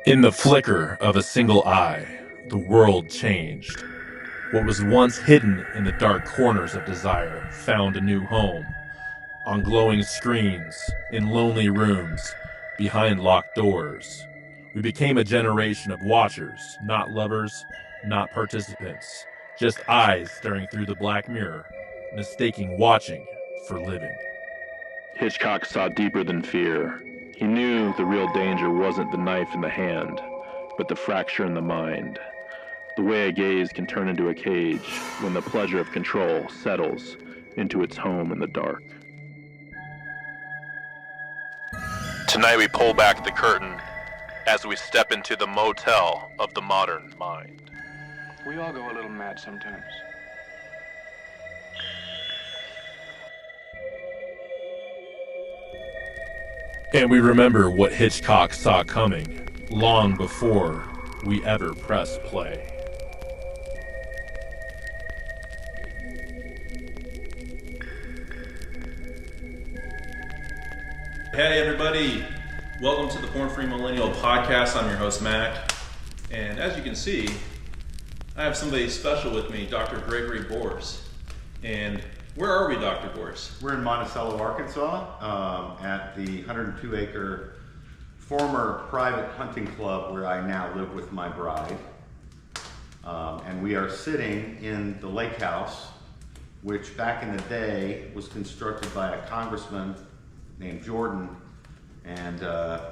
In the flicker of a single eye, the world changed. What was once hidden in the dark corners of desire found a new home. On glowing screens, in lonely rooms, behind locked doors. We became a generation of watchers, not lovers, not participants. Just eyes staring through the black mirror, mistaking watching for living. Hitchcock saw deeper than fear. He knew the real danger wasn't the knife in the hand, but the fracture in the mind. The way a gaze can turn into a cage when the pleasure of control settles into its home in the dark. Tonight we pull back the curtain as we step into the motel of the modern mind. We all go a little mad sometimes. And we remember what Hitchcock saw coming long before we ever pressed play. Hey everybody, welcome to the Porn Free Millennial Podcast. I'm your host Mac, and as you can see, I have somebody special with me, Dr. Gregory Borse. And where are we, Dr. Borse? We're in Monticello, Arkansas, at the 102-acre former private hunting club where I now live with my bride. And we are sitting in the lake house, which back in the day was constructed by a congressman named Jordan, and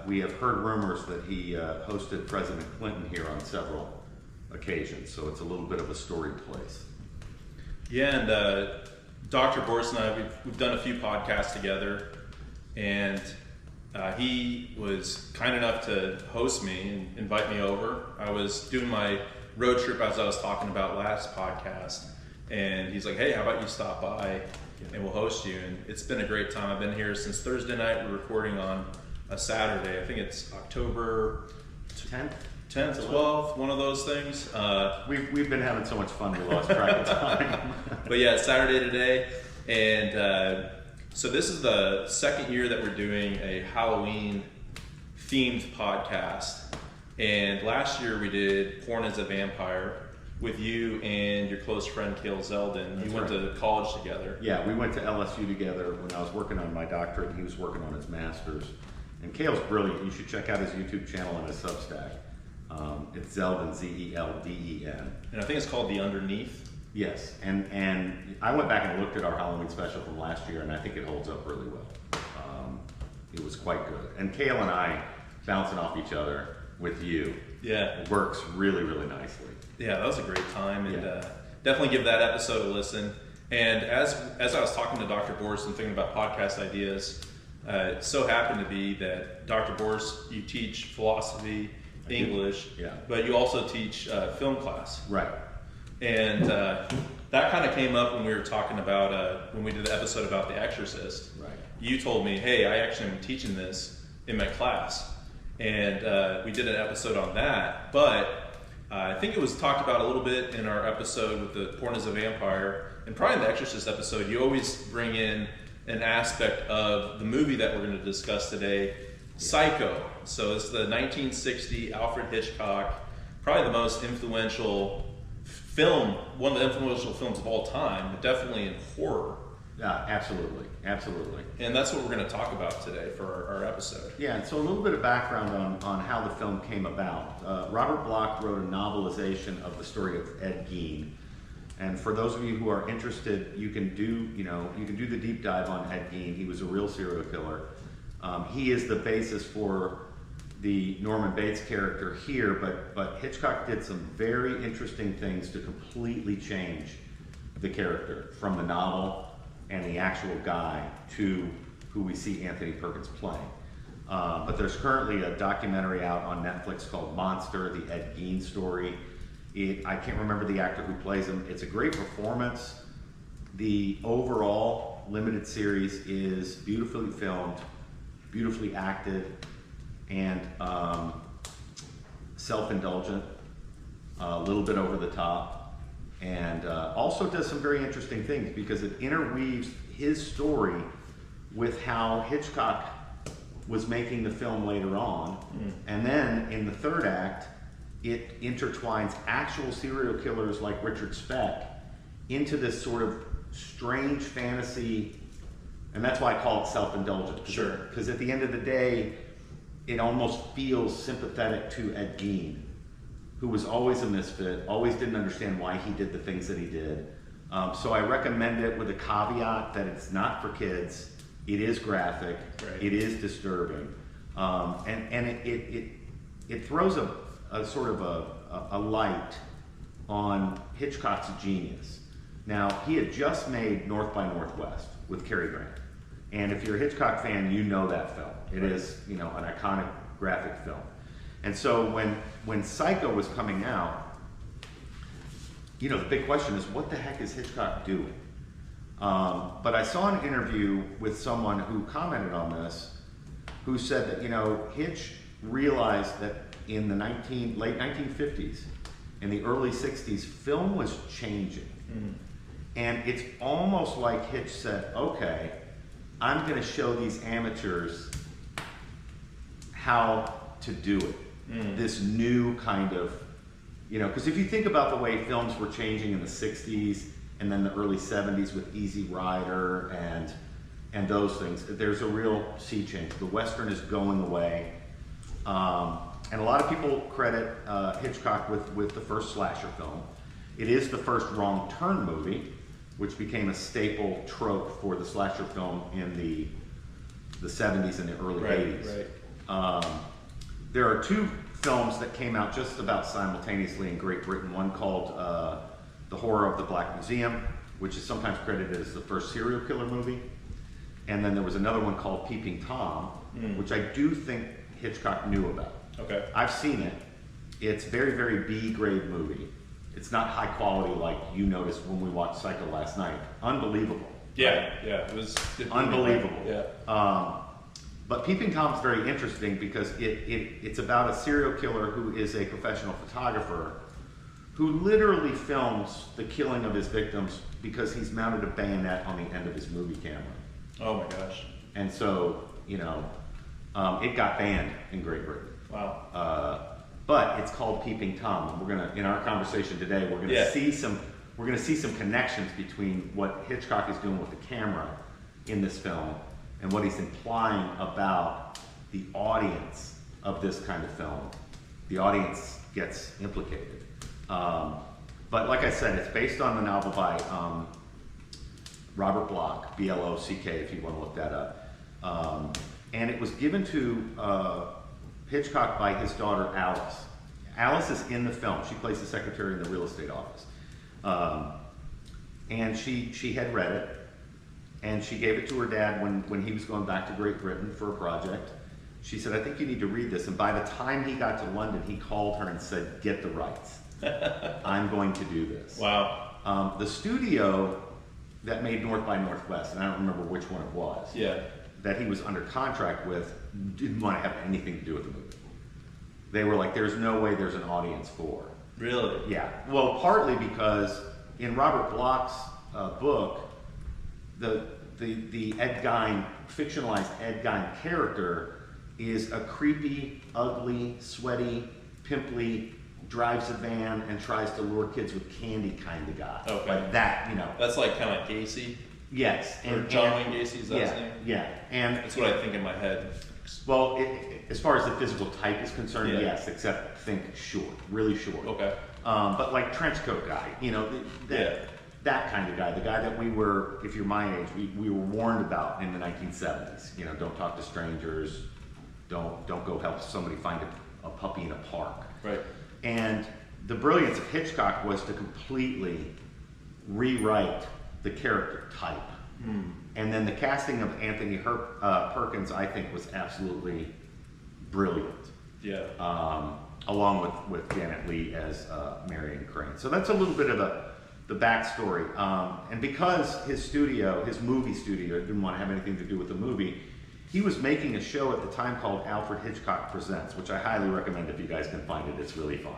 we have heard rumors that he hosted President Clinton here on several occasions, so it's a little bit of a storied place. Yeah, and Dr. Borse and I, we've done a few podcasts together, and he was kind enough to host me and invite me over. I was doing my road trip as I was talking about last podcast, and he's like, hey, how about you stop by and we'll host you. And it's been a great time. I've been here since Thursday night. We're recording on a Saturday. I think it's October 10th? 10th, 12th, one of those things. We've been having so much fun, we lost track of time. But yeah, it's Saturday today. And so this is the second year that we're doing a Halloween themed podcast. And last year we did Porn as a Vampire with you and your close friend Cale Zeldin. You went to college together. Yeah, we went to LSU together when I was working on my doctorate. He was working on his master's. And Cale's brilliant. You should check out his YouTube channel and his Substack. It's Zeldin, Z-E-L-D-E-N. And I think it's called The Underneath. Yes, and I went back and looked at our Halloween special from last year, and I think it holds up really well. It was quite good. And Cale and I bouncing off each other with you. Yeah. Works really, really nicely. Yeah, that was a great time, and definitely give that episode a listen. And as I was talking to Dr. Borse and thinking about podcast ideas, it so happened to be that Dr. Borse, you teach philosophy, English, but you also teach film class. Right. And that kind of came up when we were talking about, when we did the episode about The Exorcist. Right. You told me, hey, I actually am teaching this in my class. And we did an episode on that, but I think it was talked about a little bit in our episode with the Porn as a Vampire, and probably in the Exorcist episode, you always bring in an aspect of the movie that we're going to discuss today, Psycho. So it's the 1960 Alfred Hitchcock, probably the most influential film, one of the influential films of all time, but definitely in horror. Yeah, absolutely, absolutely. And that's what we're going to talk about today for our episode. Yeah, and so a little bit of background on how the film came about. Robert Bloch wrote a novelization of the story of Ed Gein. And for those of you who are interested, you can do the deep dive on Ed Gein. He was a real serial killer. He is the basis for the Norman Bates character here, but Hitchcock did some very interesting things to completely change the character from the novel and the actual guy to who we see Anthony Perkins playing. But there's currently a documentary out on Netflix called Monster, the Ed Gein story. I can't remember the actor who plays him. It's a great performance. The overall limited series is beautifully filmed, beautifully acted, and self-indulgent, a little bit over the top. And also does some very interesting things because it interweaves his story with how Hitchcock was making the film later on. And then in the third act, it intertwines actual serial killers like Richard Speck into this sort of strange fantasy, and that's why I call it self-indulgent. Sure. Because at the end of the day, it almost feels sympathetic to Ed Gein, who was always a misfit, always didn't understand why he did the things that he did. So I recommend it with a caveat that it's not for kids. It is graphic. Right. It is disturbing, and it throws a sort of a light on Hitchcock's genius. Now, he had just made North by Northwest with Cary Grant, and if you're a Hitchcock fan, you know that film. It is, an iconic graphic film. And so when Psycho was coming out, the big question is, what the heck is Hitchcock doing? But I saw an interview with someone who commented on this, who said that, Hitch realized that in the late 1950s, in the early 60s, film was changing. And it's almost like Hitch said, okay, I'm going to show these amateurs how to do it. This new kind of, because if you think about the way films were changing in the 60s and then the early 70s with Easy Rider and those things, there's a real sea change. The Western is going away. And a lot of people credit Hitchcock with the first slasher film. It is the first wrong turn movie, which became a staple trope for the slasher film in the 70s and the early 80s. Right. There are two films that came out just about simultaneously in Great Britain. One called The Horror of the Black Museum, which is sometimes credited as the first serial killer movie. And then there was another one called Peeping Tom, which I do think Hitchcock knew about. Okay. I've seen it. It's very, very B-grade movie. It's not high quality like you noticed when we watched Psycho last night. Unbelievable. Yeah, it was unbelievable. Yeah. But Peeping Tom's very interesting because it's about a serial killer who is a professional photographer who literally films the killing of his victims because he's mounted a bayonet on the end of his movie camera. Oh my gosh. And so, it got banned in Great Britain. Wow. But it's called Peeping Tom, and we're gonna, in our conversation today, we're gonna see some connections between what Hitchcock is doing with the camera in this film and what he's implying about the audience of this kind of film. The audience gets implicated. But like I said, it's based on the novel by Robert Bloch, B-L-O-C-K, if you want to look that up. And it was given to Hitchcock by his daughter Alice. Alice is in the film. She plays the secretary in the real estate office. And she had read it, and she gave it to her dad when he was going back to Great Britain for a project. She said, I think you need to read this. And by the time he got to London, he called her and said, get the rights. I'm going to do this. Wow. The studio that made North by Northwest, and I don't remember which one it was, that he was under contract with, didn't want to have anything to do with the movie. They were like, there's no way there's an audience for. Really? Yeah. Well, partly because in Robert Bloch's book, the Ed Gein, fictionalized Ed Gein character is a creepy, ugly, sweaty, pimply, drives a van and tries to lure kids with candy kind of guy. Okay. Like that, That's like kind of Gacy? Yes. Or John Wayne Gacy, is that his name? Yeah. And that's what I think in my head. Well, as far as the physical type is concerned, yes, except think short, really short. Okay. But like trench coat guy, that kind of guy, the guy that we were, if you're my age, we were warned about in the 1970s. Don't talk to strangers, don't go help somebody find a puppy in a park. Right. And the brilliance of Hitchcock was to completely rewrite the character type. And then the casting of Anthony Perkins, I think, was absolutely brilliant. Yeah. Along with Janet Leigh as Marion Crane. So that's a little bit of the backstory. And because his movie studio, didn't want to have anything to do with the movie, he was making a show at the time called Alfred Hitchcock Presents, which I highly recommend if you guys can find it. It's really fun.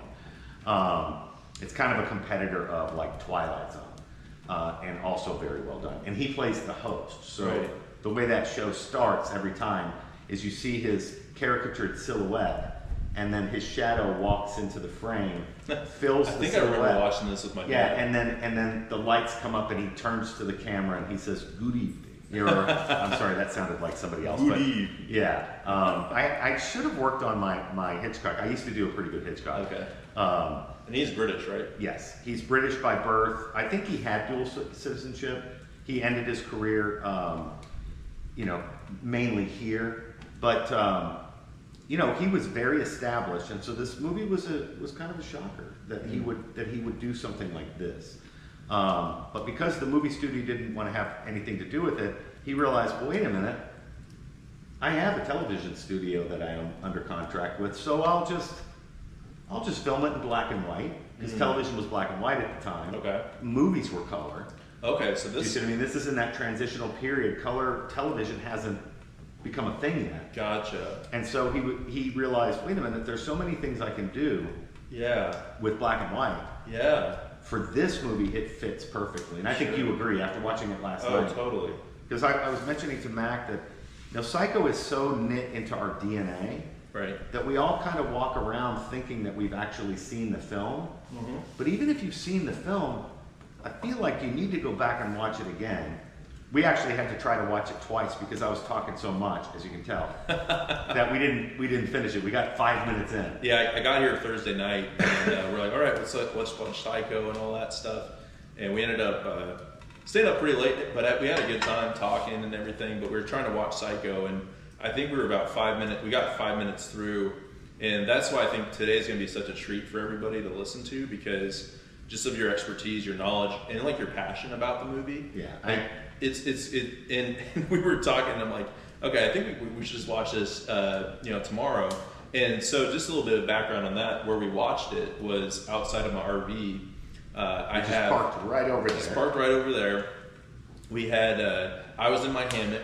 It's kind of a competitor of like Twilight Zone. And also very well done. And he plays the host. So the way that show starts every time is you see his caricatured silhouette, and then his shadow walks into the frame, fills the silhouette. I remember watching this with my dad. Yeah, and then the lights come up, and he turns to the camera and he says, "Good evening." I'm sorry, that sounded like somebody else. Good evening. Yeah, I should have worked on my Hitchcock. I used to do a pretty good Hitchcock. Okay. And he's British, right? Yes, he's British by birth. I think he had dual citizenship. He ended his career, mainly here, but he was very established, and so this movie was kind of a shocker that he would do something like this. But because the movie studio didn't want to have anything to do with it, he realized, well, wait a minute, I have a television studio that I am under contract with, so I'll just film it in black and white, because television was black and white at the time. Okay. Movies were color. Okay, so this... You see what I mean? This is in that transitional period. Color television hasn't become a thing yet. Gotcha. And so he realized, wait a minute, there's so many things I can do with black and white. Yeah. For this movie, it fits perfectly. And I think you agree after watching it last night. Oh, totally. Because I was mentioning to Mac that Psycho is so knit into our DNA, right, that we all kind of walk around thinking that we've actually seen the film. Mm-hmm. But even if you've seen the film, I feel like you need to go back and watch it again. We actually had to try to watch it twice because I was talking so much, as you can tell, that we didn't finish it. We got 5 minutes in. Yeah, I got here Thursday night, and we're like, all right, let's watch Psycho and all that stuff. And we ended up staying up pretty late, but we had a good time talking and everything. But we were trying to watch Psycho, and I think we were about 5 minutes. We got 5 minutes through, and that's why I think today's going to be such a treat for everybody to listen to, because just of your expertise, your knowledge, and like your passion about the movie. Yeah. And we were talking, and I'm like, okay, I think we should just watch this, tomorrow. And so, just a little bit of background on that. Where we watched it was outside of my RV. Parked right over there. Just parked right over there. We had, I was in my hammock,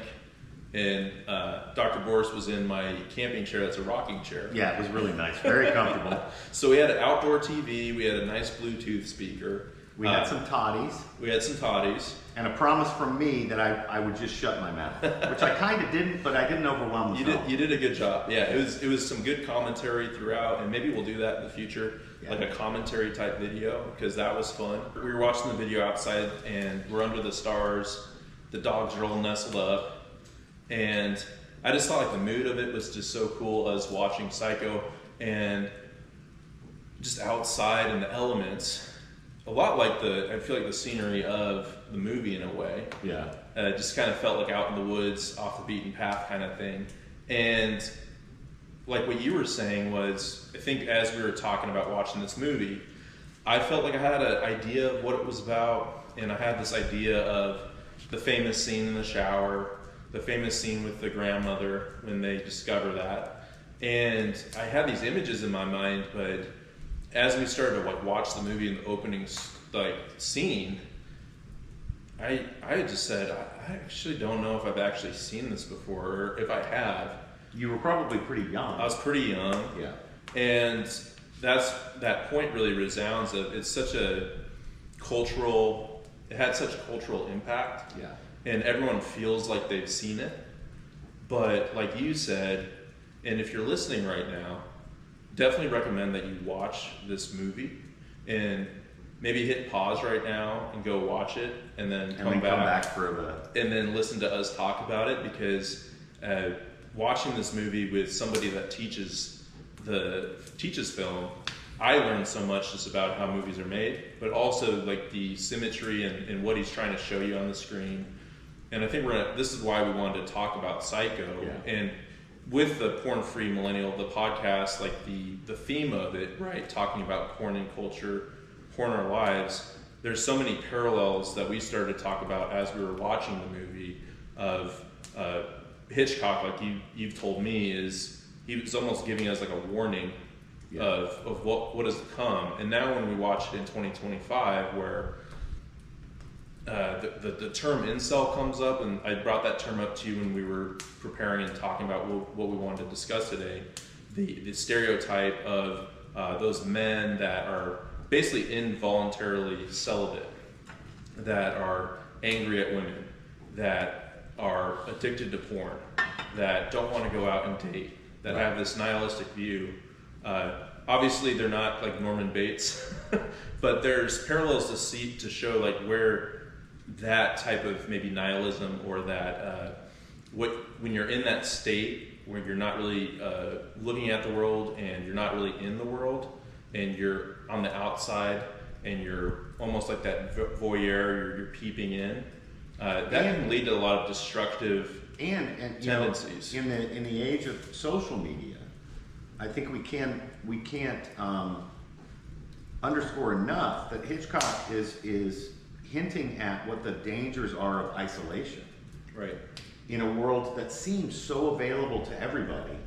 and Dr. Borse was in my camping chair. That's a rocking chair. Yeah, it was really nice, very comfortable. So we had an outdoor TV. We had a nice Bluetooth speaker. We had some toddies. And a promise from me that I would just shut my mouth, which I kind of didn't, but I didn't overwhelm the film. You did a good job. Yeah, it was some good commentary throughout, and maybe we'll do that in the future, like a commentary type video, because that was fun. We were watching the video outside, and we're under the stars. The dogs are all nestled up, and I just thought like the mood of it was just so cool. Us watching Psycho, and just outside in the elements. A lot like I feel like the scenery of the movie in a way. Yeah. It just kind of felt like out in the woods, off the beaten path kind of thing. And like what you were saying was, I think as we were talking about watching this movie, I felt like I had an idea of what it was about, and I had this idea of the famous scene in the shower, the famous scene with the grandmother when they discover that. And I had these images in my mind, but as we started to watch the movie in the opening scene, I just said, I actually don't know if I've actually seen this before, or if I have. You were probably pretty young. I was pretty young. Yeah. And that point really resounds of it had such a cultural impact. Yeah. And everyone feels like they've seen it. But like you said, and if you're listening right now, definitely recommend that you watch this movie and maybe hit pause right now and go watch it, and then come back for and then listen to us talk about it, because watching this movie with somebody that teaches film, I learned so much just about how movies are made, but also like the symmetry and what he's trying to show you on the screen. And I think this is why we wanted to talk about Psycho. Yeah. And with the Porn-Free Millennial, the podcast, like the theme of it, right, talking about porn and culture, porn in our lives, there's so many parallels that we started to talk about as we were watching the movie of Hitchcock, like you've told me, he was almost giving us like a warning of what is to come. And now when we watch it in 2025, where the term incel comes up, and I brought that term up to you when we were preparing and talking about what we wanted to discuss today, the stereotype of those men that are basically involuntarily celibate, that are angry at women, that are addicted to porn, that don't want to go out and date, that have this nihilistic view. Obviously, they're not like Norman Bates, but there's parallels to show like where that type of maybe nihilism or that when you're in that state where you're not really looking at the world and you're not really in the world and you're on the outside and you're almost like that voyeur, you're peeping in. That can lead to a lot of destructive tendencies. You know, in the age of social media, I think we can't underscore enough that Hitchcock is hinting at what the dangers are of isolation. Right. In a world that seems so available to everybody,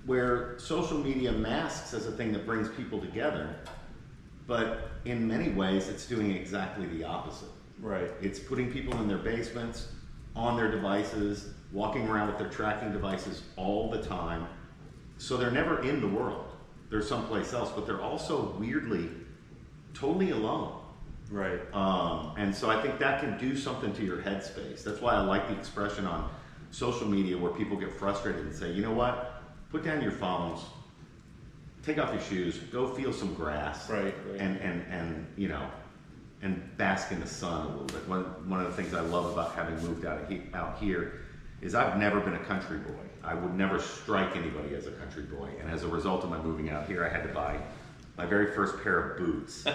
where social media masks as a thing that brings people together, but in many ways it's doing exactly the opposite. Right. It's putting people in their basements, on their devices, walking around with their tracking devices all the time. So they're never in the world. They're someplace else, but they're also weirdly totally alone. Right. And so I think that can do something to your headspace. That's why I like the expression on social media where people get frustrated and say, you know what? Put down your phones, take off your shoes, go feel some grass, right. and you know, and bask in the sun a little bit. One of the things I love about having moved out here is I've never been a country boy. I would never strike anybody as a country boy, and as a result of my moving out here, I had to buy my very first pair of boots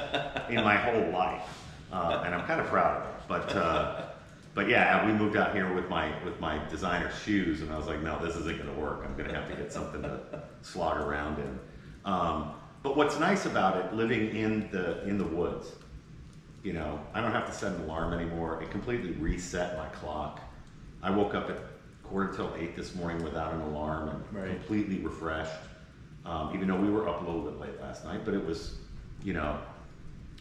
in my whole life, and I'm kind of proud of it. But yeah, we moved out here with my designer shoes, and I was like, no, this isn't going to work. I'm going to have to get something to slog around in. But what's nice about it, living in the woods, you know, I don't have to set an alarm anymore. It completely reset my clock. I woke up at 7:45 this morning without an alarm and completely refreshed. Even though we were up a little bit late last night, but it was, you know,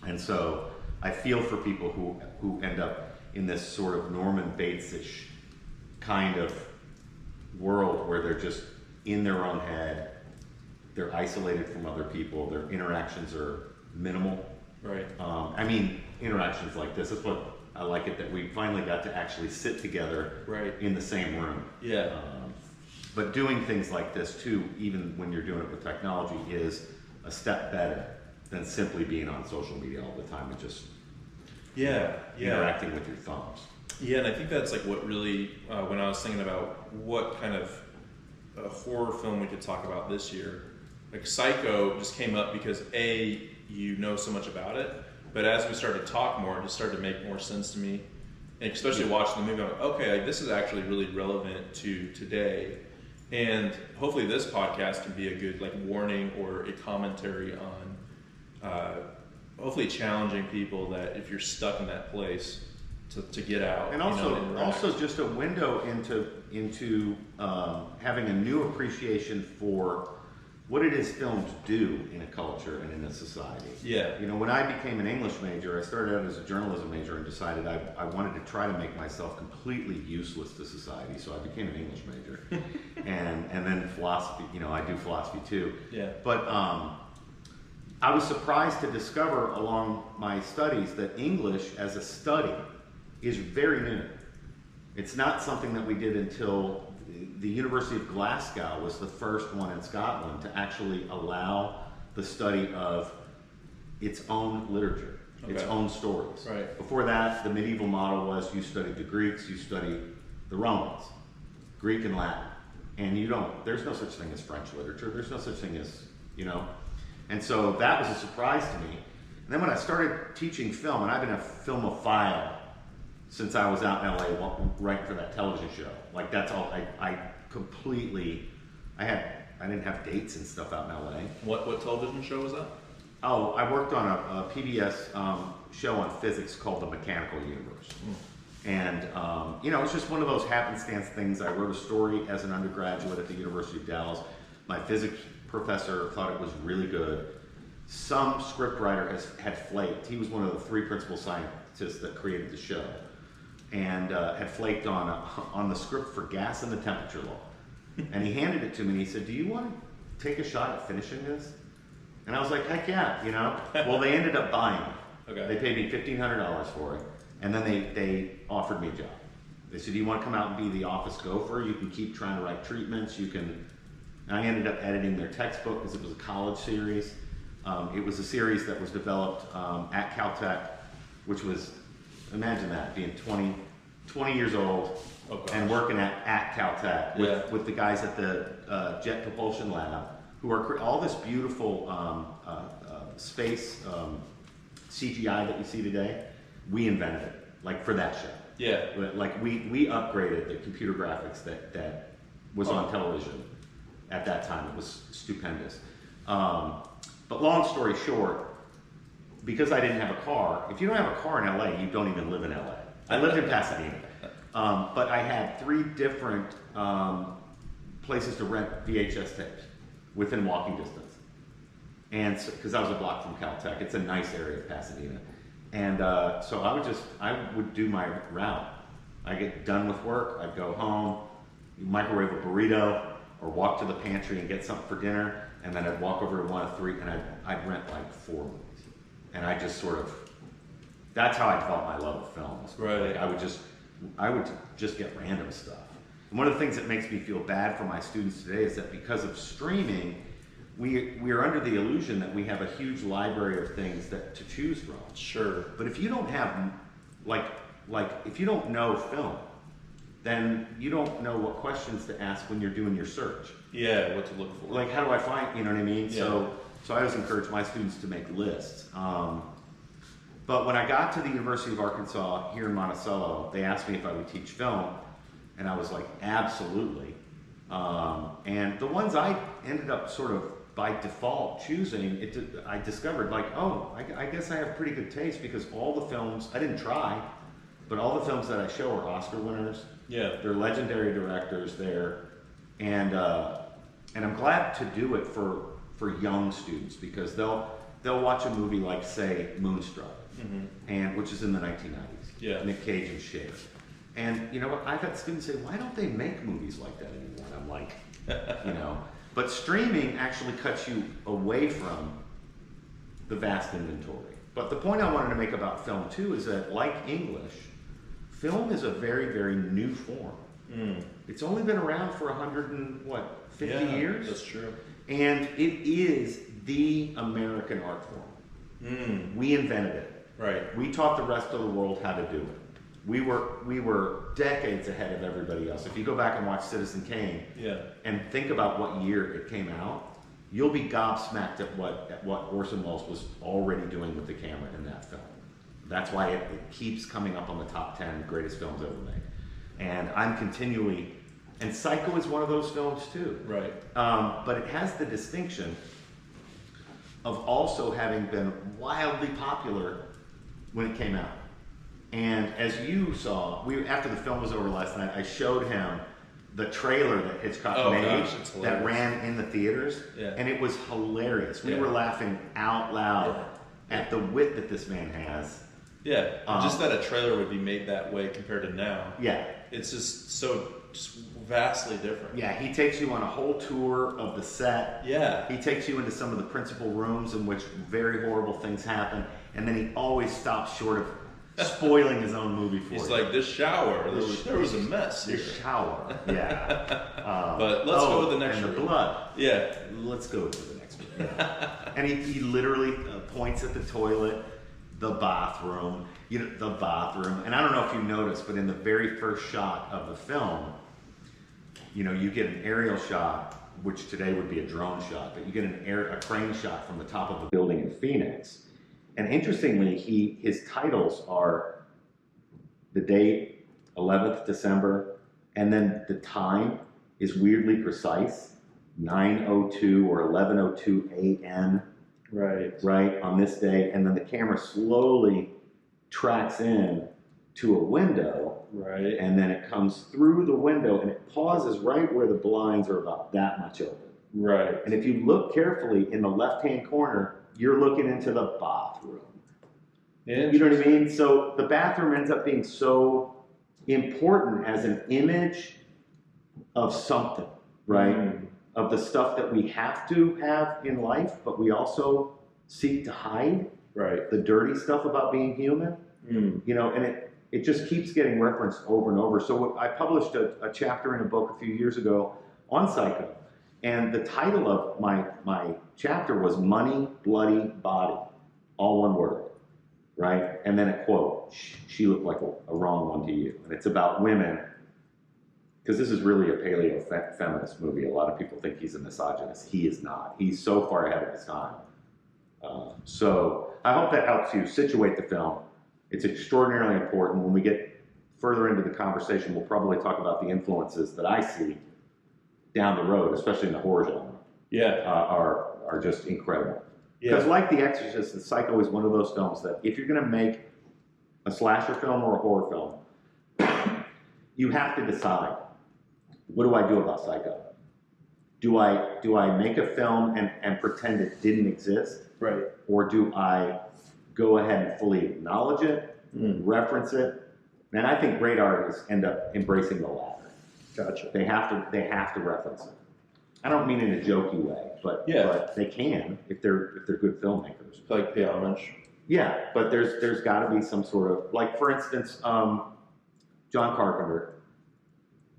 and so I feel for people who end up in this sort of Norman Bates-ish kind of world where they're just in their own head, they're isolated from other people, their interactions are minimal. Right. I mean, interactions like this is what I like it that we finally got to actually sit together in the same room. Yeah. But doing things like this too, even when you're doing it with technology, is a step better than simply being on social media all the time and just interacting with your thumbs. Yeah, and I think that's like what really, when I was thinking about what kind of horror film we could talk about this year, like Psycho just came up because you know so much about it, but as we started to talk more, it just started to make more sense to me. And especially watching the movie, I'm like, okay, like, this is actually really relevant to today. And hopefully this podcast can be a good like warning or a commentary on hopefully challenging people that if you're stuck in that place to get out. And also just a window into having a new appreciation for what it is films do in a culture and in a society. Yeah. You know, when I became an English major, I started out as a journalism major and decided I wanted to try to make myself completely useless to society, so I became an English major. and then philosophy, you know, I do philosophy too. Yeah. But I was surprised to discover along my studies that English as a study is very new. It's not something that we did until the University of Glasgow was the first one in Scotland to actually allow the study of its own literature, its own stories. Right. Before that, the medieval model was you studied the Greeks, you studied the Romans, Greek and Latin. And there's no such thing as French literature, there's no such thing as, you know. And so that was a surprise to me. And then when I started teaching film, and I've been a filmophile since I was out in LA writing for that television show. Like that's all, I didn't have dates and stuff out in LA. What television show was that? Oh, I worked on a PBS show on physics called The Mechanical Universe. And, you know, it's just one of those happenstance things. I wrote a story as an undergraduate at the University of Dallas. My physics professor thought it was really good. Some scriptwriter had flaked. He was one of the 3 principal scientists that created the show. And had flaked on the script for gas and the temperature law. And he handed it to me and he said, do you want to take a shot at finishing this? And I was like, heck yeah, you know. Well, they ended up buying it. Okay. They paid me $1,500 for it. And then they offered me a job. They said, do you want to come out and be the office gopher? You can keep trying to write treatments. You can. And I ended up editing their textbook because it was a college series. It was a series that was developed at Caltech, which was, imagine that, being 20 years old and working at Caltech with the guys at the Jet Propulsion Lab, who are all this beautiful space CGI that you see today. We invented it, like for that show. Yeah. Like we upgraded the computer graphics that was on television at that time. It was stupendous. But long story short, because I didn't have a car, if you don't have a car in LA, you don't even live in LA. I lived in Pasadena. But I had 3 different places to rent VHS tapes within walking distance. And because I was a block from Caltech, it's a nice area of Pasadena. And so I would do my route. I get done with work, I'd go home, microwave a burrito, or walk to the pantry and get something for dinner, and then I'd walk over to one of 3, and I'd rent like 4 movies. And I just sort of, that's how I developed my love of films. Right. Like I would just get random stuff. And one of the things that makes me feel bad for my students today is that because of streaming, we are under the illusion that we have a huge library of things to choose from. Sure. But if you don't have, like if you don't know film, then you don't know what questions to ask when you're doing your search. Yeah, what to look for. Like, how do I find, you know what I mean? Yeah. So I always encourage my students to make lists. But when I got to the University of Arkansas here in Monticello, they asked me if I would teach film, and I was like, absolutely. And the ones I ended up sort of by default choosing, I discovered like, oh, I guess I have pretty good taste, because all the films, I didn't try, but all the films that I show are Oscar winners. Yeah. They're legendary directors there. And I'm glad to do it for young students, because they'll watch a movie like, say, Moonstruck, and which is in the 1990s. Yeah. Nick Cage and Cher. And you know what? I've had students say, why don't they make movies like that anymore? And I'm like, you know. But streaming actually cuts you away from the vast inventory. But the point I wanted to make about film too is that, like English, film is a very, very new form. It's only been around for 50 years? That's true. And it is the American art form. We invented it. Right. We taught the rest of the world how to do it. We were decades ahead of everybody else. If you go back and watch Citizen Kane, and think about what year it came out, you'll be gobsmacked at what Orson Welles was already doing with the camera in that film. That's why it keeps coming up on the top 10 greatest films ever made. And I'm continually, and Psycho is one of those films too. Right. But it has the distinction of also having been wildly popular when it came out. And as you saw, after the film was over last night, I showed him the trailer that Hitchcock made that ran in the theaters, and it was hilarious. We were laughing out loud at the wit that this man has. Yeah, just that a trailer would be made that way compared to now. Yeah. It's just vastly different. Yeah, he takes you on a whole tour of the set. Yeah. He takes you into some of the principal rooms in which very horrible things happen, and then he always stops short of spoiling his own movie for you. He's like, this shower, there was a mess here. This shower, yeah. But let's go with the next and room. the blood. Yeah. Let's go to the next one. Yeah. And he literally points at the toilet, the bathroom, the bathroom. And I don't know if you noticed, but in the very first shot of the film, you get an aerial shot, which today would be a drone shot, but you get a crane shot from the top of a building in Phoenix. And interestingly, his titles are the date, 11th December, and then the time is weirdly precise, 9:02 or 11:02 a.m. Right, on this day. And then the camera slowly tracks in to a window. Right. And then it comes through the window, and it pauses right where the blinds are about that much open. Right. And if you look carefully in the left-hand corner, you're looking into the bathroom. Yeah. You know what I mean? So the bathroom ends up being so important as an image of something, right? Of the stuff that we have to have in life, but we also seek to hide. Right. The dirty stuff about being human. And it just keeps getting referenced over and over. So I published a chapter in a book a few years ago on Psycho, and the title of my chapter was Money, Bloody Body, all one word, right? And then a quote, she looked like a wrong one to you. And it's about women, because this is really a paleo-feminist movie. A lot of people think he's a misogynist. He is not. He's so far ahead of his time. So I hope that helps you situate the film. It's extraordinarily important. When we get further into the conversation, we'll probably talk about the influences that I see down the road, especially in the horror genre. Yeah. Are just incredible. Yeah. Because like The Exorcist, The Psycho is one of those films that if you're going to make a slasher film or a horror film, you have to decide, what do I do about Psycho? Do I make a film and pretend it didn't exist? Right. Or do I go ahead and fully acknowledge it, reference it? And I think great artists end up embracing the latter. Gotcha. They have to reference it. I don't mean in a jokey way, but they can if they're good filmmakers. Like pay homage. Yeah, but there's got to be some sort of, like, for instance, John Carpenter.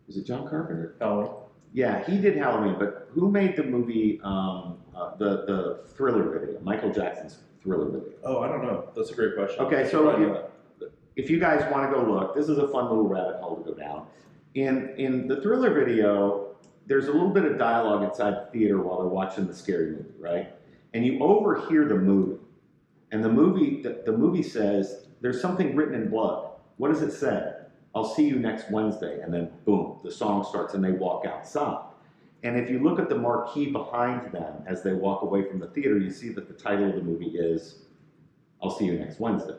Is it John Carpenter? Halloween. Yeah, he did Halloween, but who made the movie, the Thriller video, Michael Jackson's Thriller video? Oh, I don't know. That's a great question. Okay, so if you guys want to go look, this is a fun little rabbit hole to go down. In the Thriller video, there's a little bit of dialogue inside the theater while they're watching the scary movie, right? And you overhear the movie. And the movie says, there's something written in blood. What does it say? I'll see you next Wednesday. And then boom, the song starts and they walk outside. And if you look at the marquee behind them as they walk away from the theater, you see that the title of the movie is, I'll see you next Wednesday.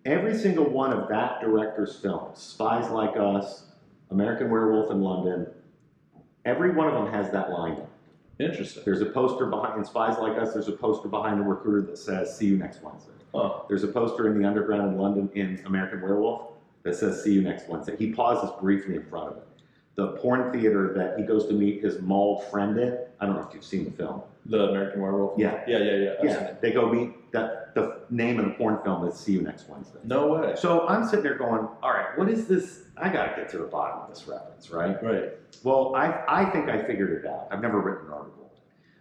Every single one of that director's films, Spies Like Us, American Werewolf in London, every one of them has that line down. Interesting. There's a poster behind, in Spies Like Us, there's a poster behind the recruiter that says, see you next Wednesday. Huh. There's a poster in the Underground in London in American Werewolf that says, see you next Wednesday. He pauses briefly in front of it. The porn theater that he goes to meet his mauled friend in, I don't know if you've seen the film. The American Werewolf? Yeah. Yeah. I've seen it. They go meet, the name of the porn film is See You Next Wednesday. No way. So I'm sitting there going, all right, what is this? I got to get to the bottom of this reference, right? Right. Well, I think I figured it out. I've never written an article.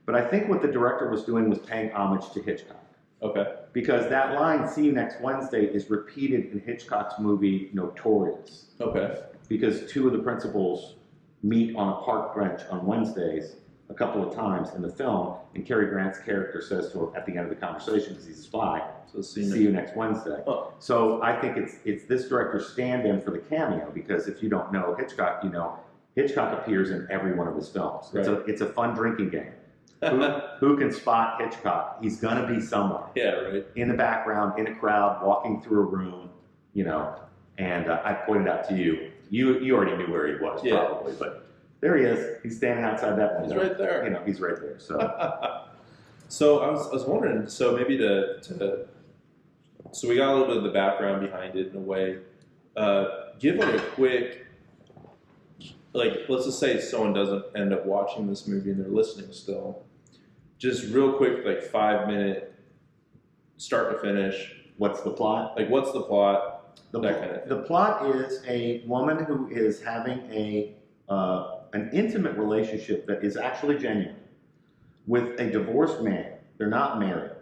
But I think what the director was doing was paying homage to Hitchcock. Okay. Because that line, see you next Wednesday, is repeated in Hitchcock's movie Notorious. Okay. Because two of the principals meet on a park bench on Wednesdays a couple of times in the film, and Cary Grant's character says to him at the end of the conversation, because he's a spy, So see you next Wednesday. Oh. So I think it's this director's stand-in for the cameo, because if you don't know Hitchcock, you know Hitchcock appears in every one of his films. Right. It's a fun drinking game. Who can spot Hitchcock? He's gonna be somewhere. Yeah, right. In the background, in a crowd, walking through a room, you know. And I pointed out to you. You already knew where he was, probably, but there he is. He's standing outside that window. He's right there. You know, he's right there. So, So I was wondering. So maybe so we got a little bit of the background behind it in a way. Give like a quick, like, let's just say someone doesn't end up watching this movie and they're listening still. Just real quick, like 5-minute, start to finish. what's the plot? Like, what's the plot? The, That kind of thing. the plot is a woman who is having an intimate relationship that is actually genuine with a divorced man. They're not married.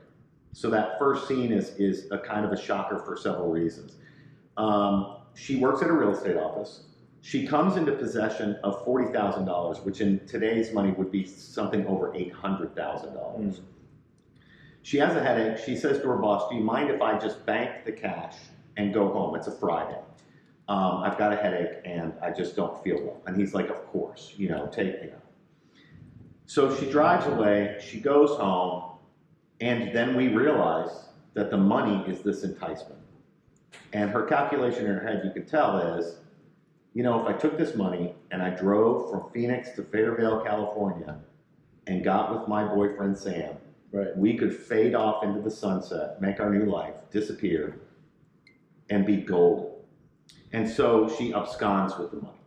So that first scene is a kind of a shocker for several reasons. She works at a real estate office. She comes into possession of $40,000, which in today's money would be something over $800,000. She has a headache. She says to her boss, do you mind if I just bank the cash and go home? It's a Friday. I've got a headache and I just don't feel well. And he's like, of course, take. So she drives away, she goes home, and then we realize that the money is this enticement. And her calculation in her head, you can tell, is, if I took this money and I drove from Phoenix to Fairvale, California, and got with my boyfriend Sam, Right. we could fade off into the sunset, make our new life, disappear, and be golden. And so she absconds with the money.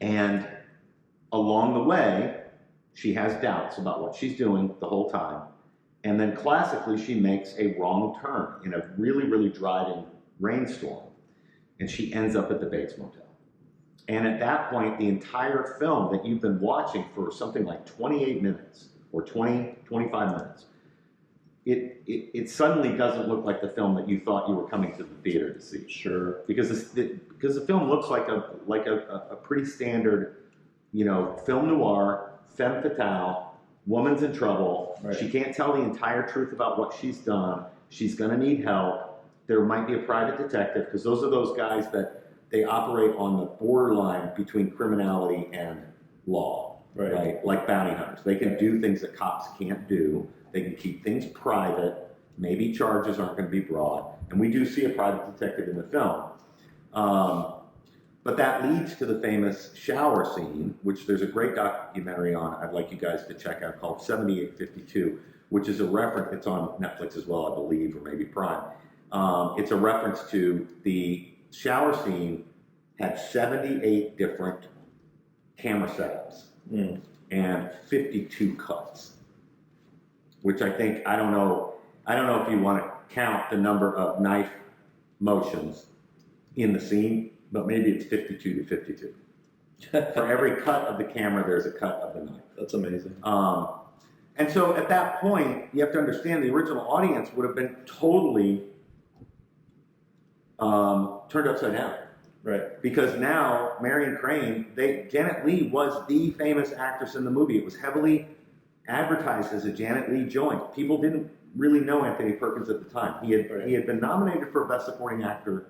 And along the way, she has doubts about what she's doing the whole time. And then classically, she makes a wrong turn in a really, really driving rainstorm. and she ends up at the Bates Motel. And at that point, the entire film that you've been watching for something like 28 minutes or 25 minutes, it suddenly doesn't look like the film that you thought you were coming to the theater to see. Sure. Because the film looks like a pretty standard, film noir, femme fatale, woman's in trouble. Right. She can't tell the entire truth about what she's done. She's going to need help. There might be a private detective, because those are those guys that they operate on the borderline between criminality and law, right? Like bounty hunters. They can do things that cops can't do. They can keep things private. Maybe charges aren't going to be brought. And we do see a private detective in the film. But that leads to the famous shower scene, which there's a great documentary on I'd like you guys to check out called 7852, which is a reference. It's on Netflix as well, I believe, or maybe Prime. It's a reference to the shower scene had 78 different camera setups and 52 cuts, which I don't know if you want to count the number of knife motions in the scene, but maybe it's 52 to 52. For every cut of the camera, there's a cut of the knife. That's amazing. And so at that point, you have to understand the original audience would have been totally turned upside down. Right. Because now, Marion Crane, Janet Leigh was the famous actress in the movie. It was heavily advertised as a Janet Leigh joint. People didn't really know Anthony Perkins at the time. He had been nominated for Best Supporting Actor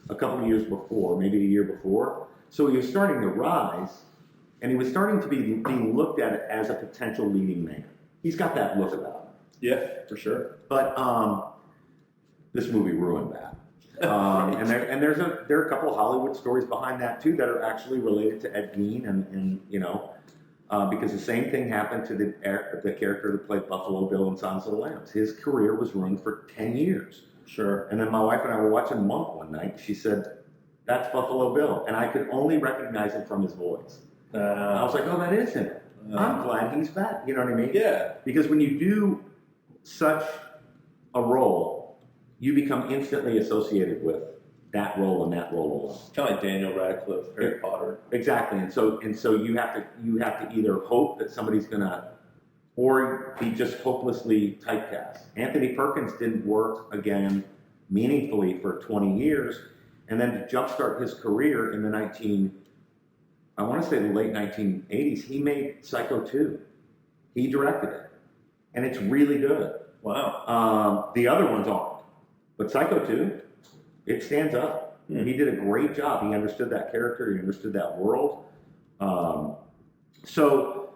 a couple of years before, maybe a year before. So he was starting to rise, and he was starting to be being looked at as a potential leading man. He's got that look about him. Yeah, for sure. But this movie ruined that. And there are a couple of Hollywood stories behind that too that are actually related to Ed Gein, and because the same thing happened to the character that played Buffalo Bill in Silence of the Lambs. His career was ruined for 10 years. Sure. And then my wife and I were watching Monk one night. She said, "That's Buffalo Bill," and I could only recognize him from his voice. I was like, "Oh, that is him. I'm glad he's back." You know what I mean? Yeah. Because when you do such a role, you become instantly associated with that role and that role alone. Kind of like Daniel Radcliffe, Harry Potter. Exactly, and so you have to either hope that somebody's gonna, or be just hopelessly typecast. Anthony Perkins didn't work again meaningfully for 20 years, and then to jumpstart his career in the I want to say the late 1980s, he made Psycho 2. He directed it, and it's really good. Wow. The other ones aren't. But Psycho 2, it stands up. He did a great job. He understood that character. He understood that world. So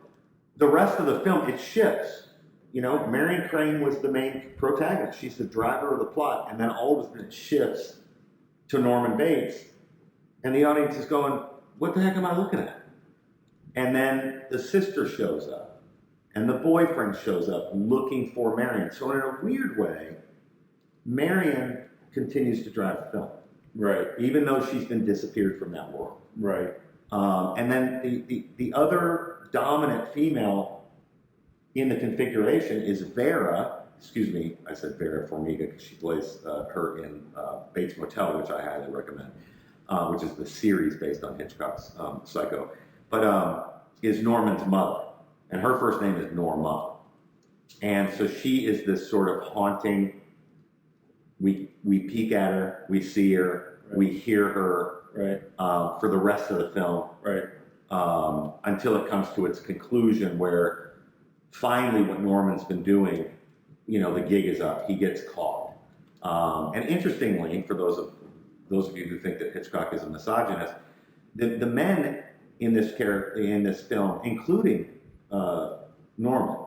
the rest of the film, it shifts. Marion Crane was the main protagonist. She's the driver of the plot. And then all of a sudden it shifts to Norman Bates. And the audience is going, what the heck am I looking at? And then the sister shows up. And the boyfriend shows up looking for Marion. So in a weird way, Marion continues to drive the film. Right. Even though she's been disappeared from that world. Right. And then the other dominant female in the configuration is Vera. Excuse me, I said Vera Farmiga because she plays her in Bates Motel, which I highly recommend, which is the series based on Hitchcock's Psycho. But is Norman's mother. And her first name is Norma. And so she is this sort of haunting. We peek at her, we see her, right. We hear her, right. For the rest of the film, right. Until it comes to its conclusion, where finally what Norman's been doing, the gig is up. He gets caught. And interestingly, for those of you who think that Hitchcock is a misogynist, the men in this film, including Norman,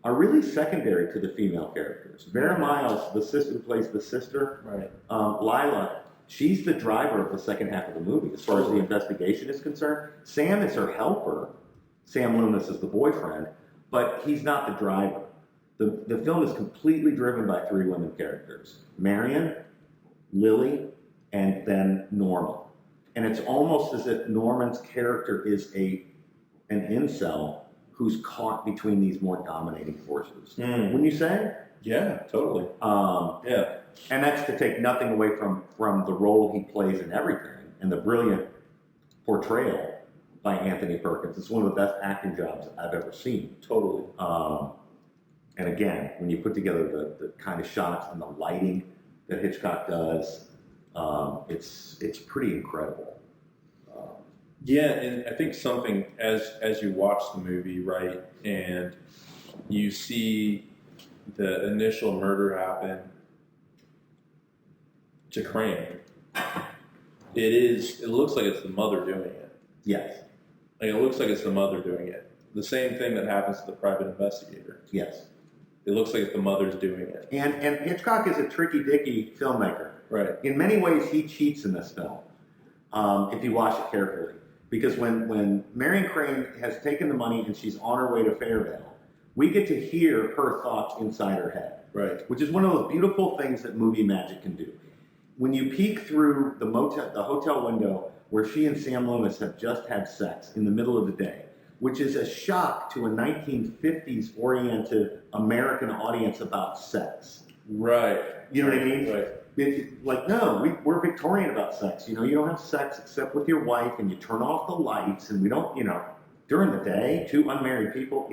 are really secondary to the female characters. Vera Miles, the sister who plays the sister, right. Lila, she's the driver of the second half of the movie as far as the investigation is concerned. Sam is her helper. Sam Loomis is the boyfriend, but he's not the driver. The film is completely driven by three women characters: Marion, Lily, and then Norma. And it's almost as if Norman's character is an incel who's caught between these more dominating forces. Wouldn't you say? Yeah, totally. Yeah. And that's to take nothing away from the role he plays in everything and the brilliant portrayal by Anthony Perkins. It's one of the best acting jobs I've ever seen. Totally. And again, when you put together the kind of shots and the lighting that Hitchcock does, it's pretty incredible. Yeah, and I think something as you watch the movie, right, and you see the initial murder happen to Crane, it looks like it's the mother doing it. Yes. Like, it looks like it's the mother doing it. The same thing that happens to the private investigator. Yes. It looks like it's the mother's doing it. And Hitchcock is a tricky-dicky filmmaker. Right. In many ways, he cheats in this film, if you watch it carefully. Because when Marion Crane has taken the money and she's on her way to Fairvale, we get to hear her thoughts inside her head. Right. Which is one of those beautiful things that movie magic can do. When you peek through the hotel window where she and Sam Loomis have just had sex in the middle of the day, which is a shock to a 1950s-oriented American audience about sex. Right. You know what I mean? Right. Like, no, we're Victorian about sex. You know, you don't have sex except with your wife, and you turn off the lights, and we don't, during the day, two unmarried people,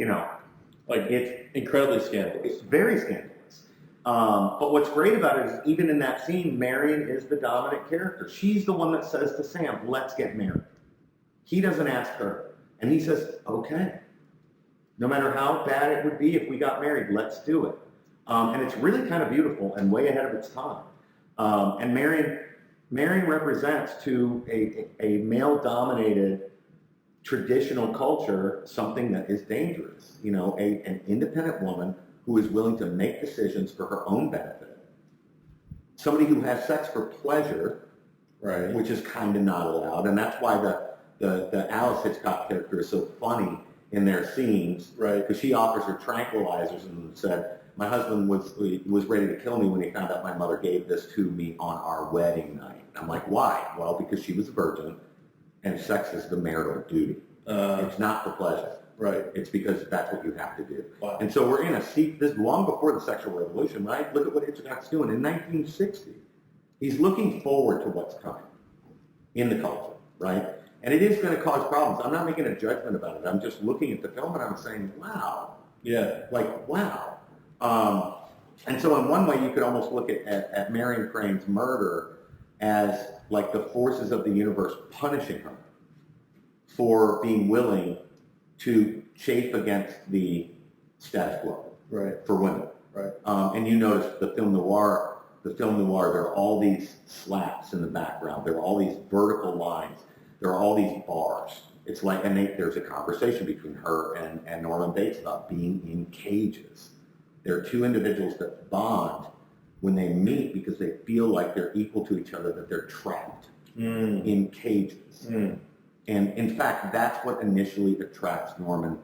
Like, it's incredibly scandalous. It's very scandalous. But what's great about it is even in that scene, Marion is the dominant character. She's the one that says to Sam, let's get married. He doesn't ask her. And he says, okay. No matter how bad it would be if we got married, let's do it. And it's really kind of beautiful and way ahead of its time. And Marion represents to a male-dominated traditional culture something that is dangerous. An independent woman who is willing to make decisions for her own benefit. Somebody who has sex for pleasure, Right. which is kind of not allowed. And that's why the Alice Hitchcock character is so funny in their scenes. Right. Because she offers her tranquilizers and said, my husband was ready to kill me when he found out my mother gave this to me on our wedding night. I'm like, why? Well, because she was a virgin, and sex is the marital duty. It's not for pleasure. Right. It's because that's what you have to do. Wow. And so we're in a seat, this long before the sexual revolution, right? Look at what Hitchcock's doing. In 1960, he's looking forward to what's coming in the culture, right? And it is going to cause problems. I'm not making a judgment about it. I'm just looking at the film and I'm saying, wow. Yeah. Like, wow. And so in one way, you could almost look at Marion Crane's murder as like the forces of the universe punishing her for being willing to chafe against the status quo, Right. for women. Right. And you notice the film noir, there are all these slaps in the background. There are all these vertical lines. There are all these bars. It's like, and there's a conversation between her and Norman Bates about being in cages. There are two individuals that bond when they meet because they feel like they're equal to each other, that they're trapped in cages. And in fact, that's what initially attracts Norman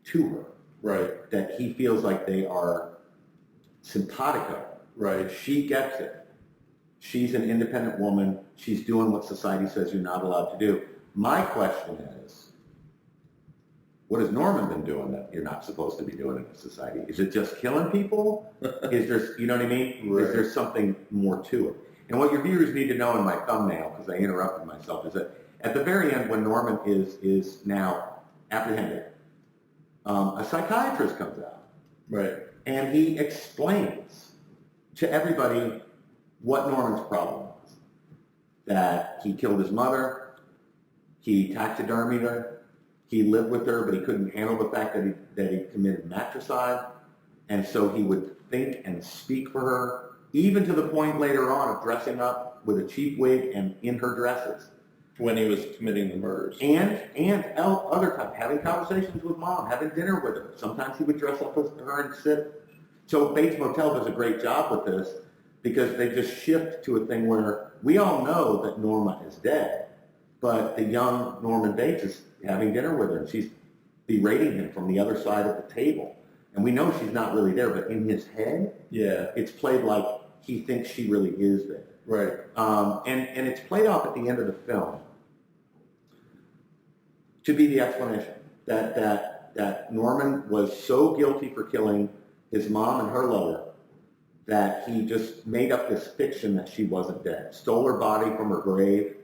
to her. Right. That he feels like they are simpatico. Right. She gets it. She's an independent woman. She's doing what society says you're not allowed to do. My question is, what has Norman been doing that you're not supposed to be doing in society? Is it just killing people? Is there, you know what I mean? Right. Is there something more to it? And what your viewers need to know in my thumbnail, because I interrupted myself, is that at the very end, when Norman is now apprehended, a psychiatrist comes out. Right. And he explains to everybody what Norman's problem was. That he killed his mother, he taxidermied her, he lived with her, but he couldn't handle the fact that he committed matricide, and so he would think and speak for her, even to the point later on of dressing up with a cheap wig and in her dresses. When he was committing the murders. And other times, having conversations with mom, having dinner with her. Sometimes he would dress up with her and sit. So Bates Motel does a great job with this because they just shift to a thing where we all know that Norma is dead, but the young Norman Bates is having dinner with her and she's berating him from the other side of the table. And we know she's not really there, but in his head, Yeah. it's played like he thinks she really is there. Right. And it's played off at the end of the film to be the explanation that Norman was so guilty for killing his mom and her lover, that he just made up this fiction that she wasn't dead. Stole her body from her grave,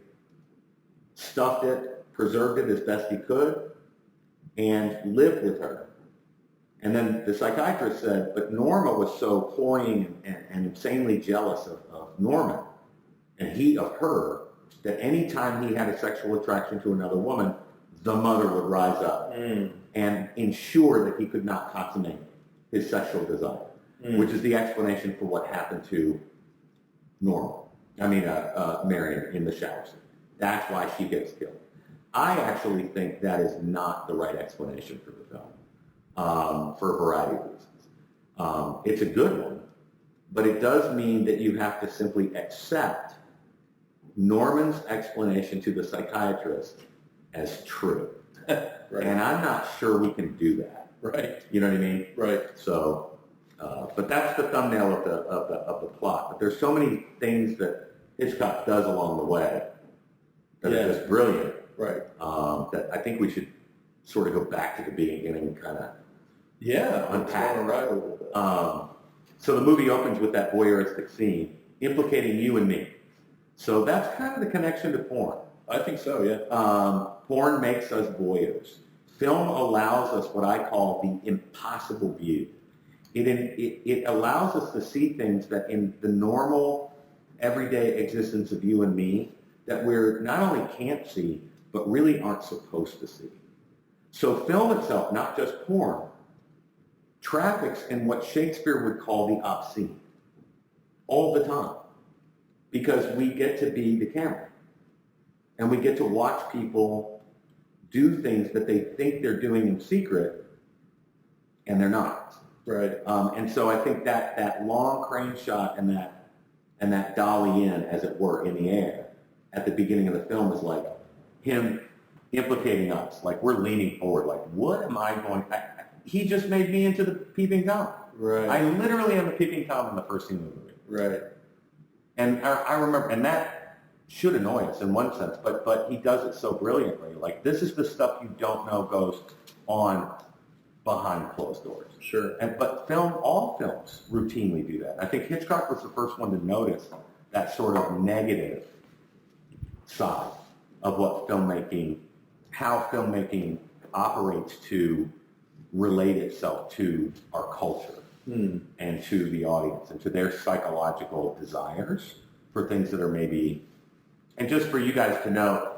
stuffed it, preserved it as best he could, and lived with her. And then the psychiatrist said, but Norma was so cloying and insanely jealous of Norman, and he of her, that any time he had a sexual attraction to another woman, the mother would rise up and ensure that he could not consummate his sexual desire, which is the explanation for what happened to Marion in the shower scene. That's why she gets killed. I actually think that is not the right explanation for the film, for a variety of reasons. It's a good one, but it does mean that you have to simply accept Norman's explanation to the psychiatrist as true. Right. And I'm not sure we can do that. Right. You know what I mean? Right. So, but that's the thumbnail of the plot. But there's so many things that Hitchcock does along the way that are just brilliant. Right. That I think we should sort of go back to the beginning and kind of unpack. Right a little bit. So the movie opens with that voyeuristic scene implicating you and me. So that's kind of the connection to porn. I think so, yeah. Porn makes us voyeurs. Film allows us what I call the impossible view. It allows us to see things that in the normal, everyday existence of you and me, that we're not only can't see, but really aren't supposed to see. So film itself, not just porn, traffics in what Shakespeare would call the obscene all the time, because we get to be the camera. And we get to watch people do things that they think they're doing in secret, and they're not. Right. And so I think that long crane shot and that dolly in, as it were, in the air at the beginning of the film is like him implicating us. Like we're leaning forward. Like, what am I going? He just made me into the peeping Tom. Right. I literally am the peeping Tom in the first scene of the movie. Right. And I remember, and that should annoy us in one sense, but he does it so brilliantly. Like, this is the stuff you don't know goes on behind closed doors. Sure. But all films routinely do that. I think Hitchcock was the first one to notice that sort of negative side of what filmmaking, how filmmaking operates to relate itself to our culture and to the audience and to their psychological desires for things that are maybe. And just for you guys to know,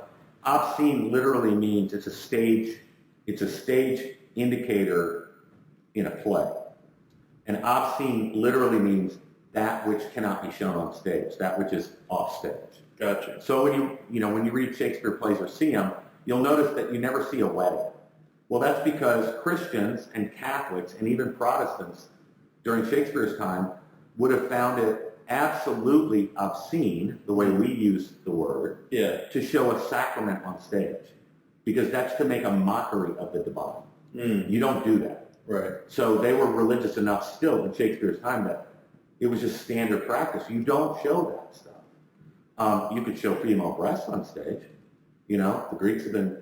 obscene literally means it's a stage indicator in a play. And obscene literally means that which cannot be shown on stage, that which is off stage. Gotcha. So when you read Shakespeare plays or see them, you'll notice that you never see a wedding. Well, that's because Christians and Catholics and even Protestants during Shakespeare's time would have found it absolutely obscene, the way we use the word, to show a sacrament on stage, because that's to make a mockery of the divine. You don't do that. Right. So they were religious enough still in Shakespeare's time that it was just standard practice. You don't show that stuff. You could show female breasts on stage. You know, the Greeks have been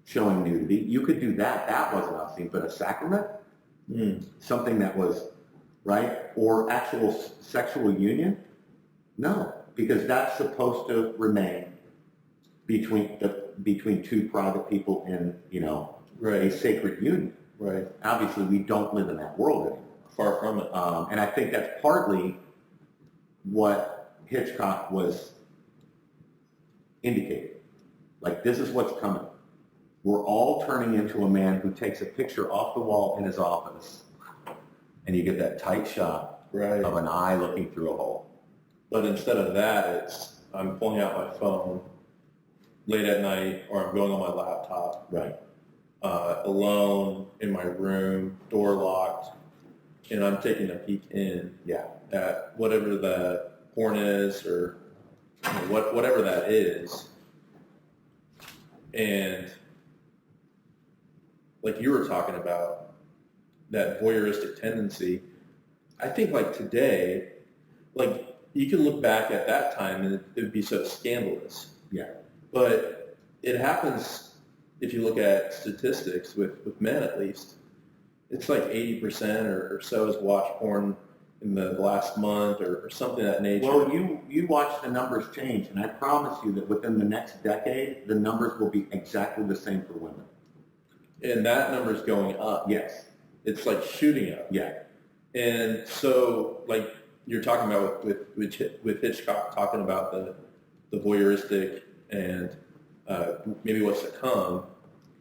showing nudity. You could do that. That wasn't obscene. But a sacrament, something that was, right, or actual sexual union, no, because that's supposed to remain between two private people in, a sacred union. Right. Obviously, we don't live in that world anymore. Far from it. And I think that's partly what Hitchcock was indicating. Like, this is what's coming. We're all turning into a man who takes a picture off the wall in his office, and you get that tight shot of an eye looking through a hole. But instead of that, I'm pulling out my phone late at night, or I'm going on my laptop. Right. Alone in my room, door locked, and I'm taking a peek in at whatever the porn is, or whatever that is. And like you were talking about, that voyeuristic tendency, I think like today, like you can look back at that time and it would be so scandalous. Yeah. But it happens, if you look at statistics with men at least, it's like 80% or so has watched porn in the last month or something of that nature. Well, you watch the numbers change, and I promise you that within the next decade, the numbers will be exactly the same for women. And that number is going up. Yes. It's like shooting up. Yeah. And so, like you're talking about with Hitchcock, talking about the voyeuristic and maybe what's to come,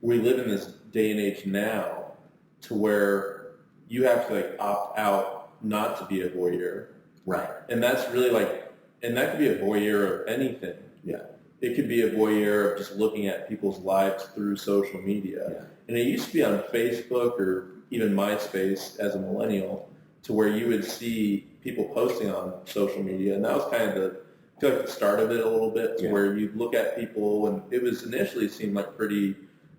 we live in this day and age now to where you have to like opt out not to be a voyeur. Right. And that's really like, and that could be a voyeur of anything. Yeah. It could be a voyeur of just looking at people's lives through social media. Yeah. And it used to be on Facebook or even MySpace as a millennial, to where you would see people posting on social media. And that was kind of I feel like the start of it a little bit, to where you'd look at people, and it was initially seemed like pretty,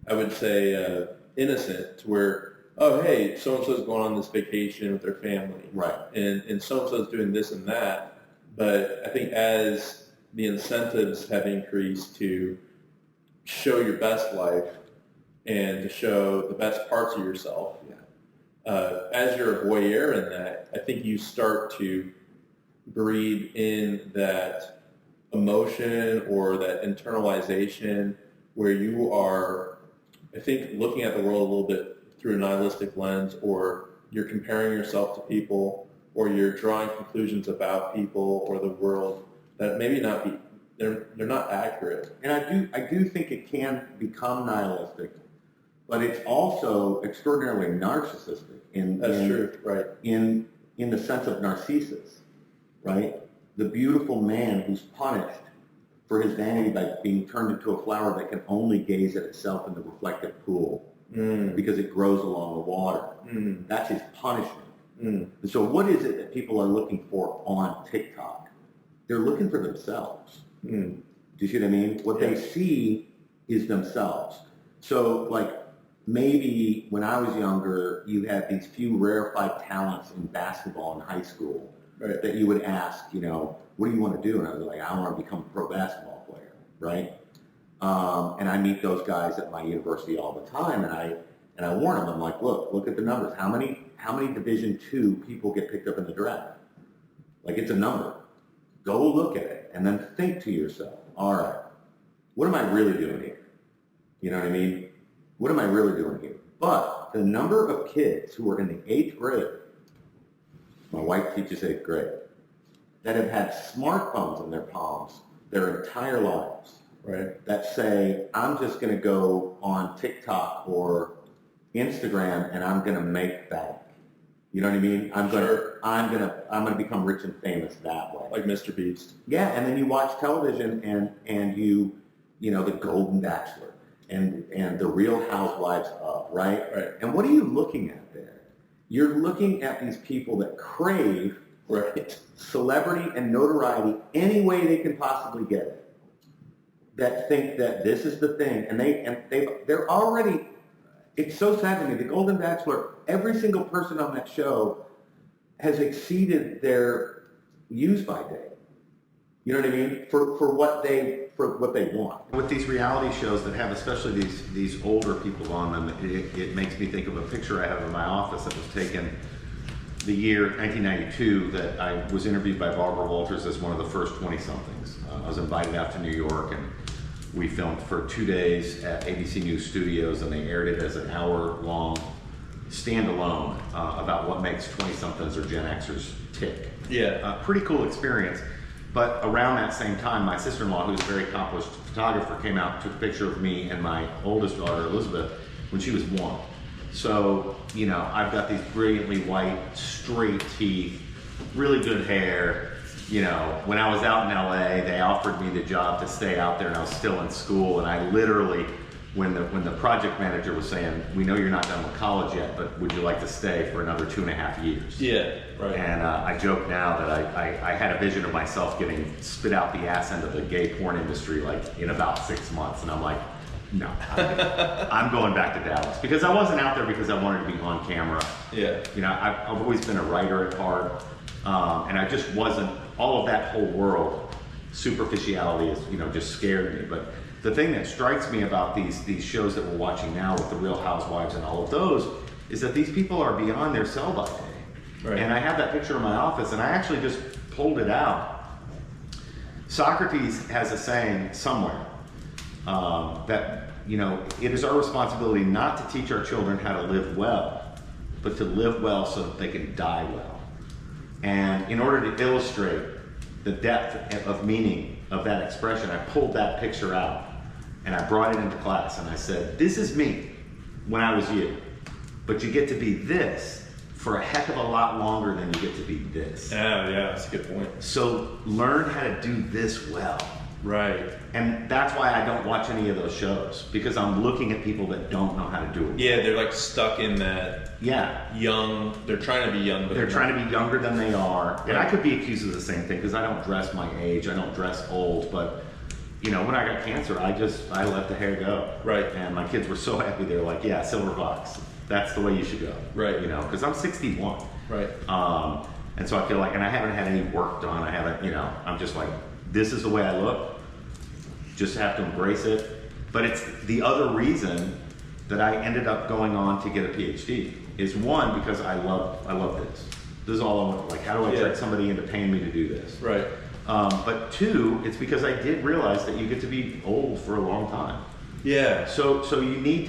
I would say, innocent, to where, oh, hey, so-and-so's going on this vacation with their family. Right. And so-and-so's doing this and that. But I think as the incentives have increased to show your best life and to show the best parts of yourself, as you're a voyeur in that, I think you start to breed in that emotion or that internalization where you are, I think, looking at the world a little bit through a nihilistic lens, or you're comparing yourself to people, or you're drawing conclusions about people or the world that maybe not be, they're not accurate. And I do think it can become nihilistic, but it's also extraordinarily narcissistic That's true, right? In the sense of Narcissus, right? The beautiful man who's punished for his vanity by being turned into a flower that can only gaze at itself in the reflective pool because it grows along the water. That's his punishment. And so what is it that people are looking for on TikTok? They're looking for themselves. Do you see what I mean? What they see is themselves. So, like, maybe when I was younger, you had these few rarefied talents in basketball in high school that you would ask, you know, what do you want to do? And I was like, I want to become a pro basketball player, right? And I meet those guys at my university all the time, and I warn them. I'm like, look at the numbers. How many Division II people get picked up in the draft? Like, it's a number. Go look at it, and then think to yourself, all right, what am I really doing here? You know what I mean? What am I really doing here? But the number of kids who are in the 8th grade, my wife teaches 8th grade, that have had smartphones in their palms their entire lives, right? That say, I'm just going to go on TikTok or Instagram and I'm going to make bank. You know what I mean? I'm going to become rich and famous that way. Like Mr. Beast. Yeah, and then you watch television and you know, the Golden Bachelor and the Real Housewives of, right? And what are you looking at there? You're looking at these people that crave celebrity and notoriety any way they can possibly get it. That think that this is the thing, and they're already. It's so sad to me. The Golden Bachelor, every single person on that show has exceeded their use-by date. You know what I mean? For what they want. With these reality shows that have especially these older people on them, it makes me think of a picture I have in my office that was taken the year 1992 that I was interviewed by Barbara Walters as one of the first 20-somethings. I was invited out to New York, and we filmed for 2 days at ABC News Studios, and they aired it as an hour-long standalone about what makes 20-somethings or Gen Xers tick. Yeah. Pretty cool experience. But around that same time, my sister-in-law, who's a very accomplished photographer, came out, took a picture of me and my oldest daughter, Elizabeth, when she was 1. So, you know, I've got these brilliantly white, straight teeth, really good hair. You know, when I was out in LA, they offered me the job to stay out there, and I was still in school, and I literally, when the project manager was saying, we know you're not done with college yet, but would you like to stay for another 2.5 years? Yeah, right. And I joke now that I had a vision of myself getting spit out the ass end of the gay porn industry like in about 6 months, and I'm like, no, I'm going back to Dallas, because I wasn't out there because I wanted to be on camera. Yeah. You know, I've always been a writer at heart, and I just wasn't, all of that whole world, superficiality is, you know, just scared me. But the thing that strikes me about these shows that we're watching now with the Real Housewives and all of those is that these people are beyond their sell-by day. Right. And I have that picture in my office, and I actually just pulled it out. Socrates has a saying somewhere that, you know, it is our responsibility not to teach our children how to live well, but to live well so that they can die well. And in order to illustrate the depth of meaning of that expression, I pulled that picture out and I brought it into class and I said, this is me when I was you, but you get to be this for a heck of a lot longer than you get to be this. Yeah, that's a good point. So learn how to do this well. Right. And that's why I don't watch any of those shows, because I'm looking at people that don't know how to do it. Yeah, they're like stuck in that young, they're trying to be young, but they're trying to be younger than they are. And Right. I could be accused of the same thing because I don't dress my age, I don't dress old, but you know, when I got cancer, I let the hair go. Right. And my kids were so happy, they're like, yeah, silver fox, that's the way you should go. Right. You know, because I'm 61. Right. And so I feel like, and I haven't had any work done, I haven't, you know, I'm just like, this is the way I look. Just have to embrace it. But it's the other reason that I ended up going on to get a PhD is one, because I love this. This is all I want. Like, how do I trick somebody into paying me to do this? Right. But two, it's because I did realize that you get to be old for a long time. Yeah. So you need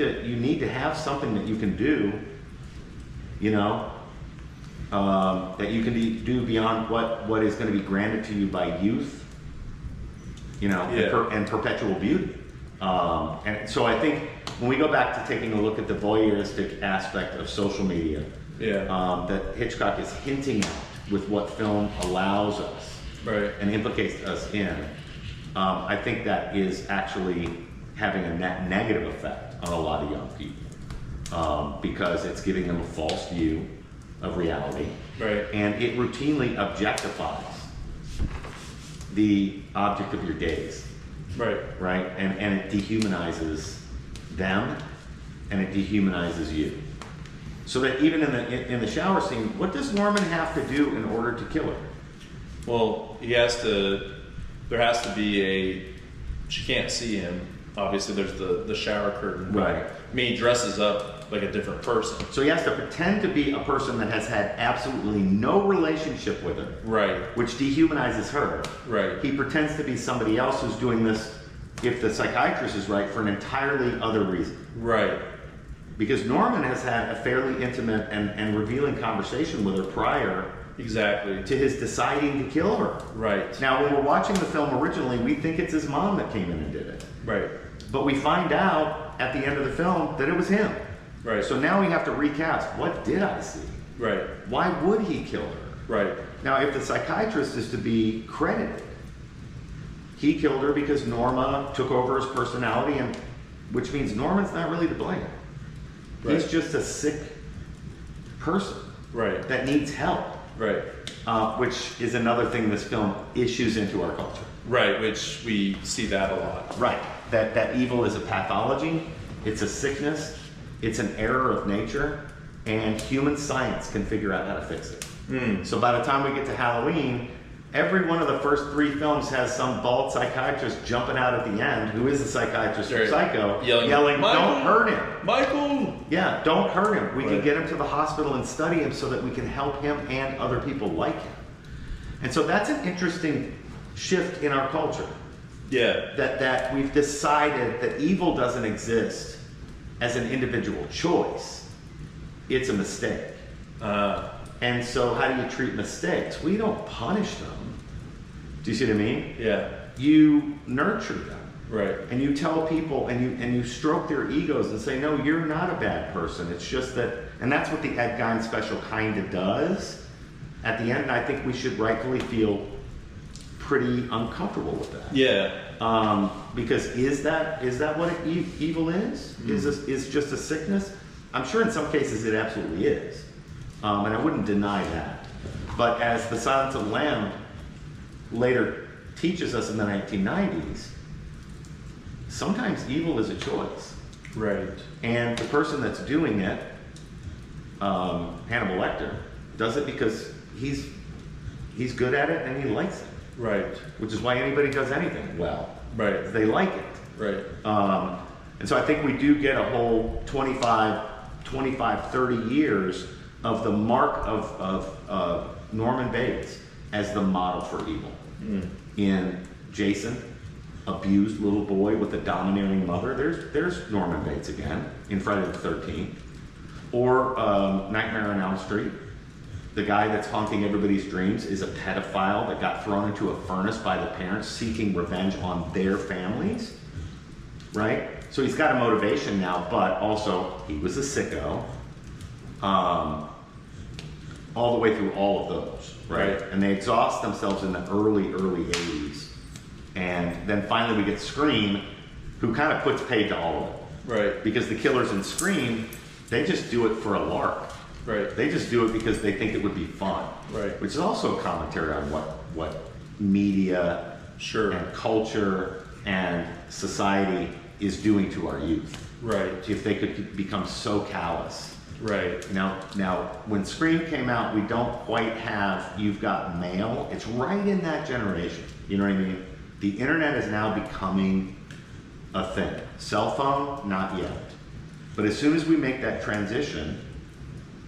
to have something that you can do, you know, that you can do beyond what is going to be granted to you by youth. You know, and perpetual beauty. And so I think when we go back to taking a look at the voyeuristic aspect of social media, that Hitchcock is hinting at with what film allows us and implicates us in, I think that is actually having a negative effect on a lot of young people because it's giving them a false view of reality. Right. And it routinely objectifies the object of your gaze. Right. Right? And it dehumanizes them and it dehumanizes you. So that even in the shower scene, what does Norman have to do in order to kill her? Well, there has to be she can't see him. Obviously there's the shower curtain. Right. I mean, he dresses up like a different person. So he has to pretend to be a person that has had absolutely no relationship with her. Right. Which dehumanizes her. Right. He pretends to be somebody else who's doing this, if the psychiatrist is right, for an entirely other reason. Right. Because Norman has had a fairly intimate and revealing conversation with her prior Exactly. to his deciding to kill her. Right. Now, when we're watching the film originally, we think it's his mom that came in and did it. Right. But we find out at the end of the film that it was him. Right. So now we have to recast. What did I see? Right. Why would he kill her? Right. Now, if the psychiatrist is to be credited, he killed her because Norma took over his personality, and which means Norman's not really to blame. Right. He's just a sick person Right. that needs help. Right. Which is another thing this film issues into our culture. Right, which we see that a lot. Right. That evil is a pathology, it's a sickness, it's an error of nature, and human science can figure out how to fix it. So by the time we get to Halloween, every one of the first 3 films has some bald psychiatrist jumping out at the end, who is a psychiatrist or psycho, yelling, don't hurt him. Michael! Yeah, don't hurt him. We can get him to the hospital and study him so that we can help him and other people like him. And so that's an interesting shift in our culture. Yeah. That we've decided that evil doesn't exist as an individual choice. It's a mistake. And so how do you treat mistakes? We don't punish them. Do you see what I mean? Yeah. You nurture them. Right. And you tell people and you stroke their egos and say, no, you're not a bad person. It's just that, and that's what the Ed Gein special kind of does. At the end, I think we should rightfully feel pretty uncomfortable with that. Yeah. Because is that what evil is? Is just a sickness? I'm sure in some cases it absolutely is. And I wouldn't deny that. But as The Silence of the Lamb later teaches us in the 1990s, sometimes evil is a choice. Right. And the person that's doing it, Hannibal Lecter, does it because he's good at it and he likes it. Right. Which is why anybody does anything well. Right. They like it. Right. And so I think we do get a whole 25, 30 years of the mark of Norman Bates as the model for evil. In Jason, abused little boy with a domineering mother, there's Norman Bates again in Friday the 13th. Or Nightmare on Elm Street, the guy that's haunting everybody's dreams is a pedophile that got thrown into a furnace by the parents seeking revenge on their families, right? So he's got a motivation now, but also he was a sicko. All the way through all of those, right? And they exhaust themselves in the early 80s. And then finally we get Scream, who kind of puts paid to all of it. Right. Because the killers in Scream, they just do it for a lark. Right. They just do it because they think it would be fun. Right. Which is also a commentary on what media and culture and society is doing to our youth. Right. If they could become so callous. Right. Now, when Scream came out, we don't quite have You've Got Mail. It's right in that generation. You know what I mean? The internet is now becoming a thing. Cell phone, not yet. But as soon as we make that transition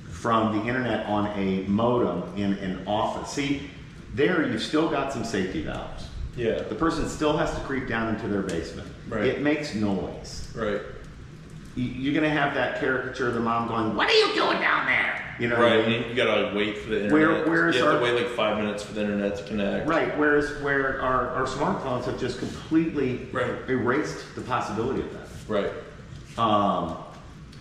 from the internet on a modem in an office, see, there you've still got some safety valves. Yeah. The person still has to creep down into their basement. Right. It makes noise. Right. You're going to have that caricature of the mom going, "What are you doing down there?" You know, right? What I mean? You gotta like wait for the internet. Where's you have to wait like 5 minutes for the internet to connect. Right. Where our smartphones have just completely erased the possibility of that. Right.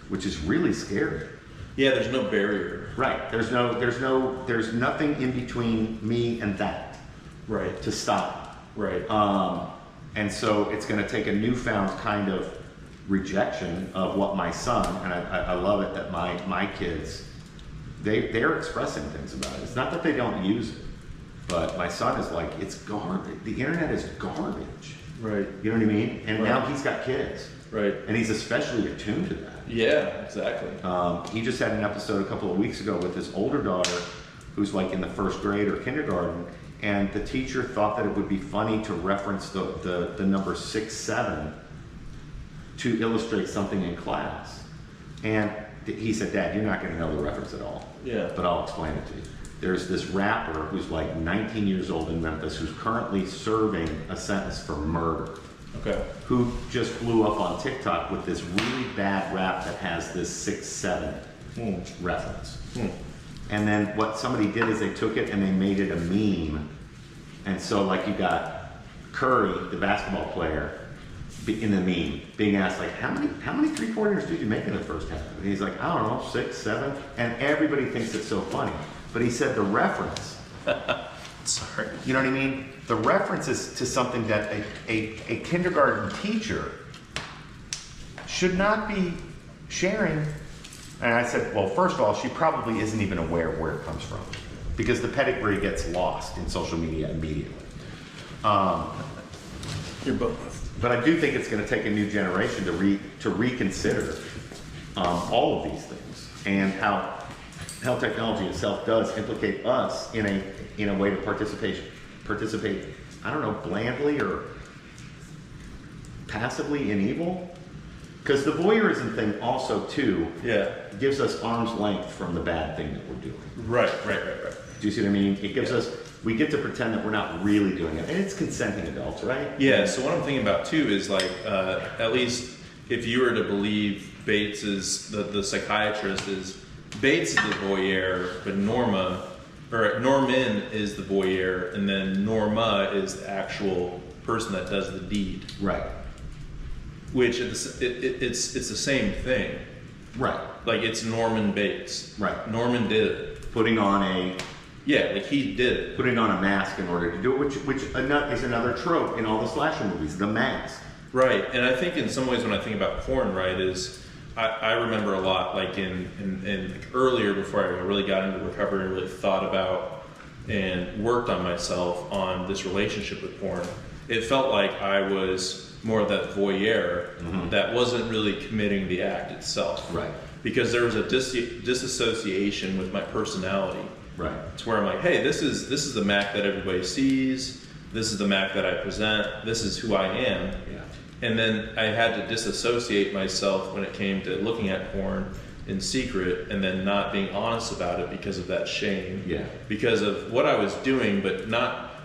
Which is really scary. Yeah, there's no barrier. Right. There's nothing in between me and that. Right. To stop. Right. And so it's going to take a newfound kind of rejection of what my son, and I love it that my kids, they're expressing things about it. It's not that they don't use it, but my son is like, it's garbage. The internet is garbage. Right. You know what I mean? And now he's got kids. Right. And he's especially attuned to that. Yeah, exactly. He just had an episode a couple of weeks ago with his older daughter, who's like in the first grade or kindergarten, and the teacher thought that it would be funny to reference the number 6-7 to illustrate something in class. And he said, "Dad, you're not going to know the reference at all. Yeah. But I'll explain it to you. There's this rapper who's like 19 years old in Memphis who's currently serving a sentence for murder. Okay. Who just blew up on TikTok with this really bad rap that has this 6-7 reference. And then what somebody did is they took it and they made it a meme. And so like you got Curry, the basketball player, in the meme, being asked like, how many three-pointers did you make in the first half? And he's like, I don't know, 6, 7. And everybody thinks it's so funny. But he said the reference. Sorry. You know what I mean? The reference is to something that a kindergarten teacher should not be sharing. And I said, well, first of all, she probably isn't even aware of where it comes from, because the pedigree gets lost in social media immediately. You're both. But I do think it's going to take a new generation to reconsider all of these things and how technology itself does implicate us in a way to participate. I don't know, blandly or passively in evil. Because the voyeurism thing also too gives us arm's length from the bad thing that we're doing. Right. Do you see what I mean? It gives us, we get to pretend that we're not really doing it. And it's consenting adults, right? Yeah, so what I'm thinking about too is like, at least if you were to believe Bates is, the psychiatrist is, Bates is the voyeur, but Norman is the voyeur, and then Norma is the actual person that does the deed. Right. Which it's the same thing. Right. Like it's Norman Bates. Right. Norman did it. Putting on a he did it. Putting on a mask in order to do it, which is another trope in all the slasher movies, the mask. Right, and I think in some ways when I think about porn, right, is I remember a lot like in earlier before I really got into recovery and really thought about and worked on myself on this relationship with porn. It felt like I was more of that voyeur that wasn't really committing the act itself. Right. Because there was a disassociation with my personality. Right. It's where I'm like, hey, this is the Mac that everybody sees. This is the Mac that I present. This is who I am. Yeah. And then I had to disassociate myself when it came to looking at porn in secret and then not being honest about it because of that shame. Yeah. Because of what I was doing, but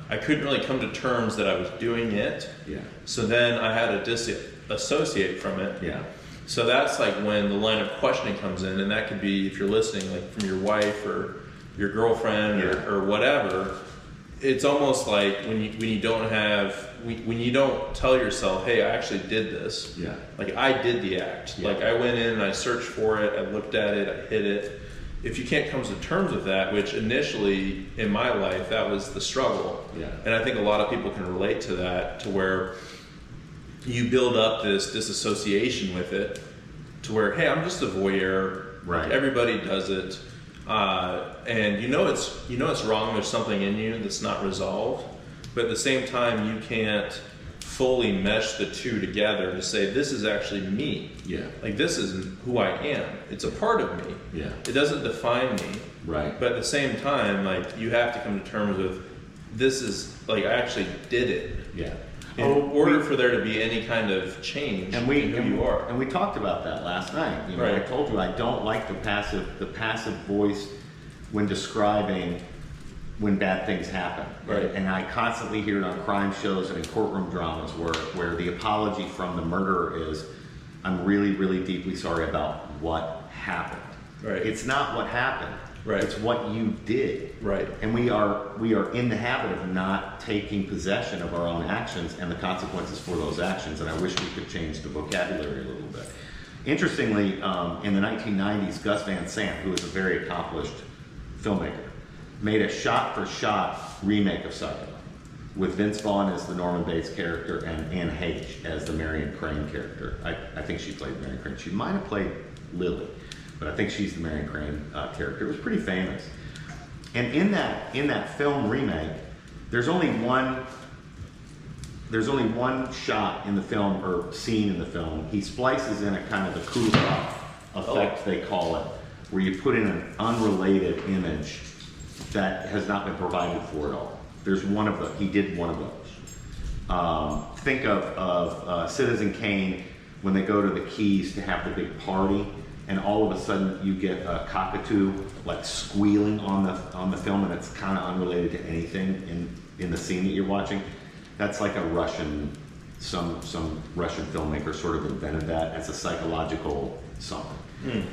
I couldn't really come to terms that I was doing it. Yeah. So then I had to disassociate from it. Yeah. So that's like when the line of questioning comes in, and that could be, if you're listening, like from your wife or your girlfriend or whatever. It's almost like when you don't tell yourself, hey, I actually did this. Yeah. Like I did the act. Yeah. Like I went in and I searched for it, I looked at it, I hid it. If you can't come to terms with that, which initially in my life that was the struggle. Yeah. And I think a lot of people can relate to that, to where you build up this disassociation with it, to where, hey, I'm just a voyeur. Right. Like, everybody does it. And it's wrong. There's something in you that's not resolved, but at the same time, you can't fully mesh the two together to say this is actually me. Yeah. Like this isn't who I am. It's a part of me. Yeah. It doesn't define me. Right. But at the same time, like you have to come to terms with this is like I actually did it. Yeah. In order for there to be any kind of change in who you are. And we talked about that last night. You know, Right. I told you I don't like the passive voice when describing when bad things happen. Right. And I constantly hear it on crime shows and in courtroom dramas where the apology from the murderer is, I'm really, really deeply sorry about what happened. Right. It's not what happened. Right. It's what you did. Right. And we are in the habit of not taking possession of our own actions and the consequences for those actions. And I wish we could change the vocabulary a little bit. Interestingly, in the 1990s, Gus Van Sant, who is a very accomplished filmmaker, made a shot-for-shot remake of Psycho, with Vince Vaughn as the Norman Bates character and Anne Heche as the Marion Crane character. I think she played Marion Crane. She might have played Lily, but I think she's the Marion Crane character. It was pretty famous. And in that film remake, there's only one shot in the film, or scene in the film. He splices in a kind of a coup effect, they call it, where you put in an unrelated image that has not been provided for at all. There's one of those. He did one of those. Think of Citizen Kane when they go to the Keys to have the big party, and all of a sudden you get a cockatoo like squealing on the film, and it's kind of unrelated to anything in the scene that you're watching. That's like a Russian, some Russian filmmaker sort of invented that as a psychological something.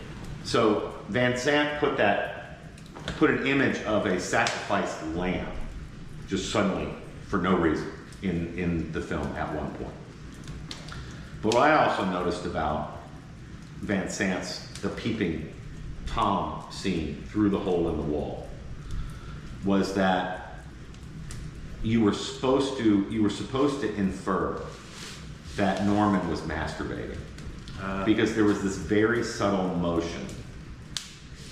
So Van Sant put an image of a sacrificed lamb just suddenly for no reason in the film at one point. But what I also noticed about Van Sant's the peeping Tom scene through the hole in the wall was that you were supposed to infer that Norman was masturbating because there was this very subtle motion.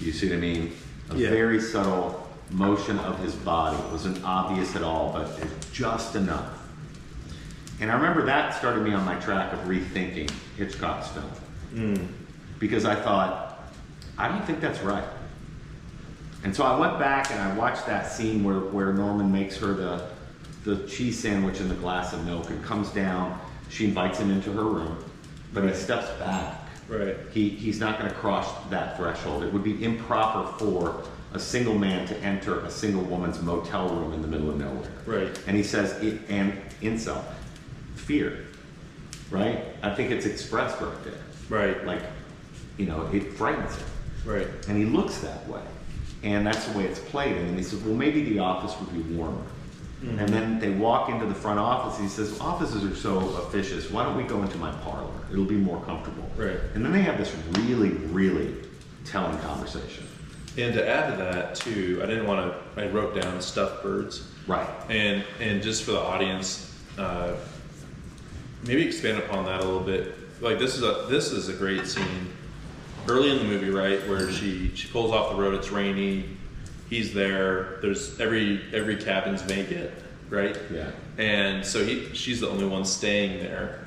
You see what I mean? A very subtle motion of his body. It wasn't obvious at all, but it's just enough. And I remember that started me on my track of rethinking Hitchcock's film. Because I thought, I don't think that's right. And so I went back and I watched that scene where Norman makes her the cheese sandwich and the glass of milk and comes down. She invites him into her room, but he steps back. Right. He's not going to cross that threshold. It would be improper for a single man to enter a single woman's motel room in the middle of nowhere. Right. And he says, and incel, fear, right? I think it's expressed right there. Right. Like, it frightens him. Right. And he looks that way. And that's the way it's played. And then he says, well, maybe the office would be warmer. Mm-hmm. And then they walk into the front office. He says, offices are so officious. Why don't we go into my parlor? It'll be more comfortable. Right. And then they have this really, really telling conversation. And to add to that too, I wrote down stuffed birds. Right. And just for the audience, maybe expand upon that a little bit. Like this is a great scene early in the movie, right, where she pulls off the road. It's rainy. He's there. There's every cabin's vacant, right? Yeah. And so she's the only one staying there,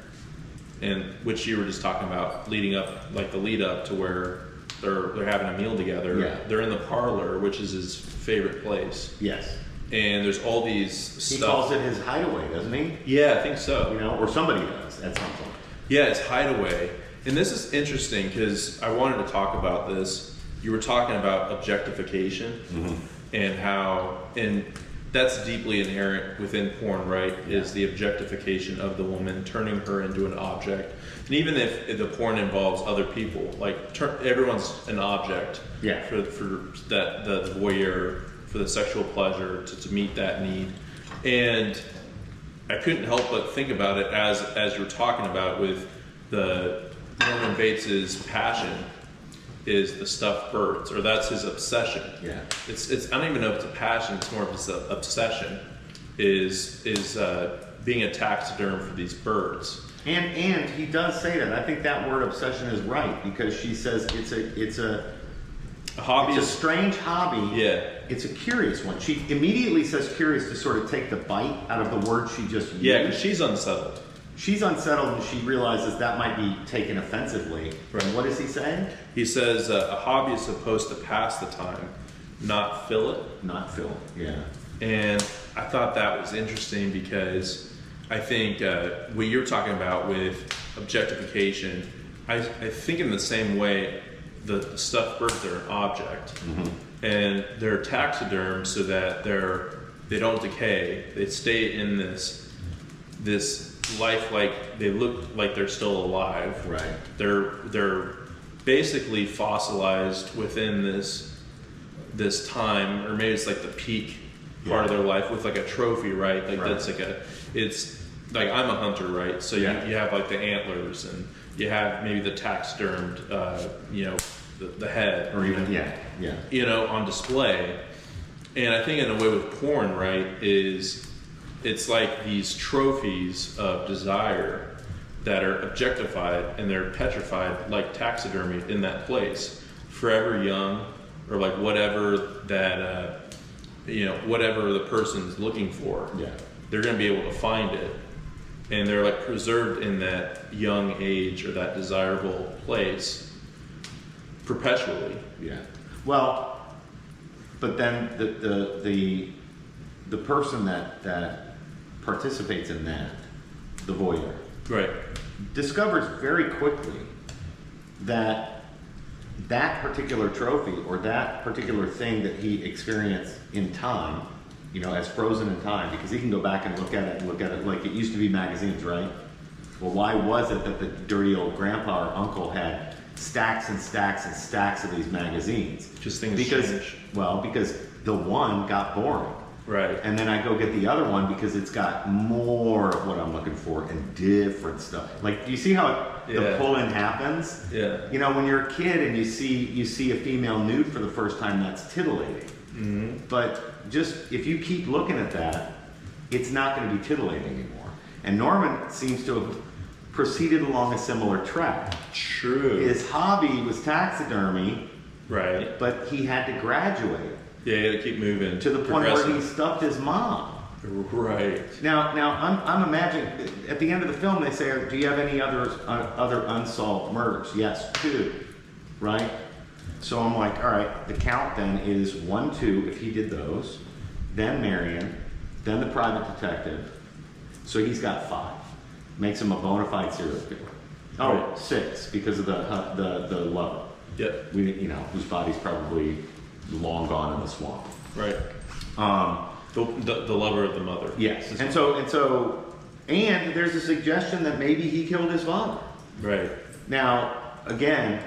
and which you were just talking about leading up, like the lead up to where they're having a meal together. Yeah. They're in the parlor, which is his favorite place. Yes. And there's all these He stuff. calls it his hideaway, doesn't he? Yeah, I think so. Or somebody does at some point. Yeah, it's hideaway. And this is interesting because I wanted to talk about this. You were talking about objectification and how, and that's deeply inherent within porn, right? Is the objectification of the woman, turning her into an object. And even if the porn involves other people, like everyone's an object for that the voyeur, for the sexual pleasure, to meet that need. And I couldn't help but think about it as you were talking about with the Norman Bates's passion is the stuffed birds, or that's his obsession. Yeah. It's I don't even know if it's a passion, it's more of just an obsession, is being a taxiderm for these birds. And he does say that. I think that word obsession is right, because she says it's a hobby. It's a strange hobby. Yeah. It's a curious one. She immediately says curious to sort of take the bite out of the word she just used. Yeah, because she's unsettled. She's unsettled, and she realizes that might be taken offensively. Right. And what does he say? He says a hobby is supposed to pass the time, not fill it. Not fill it, yeah. And I thought that was interesting because I think what you're talking about with objectification, I think in the same way the stuffed birds are an object, and they're taxidermed so that they don't decay. They stay in this life, like they look like they're still alive. Right. They're basically fossilized within this time, or maybe it's like the peak part of their life with like a trophy, right? Like that's like it's like I'm a hunter, right? So you have like the antlers, and you have maybe the taxidermed, the head, Or even on display. And I think in a way with porn, right, is it's like these trophies of desire that are objectified, and they're petrified like taxidermy in that place, forever young, or like whatever that whatever the person's looking for. Yeah. They're going to be able to find it, and they're like preserved in that young age or that desirable place perpetually. Yeah. Well, but then the person that participates in that, the voyeur, Right. discovers very quickly that particular trophy, or that particular thing that he experienced in time, as frozen in time, because he can go back and look at it like it used to be magazines, right? Well, why was it that the dirty old grandpa or uncle had stacks and stacks and stacks of these magazines? Just things change. Well, because the one got boring. Right. And then I go get the other one because it's got more of what I'm looking for and different stuff. Like, do you see how the pull-in happens? Yeah. When you're a kid and you see a female nude for the first time, that's titillating. Mm-hmm. But just if you keep looking at that, it's not going to be titillating anymore. And Norman seems to have proceeded along a similar track. True. His hobby was taxidermy, Right. but he had to graduate. Yeah, you got to keep moving. To the point where he stuffed his mom. Right. Now I'm imagining at the end of the film they say, "Do you have any other unsolved murders?" Yes, 2. Right. So I'm like, all right. The count then is 1, 2. If he did those, then Marion, then the private detective. So he's got 5. Makes him a bona fide serial killer. Oh, Right. 6 because of the lover. Yep. Whose body's probably long gone in the swamp. Right. The lover of the mother. Yes. And so there's a suggestion that maybe he killed his father. Right. Now, again,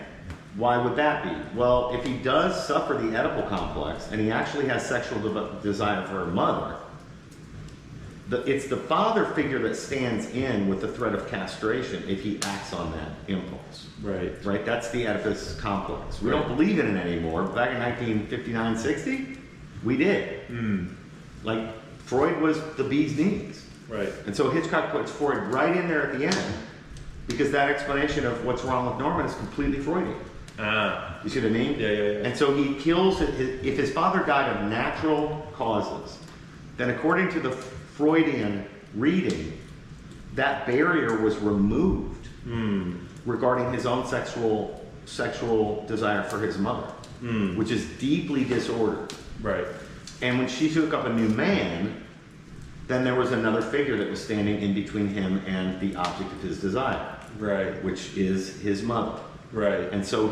why would that be? Well, if he does suffer the Oedipal complex and he actually has sexual desire for her mother, it's the father figure that stands in with the threat of castration if he acts on that impulse. Right. Right? That's the Oedipus complex. We don't believe in it anymore. Back in 1959, 60, we did. Like, Freud was the bee's knees. Right. And so Hitchcock puts Freud right in there at the end, because that explanation of what's wrong with Norman is completely Freudian. Ah. You see what I mean? Yeah. And so he kills, if his father died of natural causes, then according to the Freudian reading, that barrier was removed regarding his own sexual desire for his mother, which is deeply disordered. Right. And when she took up a new man, then there was another figure that was standing in between him and the object of his desire. Right. which is his mother. Right. And so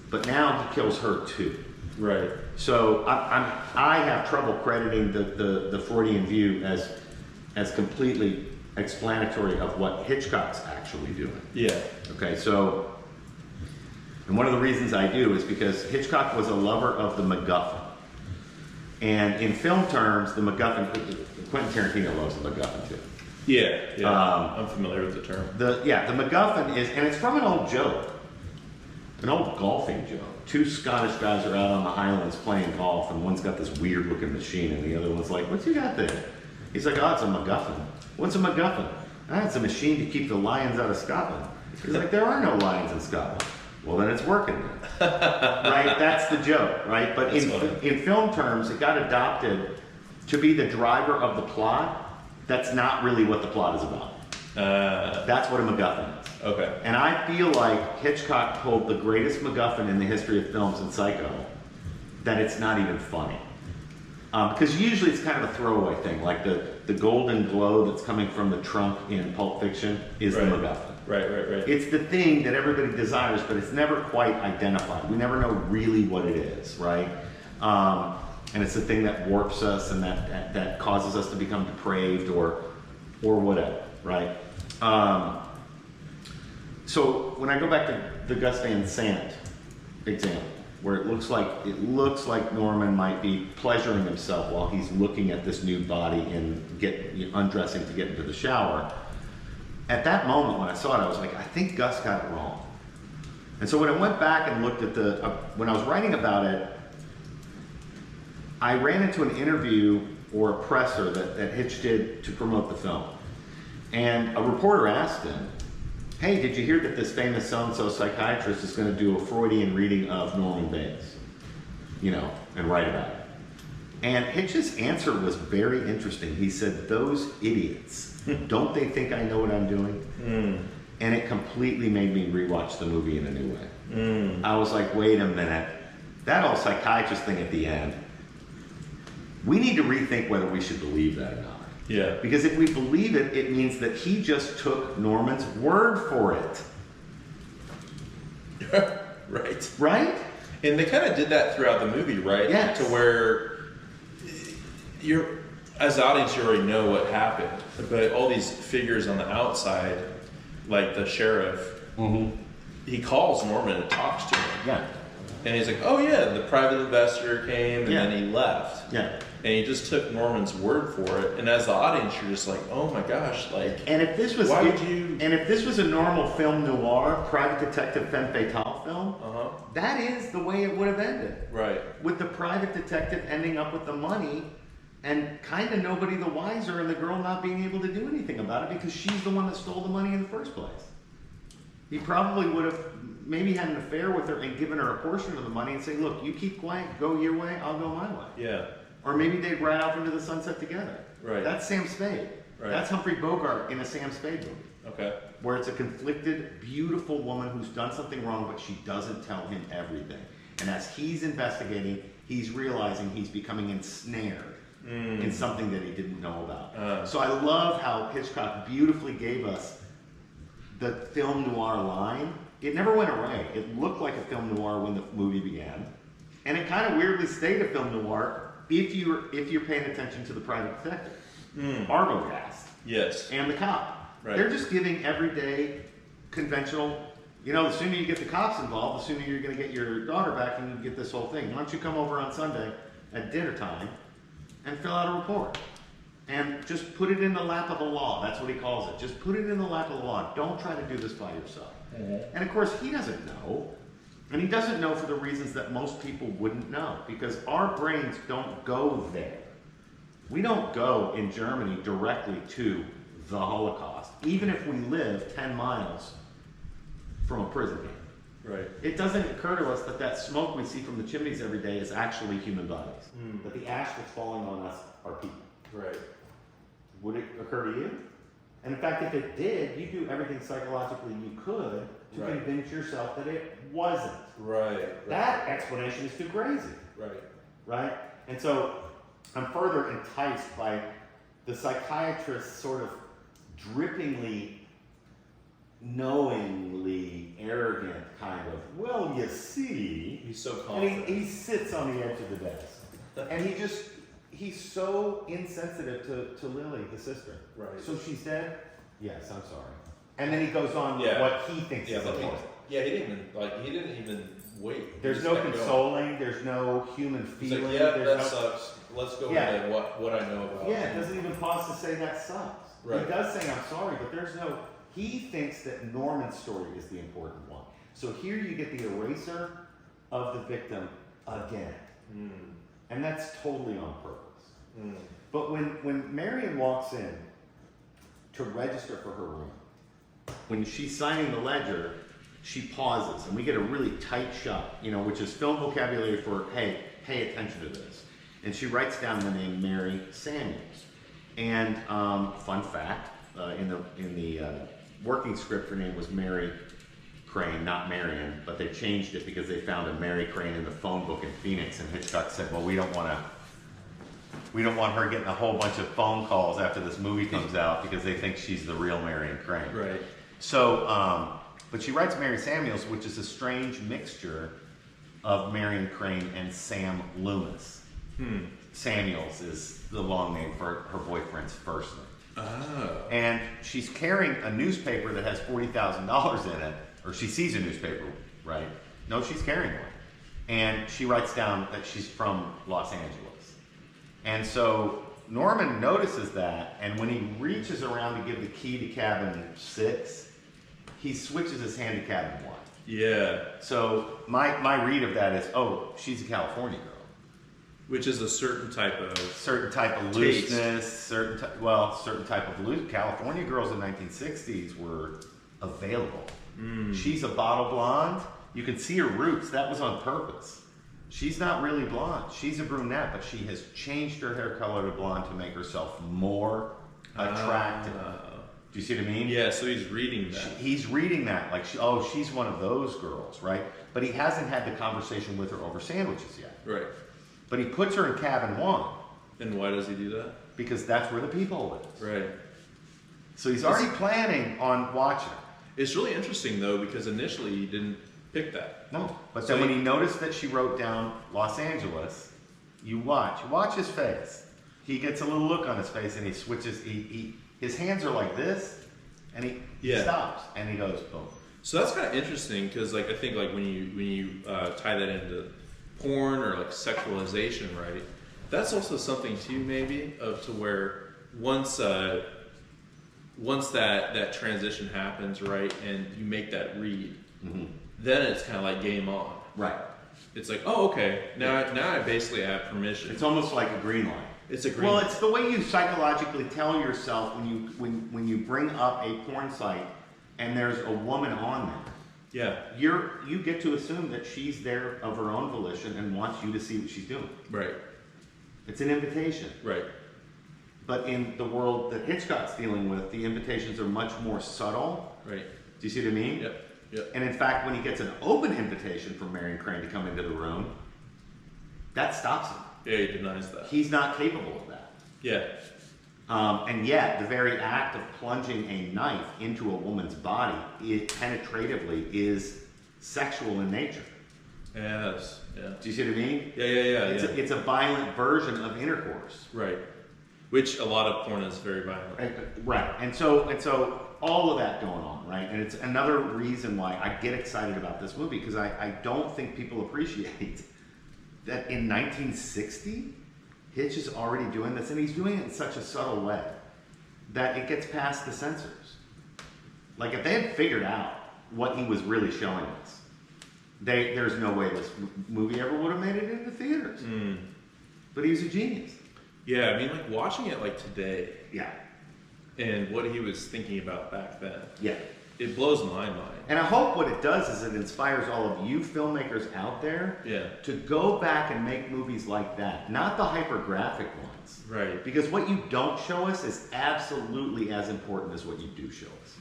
but now he kills her too. Right. So I have trouble crediting the Freudian view as completely explanatory of what Hitchcock's actually doing. Yeah. Okay, so, and one of the reasons I do is because Hitchcock was a lover of the MacGuffin. And in film terms, the MacGuffin, Quentin Tarantino loves the MacGuffin too. Yeah. I'm familiar with the term. The MacGuffin is, and it's from an old joke, an old golfing joke. Two Scottish guys are out on the Highlands playing golf, and one's got this weird looking machine, and the other one's like, "What's you got there?" He's like, "Oh, it's a MacGuffin." "What's a MacGuffin?" "Ah, it's a machine to keep the lions out of Scotland." He's like, "There are no lions in Scotland." "Well, then it's working then." Right? That's the joke, right? But in film terms, it got adopted to be the driver of the plot. That's not really what the plot is about. That's what a MacGuffin is. Okay. And I feel like Hitchcock pulled the greatest MacGuffin in the history of films in Psycho, that it's not even funny. Because usually it's kind of a throwaway thing, like the golden glow that's coming from the trunk in Pulp Fiction is the MacGuffin. Right. It's the thing that everybody desires, but it's never quite identified. We never know really what it is, right? And it's the thing that warps us and that causes us to become depraved or whatever, right? So when I go back to the Gus Van Sant example, where it looks like Norman might be pleasuring himself while he's looking at this nude body and undressing to get into the shower. At that moment when I saw it, I was like, I think Gus got it wrong. And so when I went back and looked at when I was writing about it, I ran into an interview or a presser that Hitch did to promote the film. And a reporter asked him, "Hey, did you hear that this famous so-and-so psychiatrist is going to do a Freudian reading of Norman Bates? And write about it." And Hitch's answer was very interesting. He said, "Those idiots, don't they think I know what I'm doing?" And it completely made me rewatch the movie in a new way. I was like, wait a minute, that old psychiatrist thing at the end, we need to rethink whether we should believe that or not. Yeah. Because if we believe it, it means that he just took Norman's word for it. Right. Right? And they kind of did that throughout the movie, right? Yes. To where as the audience, you already know what happened. But all these figures on the outside, like the sheriff, he calls Norman and talks to him. Yeah. And he's like, "Oh yeah, the private investor came," and then he left. Yeah. And he just took Norman's word for it. And as the audience, you're just like, "Oh my gosh!" Like, and if this was why would you? And if this was a normal film noir, private detective femme fatale film, that is the way it would have ended. Right. With the private detective ending up with the money, and kind of nobody the wiser, and the girl not being able to do anything about it because she's the one that stole the money in the first place. He probably would have maybe had an affair with her and given her a portion of the money and say, "Look, you keep quiet, go your way, I'll go my way." Yeah. Or maybe they'd ride off into the sunset together. Right. That's Sam Spade. Right. That's Humphrey Bogart in a Sam Spade movie. Okay. Where it's a conflicted, beautiful woman who's done something wrong, but she doesn't tell him everything. And as he's investigating, he's realizing he's becoming ensnared in something that he didn't know about. So I love how Hitchcock beautifully gave us the film noir line. It never went away. It looked like a film noir when the movie began. And it kind of weirdly stayed a film noir if you're paying attention to the private detective, Arbogast, Yes. and the cop. Right. They're just giving everyday, conventional, the sooner you get the cops involved, the sooner you're going to get your daughter back and you get this whole thing. Why don't you come over on Sunday at dinner time and fill out a report? And just put it in the lap of the law. That's what he calls it. Just put it in the lap of the law. Don't try to do this by yourself. And of course, he doesn't know. And he doesn't know for the reasons that most people wouldn't know. Because our brains don't go there. We don't go in Germany directly to the Holocaust, even if we live 10 miles from a prison camp. Right. It doesn't occur to us that smoke we see from the chimneys every day is actually human bodies. That the ash that's falling on us are people. Right. Would it occur to you? And in fact, if it did, you do everything psychologically you could to convince yourself that it wasn't. Right. That explanation is too crazy. Right. Right? And so I'm further enticed by the psychiatrist's sort of drippingly knowingly arrogant kind of, well, you see. He's so And confident. he sits on the edge of the desk. And he's so insensitive to Lily, the sister. Right. So she's dead? Yes, I'm sorry. And then he goes on with Yeah. what he thinks Yeah, is but important. he didn't even wait. There's He no just kept going. consoling, there's no human He's feeling. like, yeah, there's that no, sucks. Let's go Yeah. with what I know about. Yeah, it doesn't even pause to say that sucks. Right. He does say I'm sorry, but there's no. He thinks that Norman's story is the important one. So here you get the eraser of the victim again, and that's totally on purpose. But when Marion walks in to register for her room, when she's signing the ledger, she pauses, and we get a really tight shot, which is film vocabulary for hey, pay attention to this. And she writes down the name Mary Samuels. And fun fact, in the working script, her name was Mary Crane, not Marion, but they changed it because they found a Mary Crane in the phone book in Phoenix, and Hitchcock said, well, we don't want her getting a whole bunch of phone calls after this movie comes out because they think she's the real Marion Crane. Right. So, but she writes Mary Samuels, which is a strange mixture of Marion Crane and Sam Loomis. Samuels is the long name for her boyfriend's first name. Oh. And she's carrying a newspaper that has $40,000 in it, or she sees a newspaper, right? No, she's carrying one. And she writes down that she's from Los Angeles. And so Norman notices that, and when he reaches around to give the key to cabin 6, he switches his hand to cabin 1. Yeah. So my read of that is, oh, she's a California girl. Which is a certain type of Looseness, certain type of loose. California girls in the 1960s were available. She's a bottle blonde. You can see her roots. That was on purpose. She's not really blonde. She's a brunette, but she has changed her hair color to blonde to make herself more attractive. Do you see what I mean? Yeah, so he's reading that. He's reading that like, she's one of those girls, right? But he hasn't had the conversation with her over sandwiches yet. Right. But he puts her in cabin 1. And why does he do that? Because that's where the people live. Right. So he's already planning on watching. It's really interesting though because initially he didn't pick that. No. But So then when he noticed that she wrote down Los Angeles, you watch his face. He gets a little look on his face and he switches. His hands are like this, and he stops and he goes boom. So that's kind of interesting because I think when you tie that into porn or sexualization, right? That's also something too, maybe, to where once that transition happens, right, and you make that read, then it's kind of like game on. Right. It's like, oh, okay, now I basically have permission. It's almost like a green light. It's a green Well, light. it's the way you psychologically tell yourself when you bring up a porn site and there's a woman on there. Yeah. You get to assume that she's there of her own volition and wants you to see what she's doing. Right. It's an invitation. Right. But in the world that Hitchcock's dealing with, the invitations are much more subtle. Right. Do you see what I mean? Yep. Yep. And in fact, when he gets an open invitation from Marion Crane to come into the room, that stops him. Yeah, he denies that. He's not capable of that. Yeah. And yet, the very act of plunging a knife into a woman's body penetratively is sexual in nature. Yes. Yeah. Do you see what I mean? Yeah. It's a violent version of intercourse. Right. Which a lot of porn is very violent. Right. And so all of that going on, right? And it's another reason why I get excited about this movie, because I don't think people appreciate that in 1960, Hitch is already doing this, and he's doing it in such a subtle way that it gets past the censors. Like, if they had figured out what he was really showing us, there's no way this movie ever would have made it into theaters. But he's a genius. Yeah, I mean, watching it today Yeah. and what he was thinking about back then, Yeah. it blows my mind. And I hope what it does is it inspires all of you filmmakers out there to go back and make movies like that. Not the hyper-graphic ones. Right. Because what you don't show us is absolutely as important as what you do show us.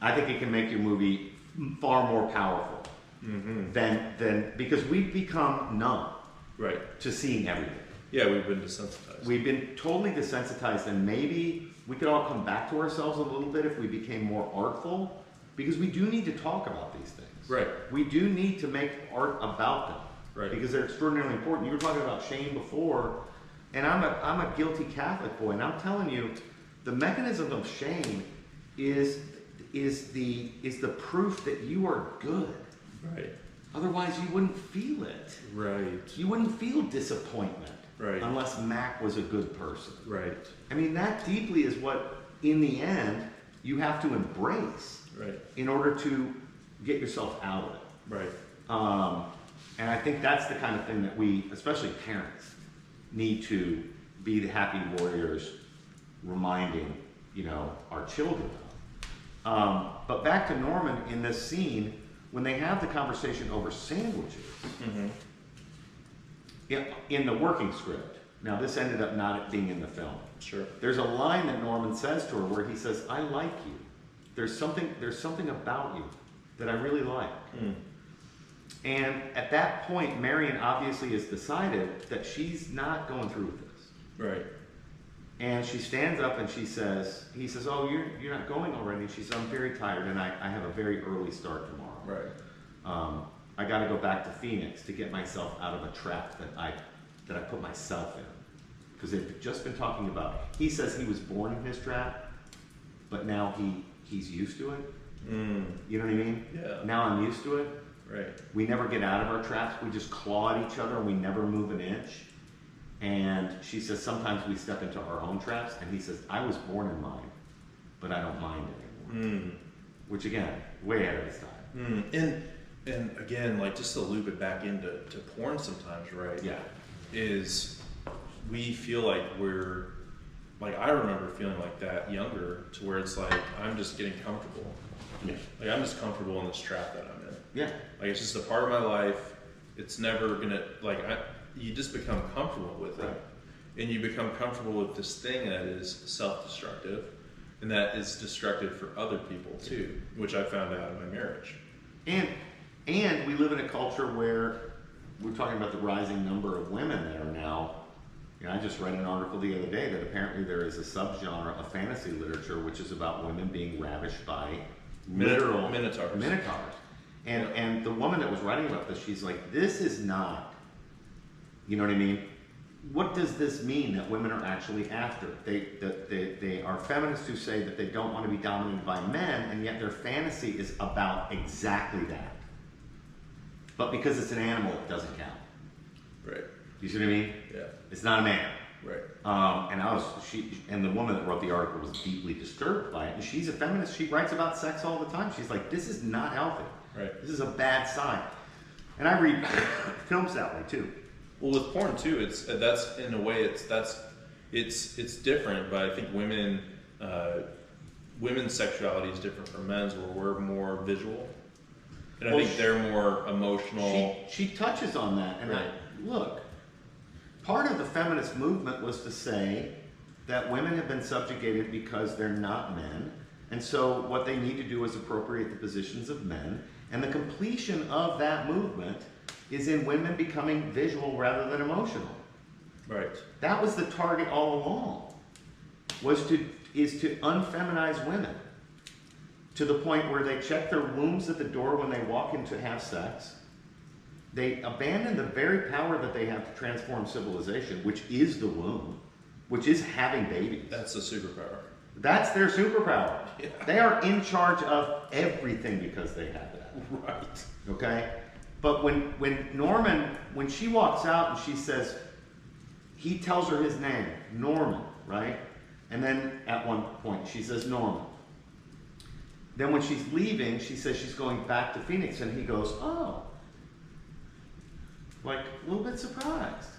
I think it can make your movie far more powerful than because we've become numb Right. to seeing everything. Yeah, we've been desensitized. We've been totally desensitized, and maybe we could all come back to ourselves a little bit if we became more artful, because we do need to talk about these things. Right. We do need to make art about them. Right. Because they're extraordinarily important. You were talking about shame before, and I'm a guilty Catholic boy, and I'm telling you, the mechanism of shame is the proof that you are good. Right. Otherwise, you wouldn't feel it. Right. You wouldn't feel disappointment. Right. Unless Mac was a good person. Right. I mean, that deeply is what, in the end, you have to embrace. Right. In order to get yourself out of it. Right. And I think that's the kind of thing that we, especially parents, need to be the happy warriors, reminding, our children of. But back to Norman in this scene, when they have the conversation over sandwiches, in the working script. Now, this ended up not being in the film. Sure. There's a line that Norman says to her where he says, "I like you. There's something about you that I really like." And at that point, Marion obviously has decided that she's not going through with this. Right. And she stands up and he says, "Oh, you're not going already?" And she says, "I'm very tired and I have a very early start tomorrow. Right. I got to go back to Phoenix to get myself out of a trap that I put myself in." Because they've just been talking about, he says he was born in his trap, but now he's used to it. You know what I mean? Yeah. Now I'm used to it. Right. We never get out of our traps. We just claw at each other and we never move an inch. And she says sometimes we step into our own traps. And he says, "I was born in mine, but I don't mind anymore." Which again, way ahead of his time. And again, like just to loop it back into porn sometimes, right? Yeah. Is we feel like we're, like I remember feeling like that younger, to where it's like I'm just getting comfortable. Yeah. Like I'm just comfortable in this trap that I'm in. Yeah. Like it's just a part of my life. It's never gonna, you just become comfortable with it. Right. And you become comfortable with this thing that is self-destructive and that is destructive for other people too, which I found out in my marriage. And we live in a culture where we're talking about the rising number of women that are now, I just read an article the other day that apparently there is a subgenre of fantasy literature which is about women being ravished by literal minotaurs. And the woman that was writing about this, she's like, this is not, you know what I mean? What does this mean that women are actually after? They are feminists who say that they don't want to be dominated by men, and yet their fantasy is about exactly that. But because it's an animal, it doesn't count. Right. You see what I mean? Yeah. It's not a man. Right. And the woman that wrote the article was deeply disturbed by it. And she's a feminist. She writes about sex all the time. She's like, this is not healthy. Right. This is a bad sign. And I read films that way too. Well, with porn too, that's in a way it's different, but I think women's sexuality is different from men's, where we're more visual, and I think they're more emotional. She touches on that, and right. Look, part of the feminist movement was to say that women have been subjugated because they're not men, and so what they need to do is appropriate the positions of men, and the completion of that movement is in women becoming visual rather than emotional. Right. That was the target all along, is to unfeminize women to the point where they check their wombs at the door when they walk in to have sex. They abandon the very power that they have to transform civilization, which is the womb, which is having babies. That's a superpower. That's their superpower. Yeah. They are in charge of everything because they have that. Right. Okay? But when Norman, when she walks out and she says, he tells her his name, Norman, right? And then at one point she says Norman. Then when she's leaving, she says she's going back to Phoenix, and he goes, oh. Like a little bit surprised.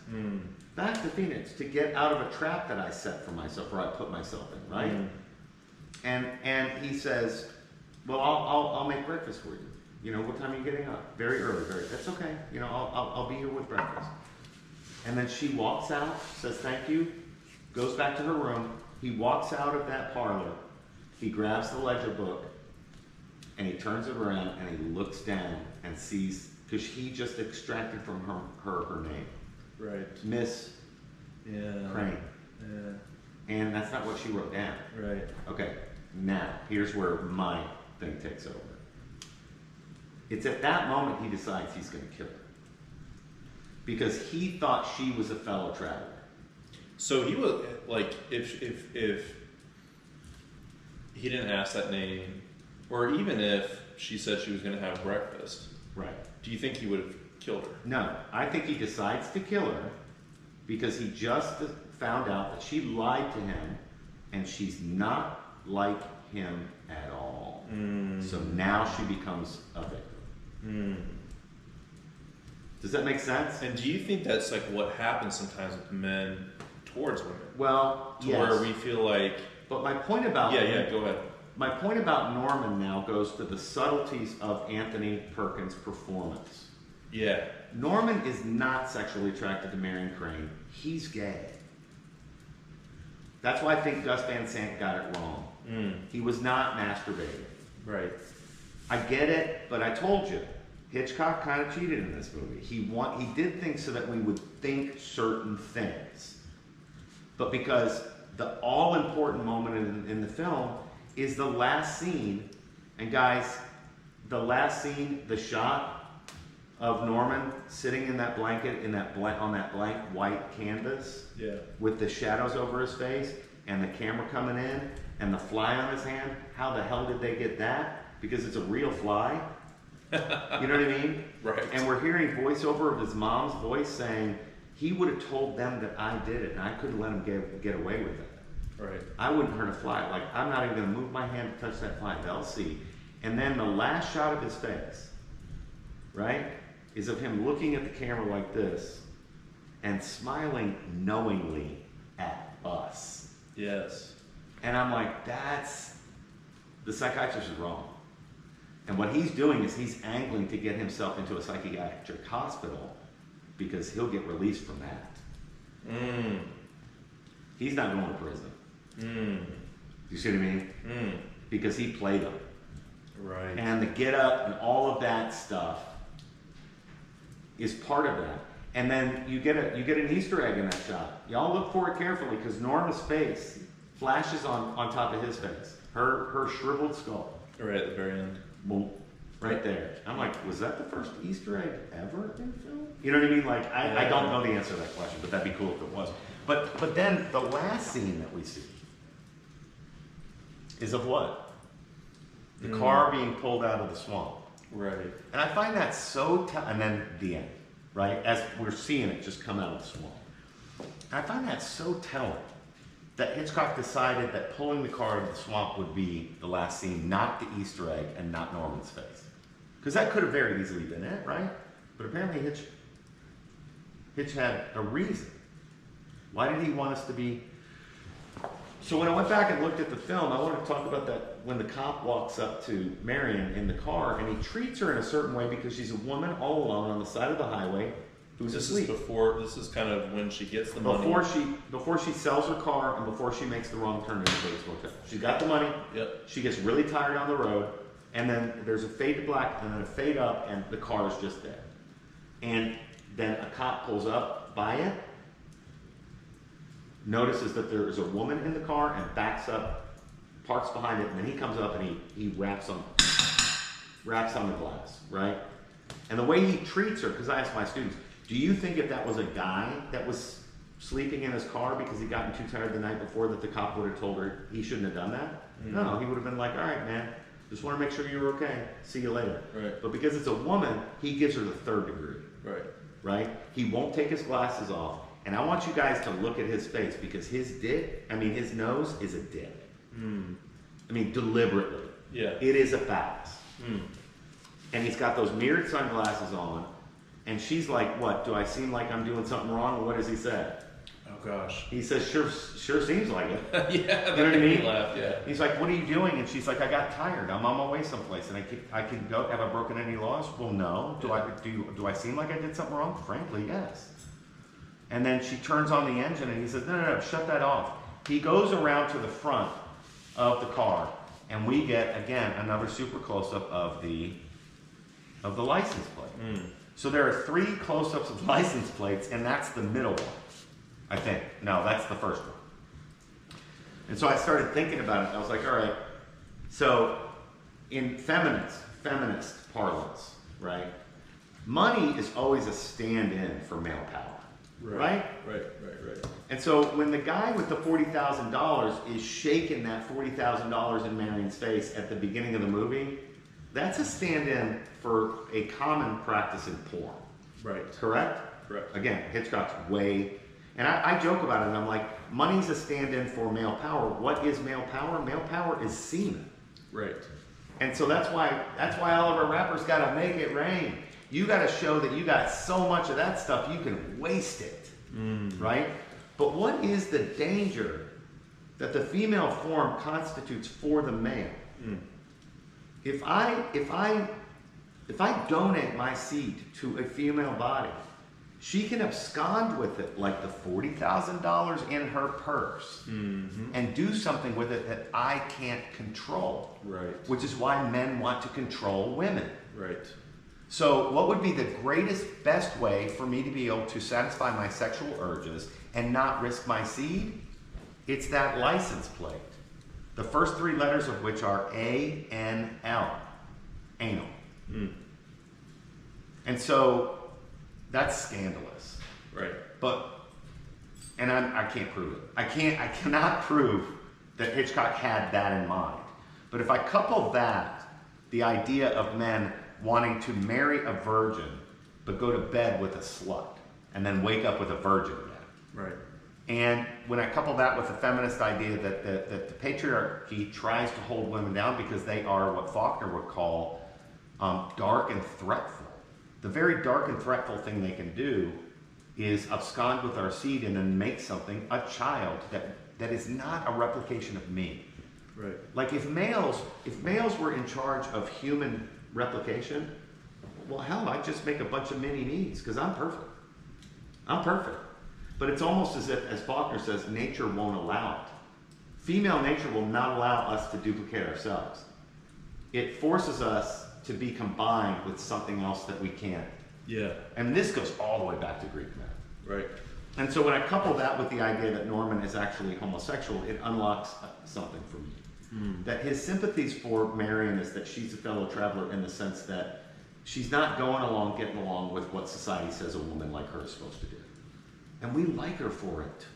Back to Phoenix to get out of a trap that I set for myself, or I put myself in, right? And he says, well, I'll make breakfast for you. You know, what time are you getting up? Very early, that's okay. You know, I'll be here with breakfast. And then she walks out, says thank you, goes back to her room. He walks out of that parlor. He grabs the ledger book, and he turns it around, and he looks down and sees, because he just extracted from her name. Right. Miss Crane. Yeah. And that's not what she wrote down. Right. Okay, now, here's where my thing takes over. It's at that moment he decides he's going to kill her. Because he thought she was a fellow traveler. So he was, like, if he didn't ask that name, or even if she said she was going to have breakfast, Right. do you think he would have killed her? No, I think he decides to kill her because he just found out that she lied to him and she's not like him at all. So now she becomes a victim. Does that make sense? And do you think that's like what happens sometimes with men towards women? Well, To yes. where we feel like, But my point about yeah, go ahead. My point about Norman now goes to the subtleties of Anthony Perkins' performance. Yeah. Norman is not sexually attracted to Marion Crane. He's gay. That's why I think Gus Van Sant got it wrong. He was not masturbating. Right. I get it, but I told you, Hitchcock kind of cheated in this movie. He did things so that we would think certain things. But because the all-important moment in the film is the last scene, and guys, the last scene, the shot of Norman sitting in that blanket, on that blank white canvas, Yeah. with the shadows over his face, and the camera coming in, and the fly on his hand. How the hell did they get that? Because it's a real fly. You know what I mean? Right. And we're hearing voiceover of his mom's voice saying, he would have told them that I did it, and I couldn't let him get away with it. Right. I wouldn't hurt a fly. Like, I'm not even going to move my hand to touch that fly. They'll see. And then the last shot of his face, right, is of him looking at the camera like this and smiling knowingly at us. Yes. And I'm like, the psychiatrist is wrong. And what he's doing is he's angling to get himself into a psychiatric hospital because he'll get released from that. He's not going to prison. You see what I mean? Because he played them. Right. And the get up and all of that stuff is part of that. And then you get an Easter egg in that shot. Y'all look for it carefully because Norma's face flashes on top of his face. Her shriveled skull. Right at the very end. Boom. Right there. I'm like, was that the first Easter egg ever in film? You know what I mean? Like, I don't know the answer to that question, but that'd be cool if it was. But then the last scene that we see is of what? The car being pulled out of the swamp. Right. And I find that so and then the end, right? As we're seeing it just come out of the swamp. I find that so telling that Hitchcock decided that pulling the car out of the swamp would be the last scene, not the Easter egg and not Norman's face. Because that could have very easily been it, right? But apparently Hitch had a reason. Why did he want us to be... So when I went back and looked at the film, I wanted to talk about that when the cop walks up to Marion in the car and he treats her in a certain way because she's a woman all alone on the side of the highway who's asleep. This is kind of when she gets the money. Before she sells her car and before she makes the wrong turn into Bates Motel. She's got the money. Yep. She gets really tired on the road, and then there's a fade to black and then a fade up, and the car is just there. And then a cop pulls up by it, notices that there is a woman in the car, and backs up, parks behind it, and then he comes up and he raps on the glass, right? And the way he treats her, because I asked my students, do you think if that was a guy that was sleeping in his car because he'd gotten too tired the night before that the cop would have told her he shouldn't have done that? No, he would have been like, all right, man, just want to make sure you're okay. See you later. Right. But because it's a woman, he gives her the third degree. Right. Right? He won't take his glasses off. And I want you guys to look at his face because his nose is a dick. I mean, deliberately. Yeah. It is a fact. And he's got those mirrored sunglasses on. And she's like, what, do I seem like I'm doing something wrong? And what does he say? Oh, gosh. He says, sure seems like it. Yeah. You know what I mean? Laugh, yeah. He's like, what are you doing? And she's like, I got tired. I'm on my way someplace. And I can go. Have I broken any laws? Well, no. Do I seem like I did something wrong? Frankly, yes. And then she turns on the engine and he says, no, shut that off. He goes around to the front of the car and we get, again, another super close-up of the license plate. So there are 3 close-ups of license plates and that's the middle one, I think. No, that's the first one. And so I started thinking about it. I was like, all right, so in feminist parlance, right? Money is always a stand-in for male power, right? Right. And so when the guy with the $40,000 is shaking that $40,000 in Marion's face at the beginning of the movie, that's a stand-in for a common practice in porn. Right. Correct? Correct. Again, Hitchcock's way... And I joke about it, and I'm like, money's a stand-in for male power. What is male power? Male power is semen. Right. And so that's why all of our rappers gotta make it rain. You gotta show that you got so much of that stuff you can waste it, right? But what is the danger that the female form constitutes for the male? If I donate my seed to a female body, she can abscond with it like the $40,000 in her purse and do something with it that I can't control. Right. Which is why men want to control women. Right. So what would be the greatest, best way for me to be able to satisfy my sexual urges and not risk my seed? It's that license plate. The first three letters of which are A-N-L. Anal. And so that's scandalous. Right. And I can't prove it. I cannot prove that Hitchcock had that in mind. But if I couple that, the idea of men wanting to marry a virgin, but go to bed with a slut, and then wake up with a virgin again. Right. And when I couple that with the feminist idea that the patriarchy tries to hold women down because they are what Faulkner would call dark and threatful. The very dark and threatful thing they can do is abscond with our seed and then make something, a child, that is not a replication of me. Right. Like if males were in charge of human replication, well, hell, I'd just make a bunch of mini-me's because I'm perfect. I'm perfect. But it's almost as if, as Faulkner says, nature won't allow it. Female nature will not allow us to duplicate ourselves. It forces us to be combined with something else that we can't. Yeah. And this goes all the way back to Greek myth. Right. And so when I couple that with the idea that Norman is actually homosexual, it unlocks something for me. That his sympathies for Marion is that she's a fellow traveler in the sense that she's not getting along with what society says a woman like her is supposed to do. And we like her for it.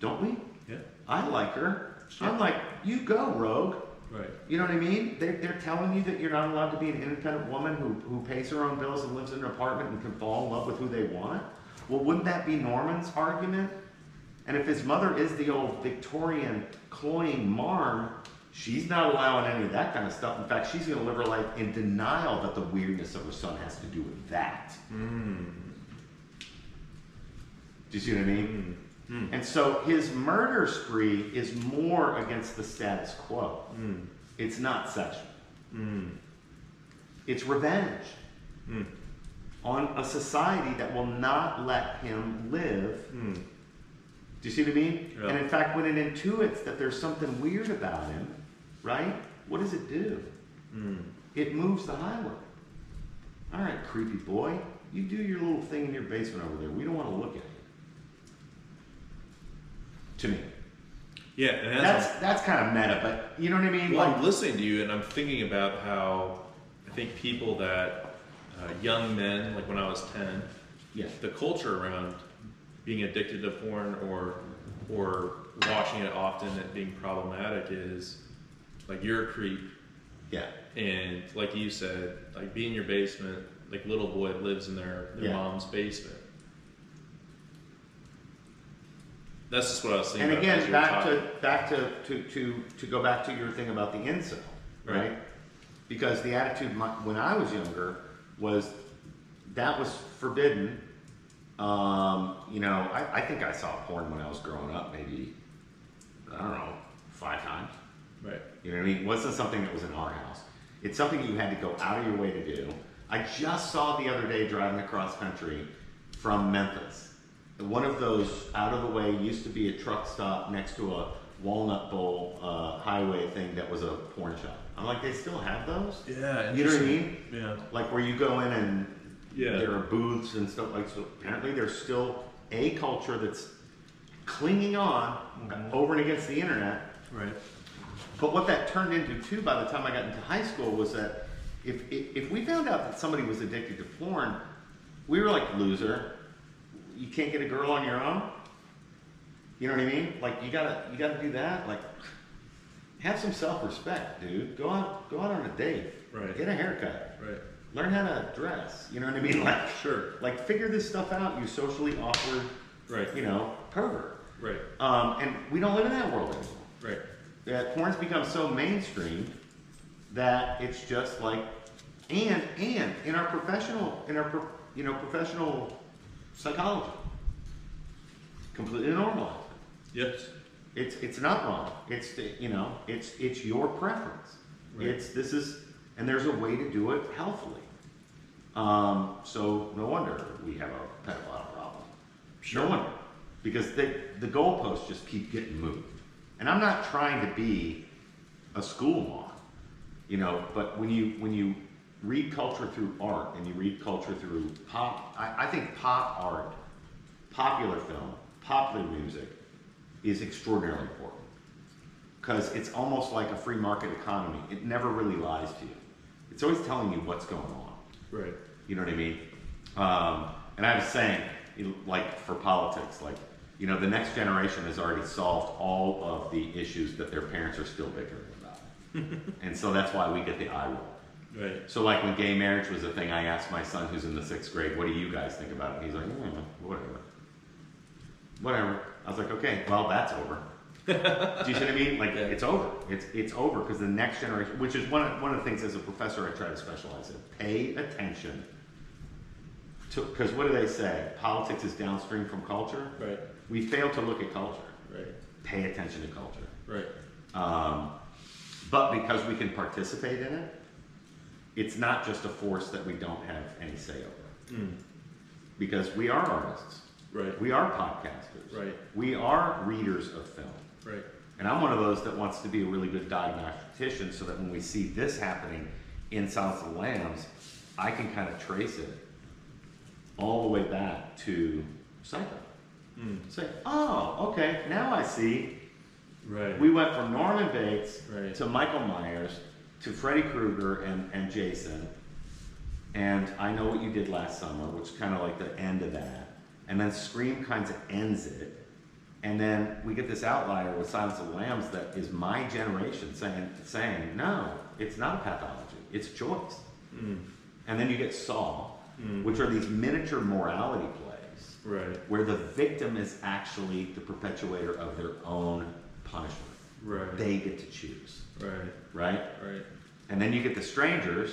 Don't we? Yeah. I like her. Yeah. I'm like, you go, rogue. Right. You know what I mean? They're telling you that you're not allowed to be an independent woman who pays her own bills and lives in an apartment and can fall in love with who they want. Well, wouldn't that be Norman's argument? And if his mother is the old Victorian cloying marm, she's not allowing any of that kind of stuff. In fact, she's going to live her life in denial that the weirdness of her son has to do with that. Do you see what I mean? And so his murder spree is more against the status quo. It's not sexual. It's revenge on a society that will not let him live. Do you see what I mean? Yeah. And in fact, when it intuits that there's something weird about him, right? What does it do? It moves the highway. All right, creepy boy, you do your little thing in your basement over there. We don't want to look at it. To me. Yeah, and That's kind of meta, but you know what I mean? Well, Like, I'm listening to you, and I'm thinking about how I think people that young men, like when I was 10, yeah. the culture around being addicted to porn or watching it often and being problematic is like you're a creep. Yeah. And like you said, like be in your basement, like little boy lives in their mom's basement. That's just what I was thinking. And about again, back to go back to your thing about the incel, right? Because the attitude when I was younger was that was forbidden. I think I saw porn when I was growing up, maybe, I don't know, 5 times. Right. You know what I mean? It wasn't something that was in our house. It's something you had to go out of your way to do. I just saw the other day driving across country from Memphis. One of those out of the way used to be a truck stop next to a Walnut Bowl highway thing that was a porn shop. I'm like, they still have those? Yeah. You know what I mean? Yeah. Like where you go in and Yeah. there are booths and stuff like so. Apparently there's still a culture that's clinging on over and against the internet. Right. But what that turned into too, by the time I got into high school, was that if we found out that somebody was addicted to porn, we were like, loser. You can't get a girl on your own. You know what I mean? Like you gotta do that. Like, have some self-respect, dude. Go out on a date. Right. Get a haircut. Right. Learn how to dress. You know what I mean? Like, Sure. Like, figure this stuff out. You socially awkward, Right. Pervert. Right. And we don't live in that world anymore. Right. That porn's become so mainstream that it's just like, and in our professional psychology, completely normalized. Yes. It's not wrong. It's your preference. Right. And there's a way to do it healthily. So no wonder we have a pedophile problem. Sure. No wonder, because the goalposts just keep getting moved. And I'm not trying to be a school mom, but when you read culture through art and you read culture through pop, I think pop art, popular film, popular music is extraordinarily important, because it's almost like a free market economy. It never really lies to you. It's always telling you what's going on. Right. You know what I mean? And I was saying, like, for politics, like, the next generation has already solved all of the issues that their parents are still bickering about. And so that's why we get the eye roll. Right. So like when gay marriage was a thing, I asked my son, who's in the 6th grade, what do you guys think about it? And he's like, whatever. I was like, okay, well, that's over. Do you see what I mean? Like, Yeah. It's over. It's over, because the next generation, which is one of the things as a professor I try to specialize in, pay attention to, because what do they say? Politics is downstream from culture. Right. We fail to look at culture. Right. Pay attention to culture. Right. But because we can participate in it, it's not just a force that we don't have any say over. Because we are artists. Right. We are podcasters. Right. We are readers of film. Right. And I'm one of those that wants to be a really good diagnostician, so that when we see this happening in Silence of the Lambs, I can kind of trace it all the way back to Psycho. Say, oh, okay, now I see. Right. We went from Norman Bates Right. to Michael Myers to Freddy Krueger and Jason, and I Know What You Did Last Summer, which is kind of like the end of that, and then Scream kind of ends it, and then we get this outlier with Silence of the Lambs that is my generation saying no, it's not a pathology, it's choice. And then you get Saw, which are these miniature morality plays, Right. where the victim is actually the perpetuator of their own punishment. Right. They get to choose, Right. right? Right. And then you get The Strangers,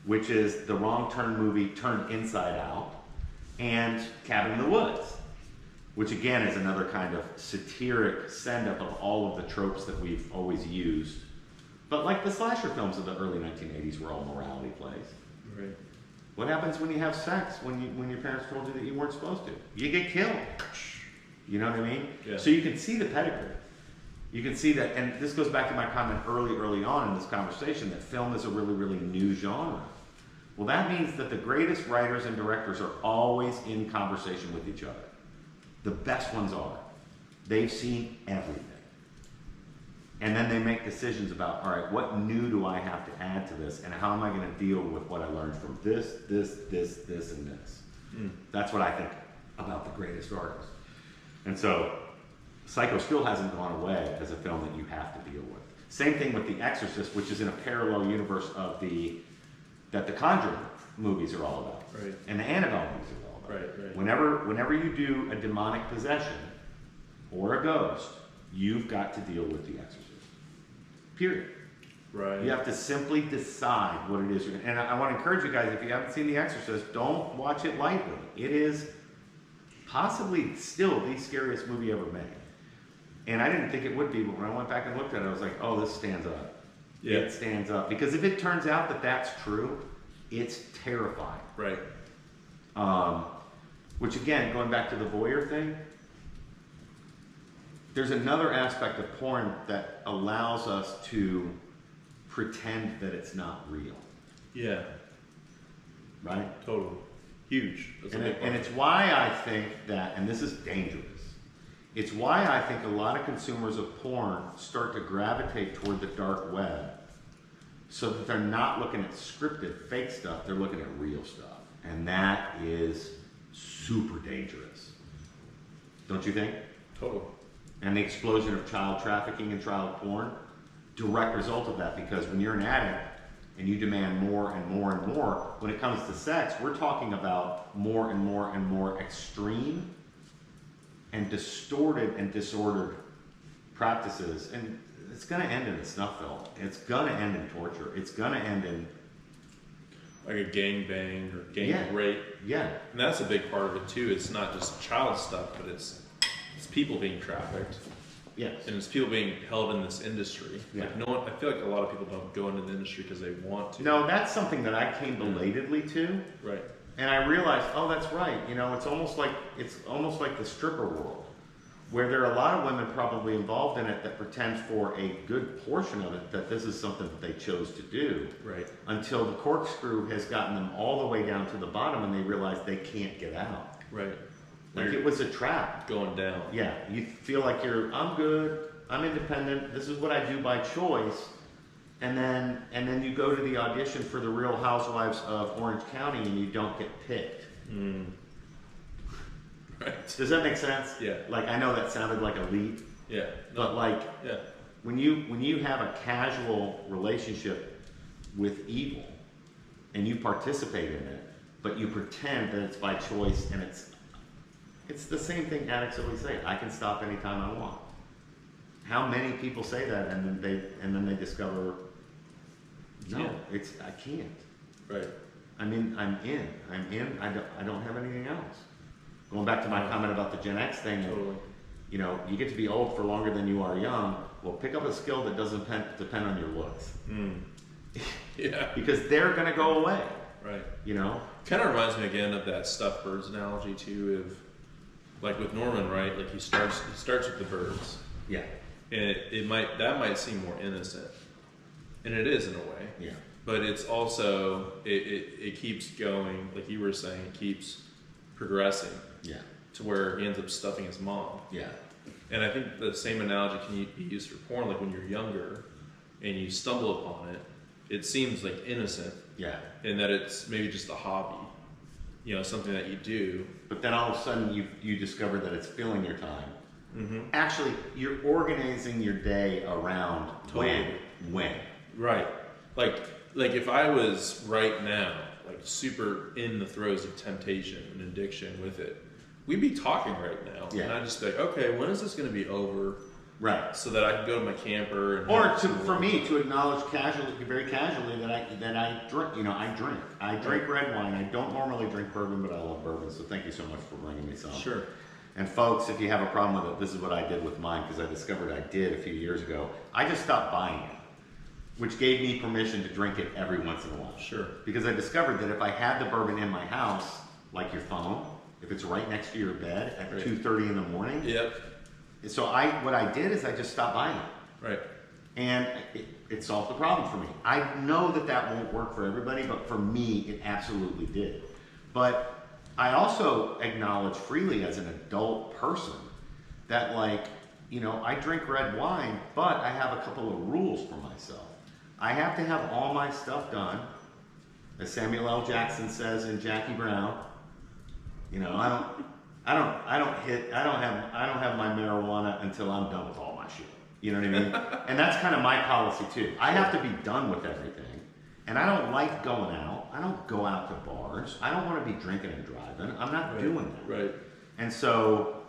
which is the Wrong Turn movie turned inside out, and Cabin in the Woods, which again is another kind of satiric send-up of all of the tropes that we've always used. But like the slasher films of the early 1980s were all morality plays. Right. What happens when you have sex when your parents told you that you weren't supposed to? You get killed. You know what I mean? Yeah. So you can see the pedigree. You can see that, and this goes back to my comment early on in this conversation, that film is a really, really new genre. Well, that means that the greatest writers and directors are always in conversation with each other. The best ones are. They've seen everything. And then they make decisions about, all right, what new do I have to add to this, and how am I going to deal with what I learned from this, and this. That's what I think about the greatest artists. And so Psycho still hasn't gone away as a film that you have to deal with. Same thing with The Exorcist, which is in a parallel universe of that the Conjuring movies are all about. Right. And the Annabelle movies are all about. Right. Whenever you do a demonic possession or a ghost, you've got to deal with The Exorcist. Period. Right. You have to simply decide what it is you're going to. And I want to encourage you guys, if you haven't seen The Exorcist, don't watch it lightly. It is possibly still the scariest movie ever made. And I didn't think it would be, but when I went back and looked at it, I was like, oh, this stands up. Yeah. It stands up. Because if it turns out that that's true, it's terrifying. Right. Which again, going back to the voyeur thing, there's another aspect of porn that allows us to pretend that it's not real. Yeah. Right? Totally. Huge. That's a big part. And it's why I think that, and this is dangerous, It's why I think a lot of consumers of porn start to gravitate toward the dark web, so that they're not looking at scripted fake stuff, they're looking at real stuff. And that is super dangerous. Don't you think? Totally. And the explosion of child trafficking and child porn, direct result of that, because when you're an addict and you demand more and more and more, when it comes to sex, we're talking about more and more and more extreme and distorted and disordered practices. And it's going to end in a snuff film. It's going to end in torture. It's going to end in... Like a gangbang or gang Yeah. rape. Yeah. And that's a big part of it too. It's not just child stuff, but it's people being trafficked. Yes. And it's people being held in this industry. Yeah. Like no one, I feel like a lot of people don't go into the industry because they want to. No, that's something that I came belatedly to. Right. And I realized, oh, that's right. You know, it's almost like the stripper world, where there are a lot of women probably involved in it that pretend for a good portion of it that this is something that they chose to do. Right. Until the corkscrew has gotten them all the way down to the bottom and they realize they can't get out. Right. Like it was a trap. Going down. Yeah, you feel like I'm good, I'm independent, this is what I do by choice. And then you go to the audition for the Real Housewives of Orange County and you don't get picked. Mm. Right. Does that make sense? Yeah. Like, I know that sounded like a leap, Yeah. but like, Yeah. when you have a casual relationship with evil and you participate in it, but you pretend that it's by choice, and it's the same thing addicts always say, I can stop anytime I want. How many people say that and then they discover, no, Yeah. I can't. Right. I mean, I'm in, I don't have anything else. Going back to my comment about the Gen X thing, Totally. you know, you get to be old for longer than you are young. Well, pick up a skill that doesn't depend on your looks. Mm. Yeah. Because they're going to go away, Right. you know? Kind of reminds me again of that stuffed birds analogy too. Of like with Norman, right? Like he starts with the birds, Yeah. and that might seem more innocent, and it is in a way. Yeah. But it's also it keeps going, like you were saying, it keeps progressing Yeah. to where he ends up stuffing his mom. Yeah. And I think the same analogy can be used for porn. Like when you're younger and you stumble upon it, it seems like innocent, Yeah. in that it's maybe just a hobby, you know, something that you do. But then all of a sudden you discover that it's filling your time. Mm-hmm. Actually, you're organizing your day around Totally. when. Right. Like if I was right now, like super in the throes of temptation and addiction with it, we'd be talking right now. Yeah. And I'd just be like, okay, when is this going to be over? Right. So that I can go to my camper and Or for me to acknowledge very casually that I drink. You know, I drink red wine. I don't normally drink bourbon, but I love bourbon. So thank you so much for bringing me some. Sure. And folks, if you have a problem with it, this is what I did with mine, because I discovered I did a few years ago. I just stopped buying it, which gave me permission to drink it every once in a while. Sure. Because I discovered that if I had the bourbon in my house, like your phone, if it's right next to your bed at Right. 2:30 in the morning, Yep. so what I did is I just stopped buying it. Right. And it solved the problem for me. I know that won't work for everybody, but for me, it absolutely did. But I also acknowledge freely as an adult person that, like, you know, I drink red wine, but I have a couple of rules for myself. I have to have all my stuff done, as Samuel L. Jackson says in Jackie Brown. You know, I don't have my marijuana until I'm done with all my shit. You know what I mean? And that's kind of my policy too. I have to be done with everything. And I don't like going out. I don't go out to bars. I don't want to be drinking and driving. I'm not doing that. Right. And so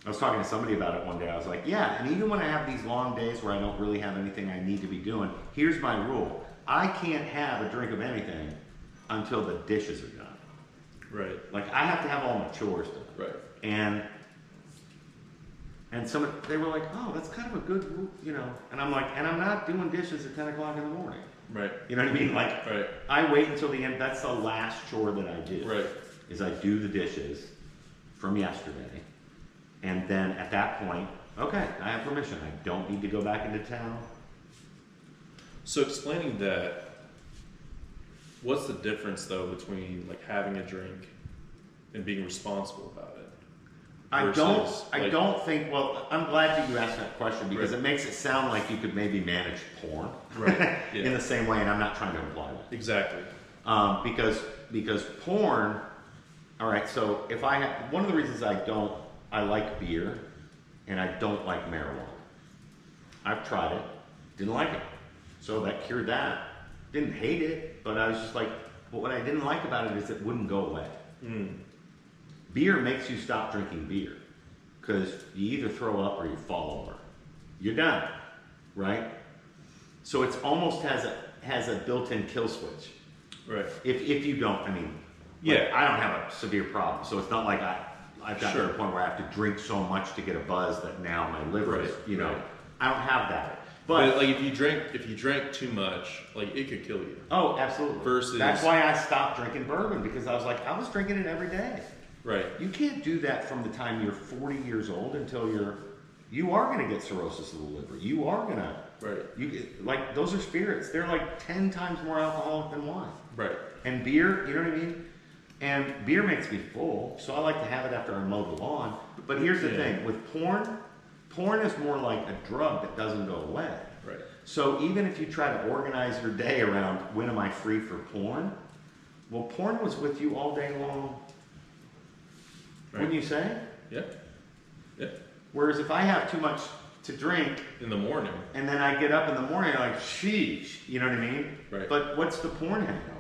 I was talking to somebody about it one day. I was like, yeah, and even when I have these long days where I don't really have anything I need to be doing, here's my rule. I can't have a drink of anything until the dishes are done. Right. Like, I have to have all my chores done. Right. And they were like, oh, that's kind of a good rule, you know. And I'm like, and I'm not doing dishes at 10 o'clock in the morning. Right. You know what I mean? Like, Right. I wait until the end. That's the last chore that I do. Right. Is I do the dishes from yesterday. And then at that point, okay, I have permission. I don't need to go back into town. So explaining that, what's the difference though between like having a drink and being responsible about it? I versus, don't think. Well, I'm glad that you asked that question because Right. it makes it sound like you could maybe manage porn, Right, yeah. in the same way, and I'm not trying to imply that. Exactly. Because porn. All right, so if I have one of the reasons I like beer, and I don't like marijuana. I've tried it, didn't like it, so that cured that. Didn't hate it, but I was just like, but what I didn't like about it is it wouldn't go away. Beer makes you stop drinking beer because you either throw up or you fall over. You're done, right? So it's almost has a built-in kill switch. Right. If you don't, I mean, like, I don't have a severe problem, so it's not like I've got to the point where I have to drink so much to get a buzz that now my liver is, Right. I don't have that. But like if you drank too much, like it could kill you. Oh, absolutely. Versus that's why I stopped drinking bourbon because I was like, I was drinking it every day. Right. You can't do that from the time you're 40 years old until you are going to get cirrhosis of the liver. You are going to. Right. Like those are spirits. They're like 10 times more alcoholic than wine. Right. And beer, you know what I mean? And beer makes me full, so I like to have it after I mow the lawn. But here's the thing, with porn is more like a drug that doesn't go away. Right. So even if you try to organize your day around when am I free for porn, well, porn was with you all day long. Right. Wouldn't you say? Yeah. Yeah. Whereas if I have too much to drink In the morning. and then I get up in the morning, I'm like, sheesh, you know what I mean? Right. But what's the porn hangover?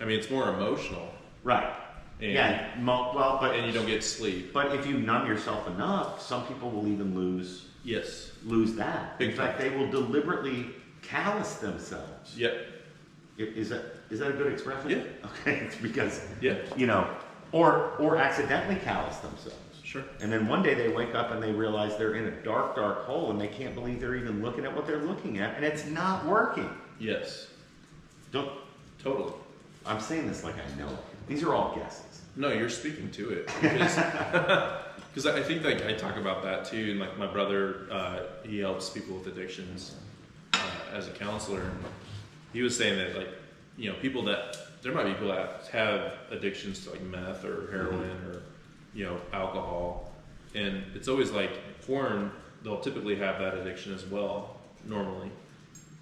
I mean, it's more emotional. Right. And, But you don't get sleep. But if you numb yourself enough, some people will even lose that. Big In fact, time. they will deliberately callous themselves. Yep. Is that a good expression? Yeah. Okay, it's because Yeah. or accidentally callous themselves. Sure. And then one day they wake up and they realize they're in a dark, dark hole and they can't believe they're even looking at what they're looking at, and it's not working. Yes. Don't. Totally. I'm saying this like I know it. These are all guesses. No, you're speaking to it because I think like I talk about that too. And like my brother, he helps people with addictions as a counselor. He was saying that like people that there might be people that have addictions to like meth or heroin or alcohol, and it's always like porn. They'll typically have that addiction as well normally,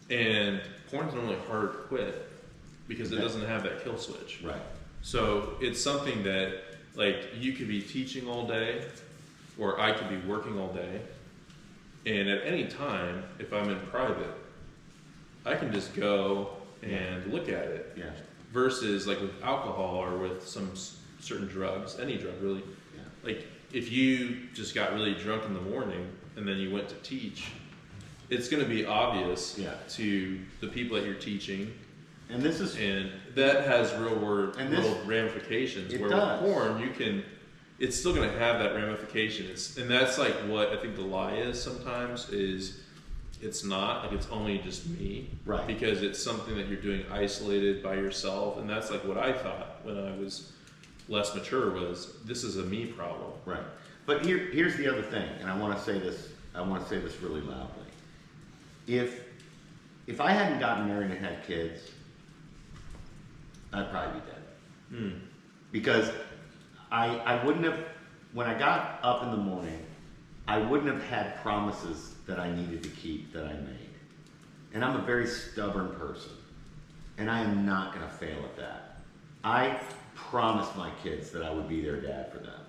and porn's normally hard to quit because it doesn't have that kill switch. Right. So it's something that like you could be teaching all day or I could be working all day, and at any time if I'm in private I can just go and look at it. Yeah. Versus like with alcohol or with some certain drugs, any drug really. Yeah. Like if you just got really drunk in the morning and then you went to teach, it's going to be obvious to the people that you're teaching. And this is And that has real world ramifications. It Where does. with porn, it's still going to have that ramification. And that's like what I think the lie is sometimes is it's not like it's only just me, Right. Because it's something that you're doing isolated by yourself, and that's like what I thought when I was less mature was this is a me problem. right. But here's the other thing, and I want to say this. I want to say this really loudly. If I hadn't gotten married and had kids, I'd probably be dead. Because I wouldn't have, when I got up in the morning, I wouldn't have had promises that I needed to keep that I made. And I'm a very stubborn person. And I am not going to fail at that. I promised my kids that I would be their dad for them.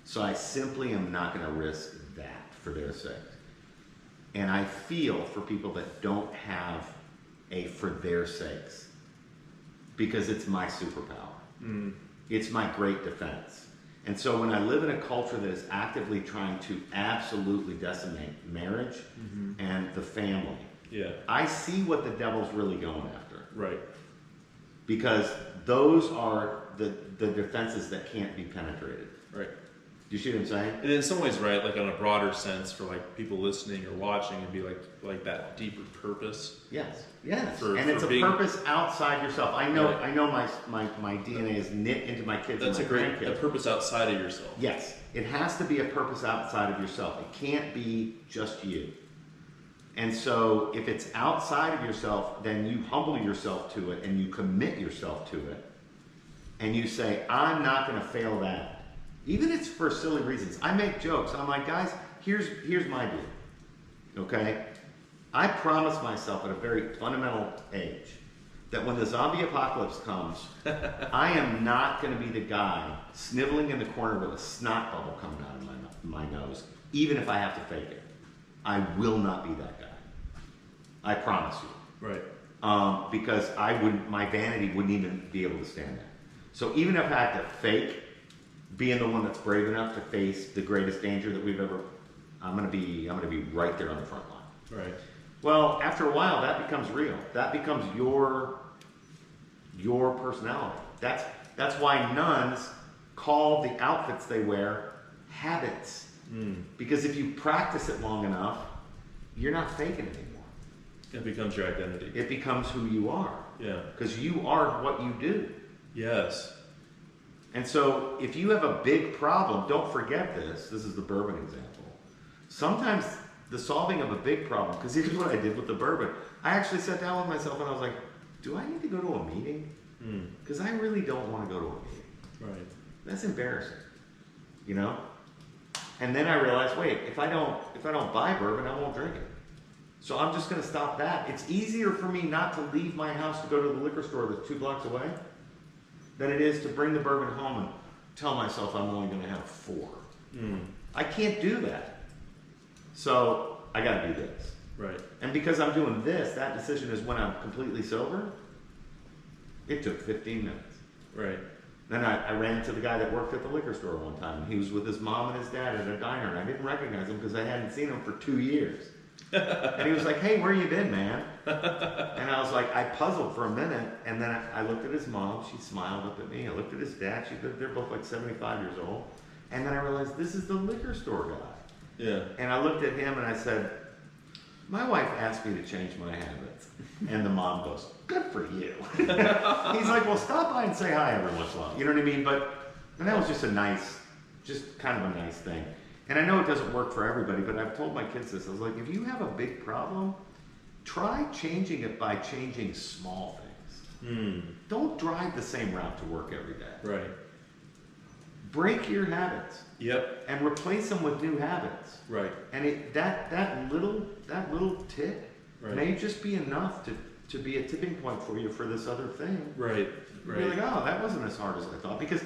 So I simply am not going to risk that for their sake. And I feel for people that don't have a for their sakes. Because it's my superpower. It's my great defense. And so when I live in a culture that is actively trying to absolutely decimate marriage and the family, I see what the devil's really going after. Right. Because those are the defenses that can't be penetrated. Right. Do you see what I'm saying? And in some ways, right, like on a broader sense for like people listening or watching, it'd be like that deeper purpose. Yes. For It's a being, purpose outside yourself. I know. Right. I know my DNA is knit into my kids. that's and a my great grandkids. a purpose outside of yourself. Yes, it has to be a purpose outside of yourself. It can't be just you. And so if it's outside of yourself, then you humble yourself to it and you commit yourself to it. And you say, I'm not going to fail that. Even if it's for silly reasons. I make jokes. I'm like, guys, here's my deal. Okay? I promise myself at a very fundamental age that when the zombie apocalypse comes, I am not going to be the guy sniveling in the corner with a snot bubble coming out of my nose, even if I have to fake it. I will not be that guy. I promise you. Right. Because my vanity wouldn't even be able to stand that. So even if I have to fake being the one that's brave enough to face the greatest danger that we've ever, I'm gonna be right there on the front line. Right. Well, after a while, that becomes real. That becomes your personality. That's why nuns call the outfits they wear habits. Because if you practice it long enough, you're not faking it anymore. It becomes your identity. It becomes who you are. Yeah. Because you are what you do. Yes. And so if you have a big problem, don't forget this. This is the bourbon example. Sometimes the solving of a big problem, because here's what I did with the bourbon. I actually sat down with myself and I was like, do I need to go to a meeting? Because I really don't want to go to a meeting. Right. That's embarrassing. You know? And then I realized, wait, if I don't buy bourbon, I won't drink it. So I'm just going to stop that. It's easier for me not to leave my house to go to the liquor store that's 2 blocks away than it is to bring the bourbon home and tell myself I'm only going to have 4. I can't do that. So I got to do this. Right. And because I'm doing this, that decision is when I'm completely sober. It took 15 minutes. Right. Then I ran into the guy that worked at the liquor store one time. He was with his mom and his dad at a diner, and I didn't recognize him because I hadn't seen him for 2 years. And he was like, hey, where you been, man? And I was like, I puzzled for a minute, and then I looked at his mom. She smiled up at me. I looked at his dad. They're both like 75 years old. And then I realized this is the liquor store guy. Yeah. And I looked at him and I said, my wife asked me to change my habits. And the mom goes, good for you. He's like, well, stop by and say hi every once in a while. You know what I mean? And that was just kind of a nice thing. And I know it doesn't work for everybody, but I've told my kids this. I was like, if you have a big problem, try changing it by changing small things. Don't drive the same route to work every day. Right. Break your habits. Yep. And replace them with new habits. Right. And that little tip may just be enough to be a tipping point for you for this other thing. Right. You're like, oh, that wasn't as hard as I thought. Because,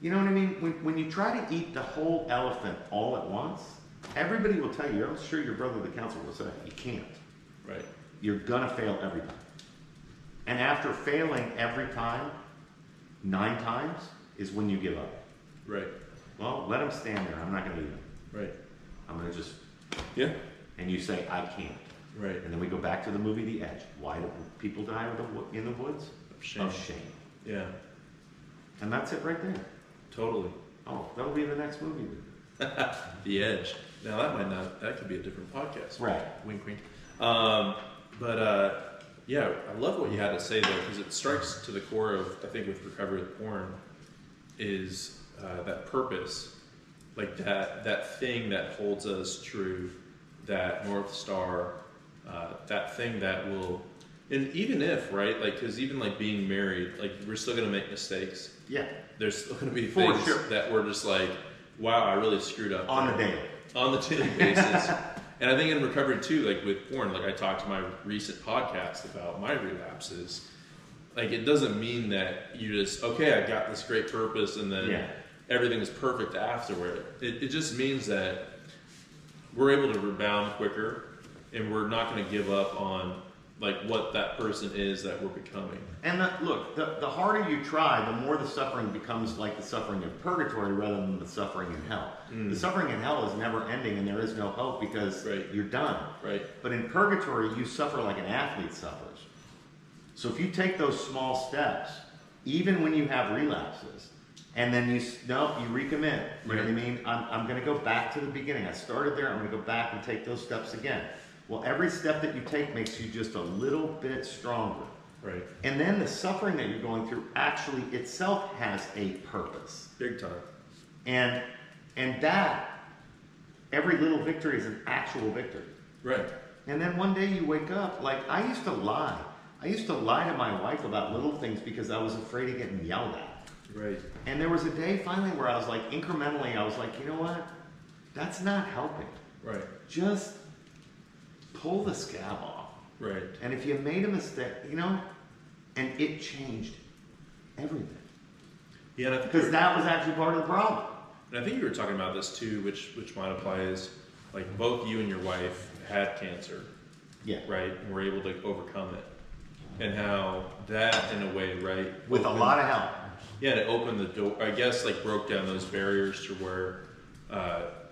you know what I mean? When you try to eat the whole elephant all at once, everybody will tell you, I'm sure your brother the counselor will say, you can't. Right. You're gonna fail every time. And after failing every time, 9 times, is when you give up. Right. Well, let them stand there. I'm not gonna eat them. Right. I'm gonna just... Yeah. And you say, I can't. Right. And then we go back to the movie The Edge. Why do people die in the woods? Shame. Of shame. Yeah. And that's it right there. Totally. Oh, that'll be the next movie. The Edge. Now that could be a different podcast. Right. Wink, wink. Yeah, I love what you had to say though, because it strikes to the core of, I think, with recovery with porn, is that purpose, like that thing that holds us true, that North Star, that thing that will, and even if, right, like, because even like being married, like we're still going to make mistakes. Yeah. There's still going to be For things sure. that we're just like, wow, I really screwed up. On the daily. On the daily basis. And I think in recovery too, like with porn, like I talked to my recent podcast about my relapses. Like it doesn't mean that you just, okay, I got this great purpose and then everything is perfect afterward. It just means that we're able to rebound quicker and we're not going to give up on like what that person is that we're becoming. And look, the harder you try, the more the suffering becomes like the suffering in purgatory rather than the suffering in hell. The suffering in hell is never ending and there is no hope because you're done. Right. But in purgatory, you suffer like an athlete suffers. So if you take those small steps, even when you have relapses, and then you recommit. You know what I mean? I'm going to go back to the beginning. I started there. I'm going to go back and take those steps again. Well, every step that you take makes you just a little bit stronger. Right. And then the suffering that you're going through actually itself has a purpose. Big time. And that, every little victory is an actual victory. Right. And then one day you wake up, like I used to lie. I used to lie to my wife about little things because I was afraid of getting yelled at. Right. And there was a day finally where I was like, incrementally, I was like, you know what? That's not helping. Right. Just pull the scab off. Right. And if you made a mistake, you know, and it changed everything. Yeah, and I think Because that was actually part of the problem. And I think you were talking about this too, which might apply is like both you and your wife had cancer. Yeah. Right. And were able to overcome it. And how that in a way, right? With a lot of help. Yeah, and it opened the door, I guess, like broke down those barriers to where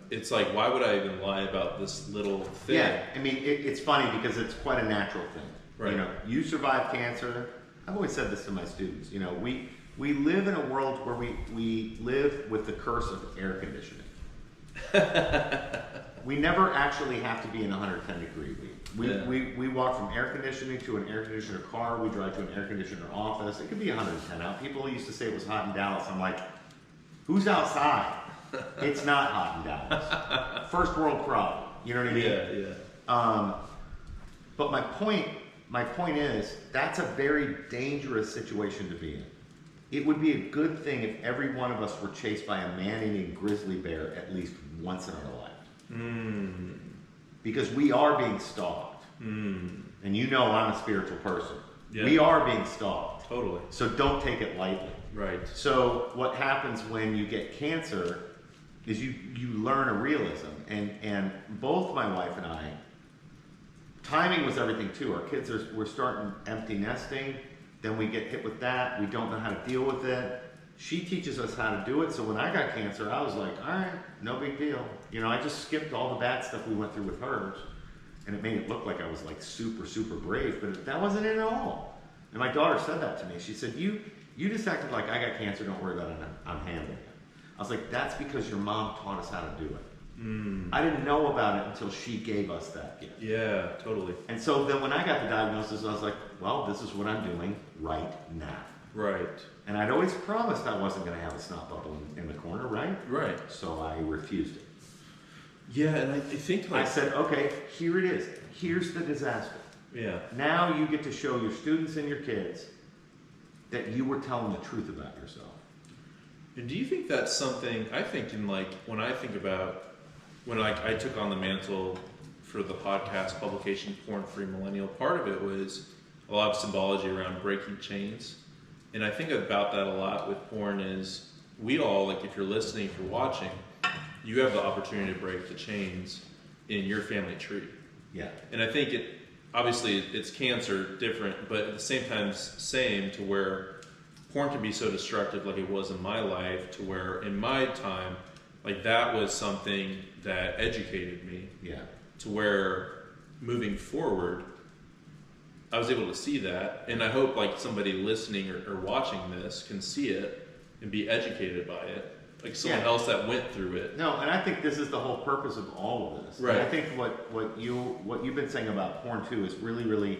it's like, why would I even lie about this little thing? Yeah, I mean, it's funny because it's quite a natural thing. Right. You know, you survive cancer. I've always said this to my students. You know, we live in a world where we live with the curse of air conditioning. We never actually have to be in 110 degree week. We walk from air conditioning to an air conditioner car. We drive to an air conditioner office. It could be 110 out. People used to say it was hot in Dallas. I'm like, who's outside? It's not hot in Dallas. First world problem. You know what I mean? Yeah, yeah. But my point is that's a very dangerous situation to be in. It would be a good thing if every one of us were chased by a man-eating grizzly bear at least once in our life. Mm. Because we are being stalked. Mm. And you know I'm a spiritual person. Yeah. We are being stalked. Totally. So don't take it lightly. Right. So what happens when you get cancer is you learn a realism. And both my wife and I, timing was everything too. Our kids we're starting empty nesting. Then we get hit with that. We don't know how to deal with it. She teaches us how to do it. So when I got cancer, I was like, all right, no big deal. You know, I just skipped all the bad stuff we went through with hers. And it made it look like I was like super, super brave. But that wasn't it at all. And my daughter said that to me. She said, you just acted like I got cancer. Don't worry about it. I'm handling it. I was like, that's because your mom taught us how to do it. Mm. I didn't know about it until she gave us that gift. Yeah, totally. And so then when I got the diagnosis, I was like, well, this is what I'm doing right now. Right. And I'd always promised I wasn't going to have a snot bubble in the corner, right? Right. So I refused it. Yeah, and I think like... I said, okay, here it is. Here's the disaster. Yeah. Now you get to show your students and your kids that you were telling the truth about yourself. And do you think that's something, I think in like, when I think about, when I took on the mantle for the podcast publication Porn Free Millennial, part of it was a lot of symbology around breaking chains. And I think about that a lot with porn is, we all, like if you're listening, if you're watching, you have the opportunity to break the chains in your family tree. Yeah. And I think obviously it's cancer, different, but at the same time, same to where porn can be so destructive like it was in my life, to where in my time, like that was something that educated me. Yeah. To where moving forward, I was able to see that. And I hope like somebody listening or watching this can see it and be educated by it. Like someone else that went through it. No, and I think this is the whole purpose of all of this. Right. And I think what you've been saying about porn too is really, really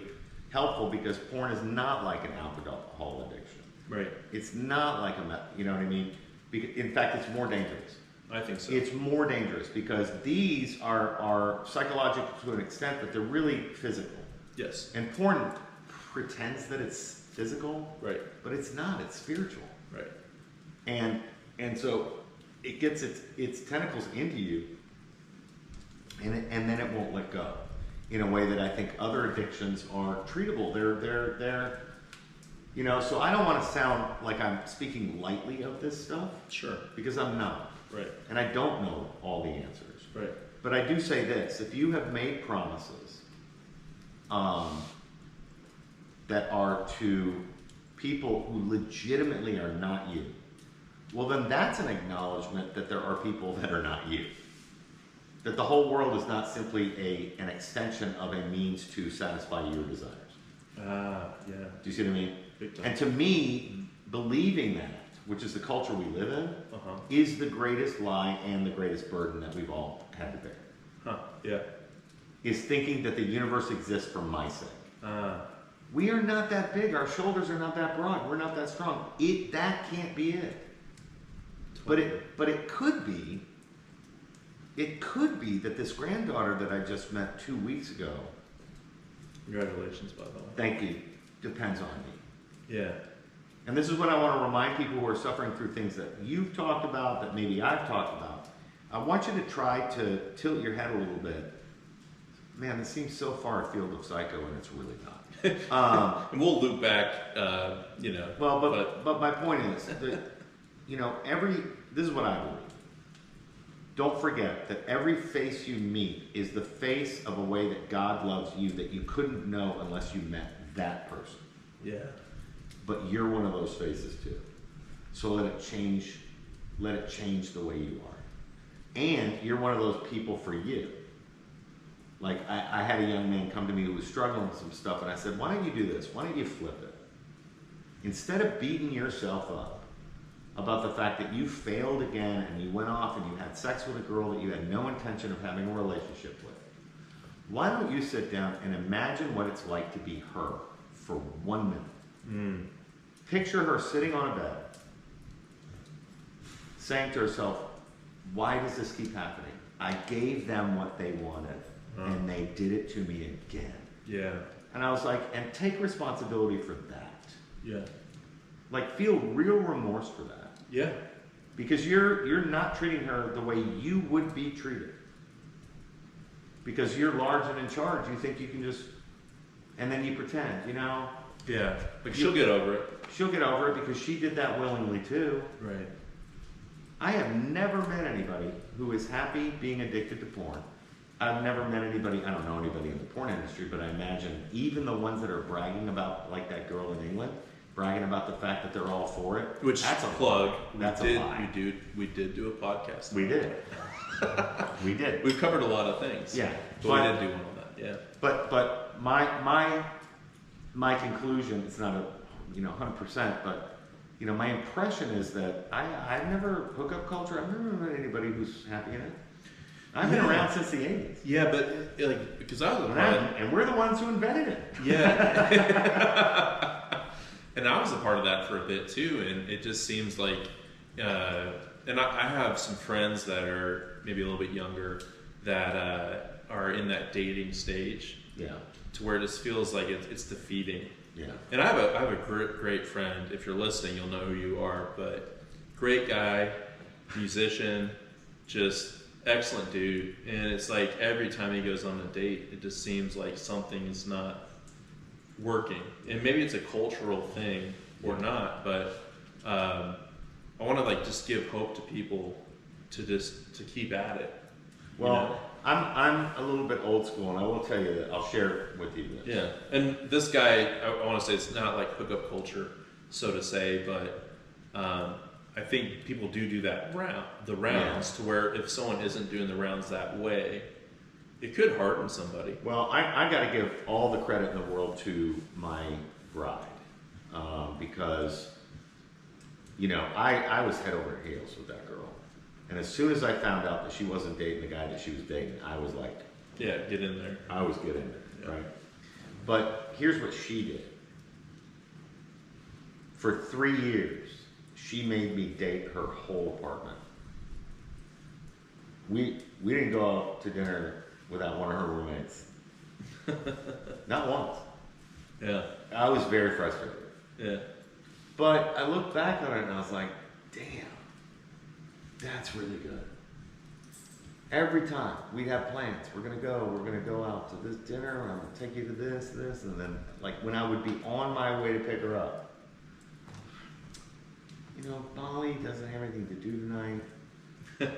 helpful, because porn is not like an alcohol addiction. Right. It's not like you know what I mean? In fact, it's more dangerous. I think so. It's more dangerous because these are psychological to an extent, but they're really physical. Yes. And porn pretends that it's physical, Right. but it's not. It's spiritual. Right. And so it gets its tentacles into you, and then it won't let go in a way that I think other addictions are treatable. They're you know, so I don't want to sound like I'm speaking lightly of this stuff. Sure. Because I'm not. Right. And I don't know all the answers. Right. But I do say this: if you have made promises that are to people who legitimately are not you, well, then that's an acknowledgement that there are people that are not you. That the whole world is not simply an extension of a means to satisfy your desires. Ah, yeah. Do you see what I mean? Big time. And to me, believing that, which is the culture we live in, is the greatest lie and the greatest burden that we've all had to bear. Huh, yeah. Is thinking that the universe exists for my sake. Ah. We are not that big. Our shoulders are not that broad. We're not that strong. That can't be it. But it could be. It could be that this granddaughter that I just met 2 weeks ago. Congratulations, by the way. Thank you. Depends on me. Yeah. And this is what I want to remind people who are suffering through things that you've talked about, that maybe I've talked about. I want you to try to tilt your head a little bit. Man, this seems so far afield of Psycho, and it's really not. And we'll loop back, Well, but my point is that, this is what I believe. Don't forget that every face you meet is the face of a way that God loves you that you couldn't know unless you met that person. Yeah. But you're one of those faces too. So let it change the way you are. And you're one of those people for you. Like I had a young man come to me who was struggling with some stuff, and I said, why don't you do this? Why don't you flip it? Instead of beating yourself up about the fact that you failed again and you went off and you had sex with a girl that you had no intention of having a relationship with, why don't you sit down and imagine what it's like to be her for 1 minute? Picture her sitting on a bed, saying to herself, why does this keep happening? I gave them what they wanted, and they did it to me again. Yeah. And I was like, and take responsibility for that. Yeah. Like, feel real remorse for that. Yeah. Because you're not treating her the way you would be treated. Because you're large and in charge, you think you can just, and then you pretend, Yeah. Like she'll get over it. She'll get over it because she did that willingly too. Right. I have never met anybody who is happy being addicted to porn. I've never met anybody, I don't know anybody in the porn industry, but I imagine even the ones that are bragging about, like that girl in England, bragging about the fact that they're all for it. Which, that's a plug. lie. That's a lie. We did do a podcast. We did. We did. We've covered a lot of things. Yeah. But we did do one on that. Yeah. But my conclusion, it's not 100%, but my impression is that I've never hookup culture. I've never met anybody who's happy in it. I've been around since the 80s. Yeah, but because I was a part of, and we're the ones who invented it. Yeah. And I was a part of that for a bit too, and it just seems like, and I have some friends that are maybe a little bit younger that are in that dating stage. Yeah. To where it just feels like it's defeating. Yeah. And I have a great friend. If you're listening, you'll know who you are. But great guy, musician, just excellent dude. And it's like every time he goes on a date, it just seems like something is not working. And maybe it's a cultural thing or not. But I want to just give hope to people to keep at it. Well, I'm a little bit old school, and I will tell you that I'll share with you this. Yeah, and this guy, I want to say it's not like hookup culture, so to say, but I think people do that rounds to where if someone isn't doing the rounds that way, it could harden somebody. Well, I got to give all the credit in the world to my bride, because I was head over heels with that girl. And as soon as I found out that she wasn't dating the guy that she was dating, I was like, yeah, get in there. I was getting there, right? But here's what she did. For 3 years, she made me date her whole apartment. We didn't go out to dinner without one of her roommates. Not once. Yeah. I was very frustrated. Yeah. But I look back on it and I was like, damn. That's really good. Every time we'd have plans, we're gonna go out to this dinner, and I'm gonna take you to this, and then when I would be on my way to pick her up, Molly doesn't have anything to do tonight,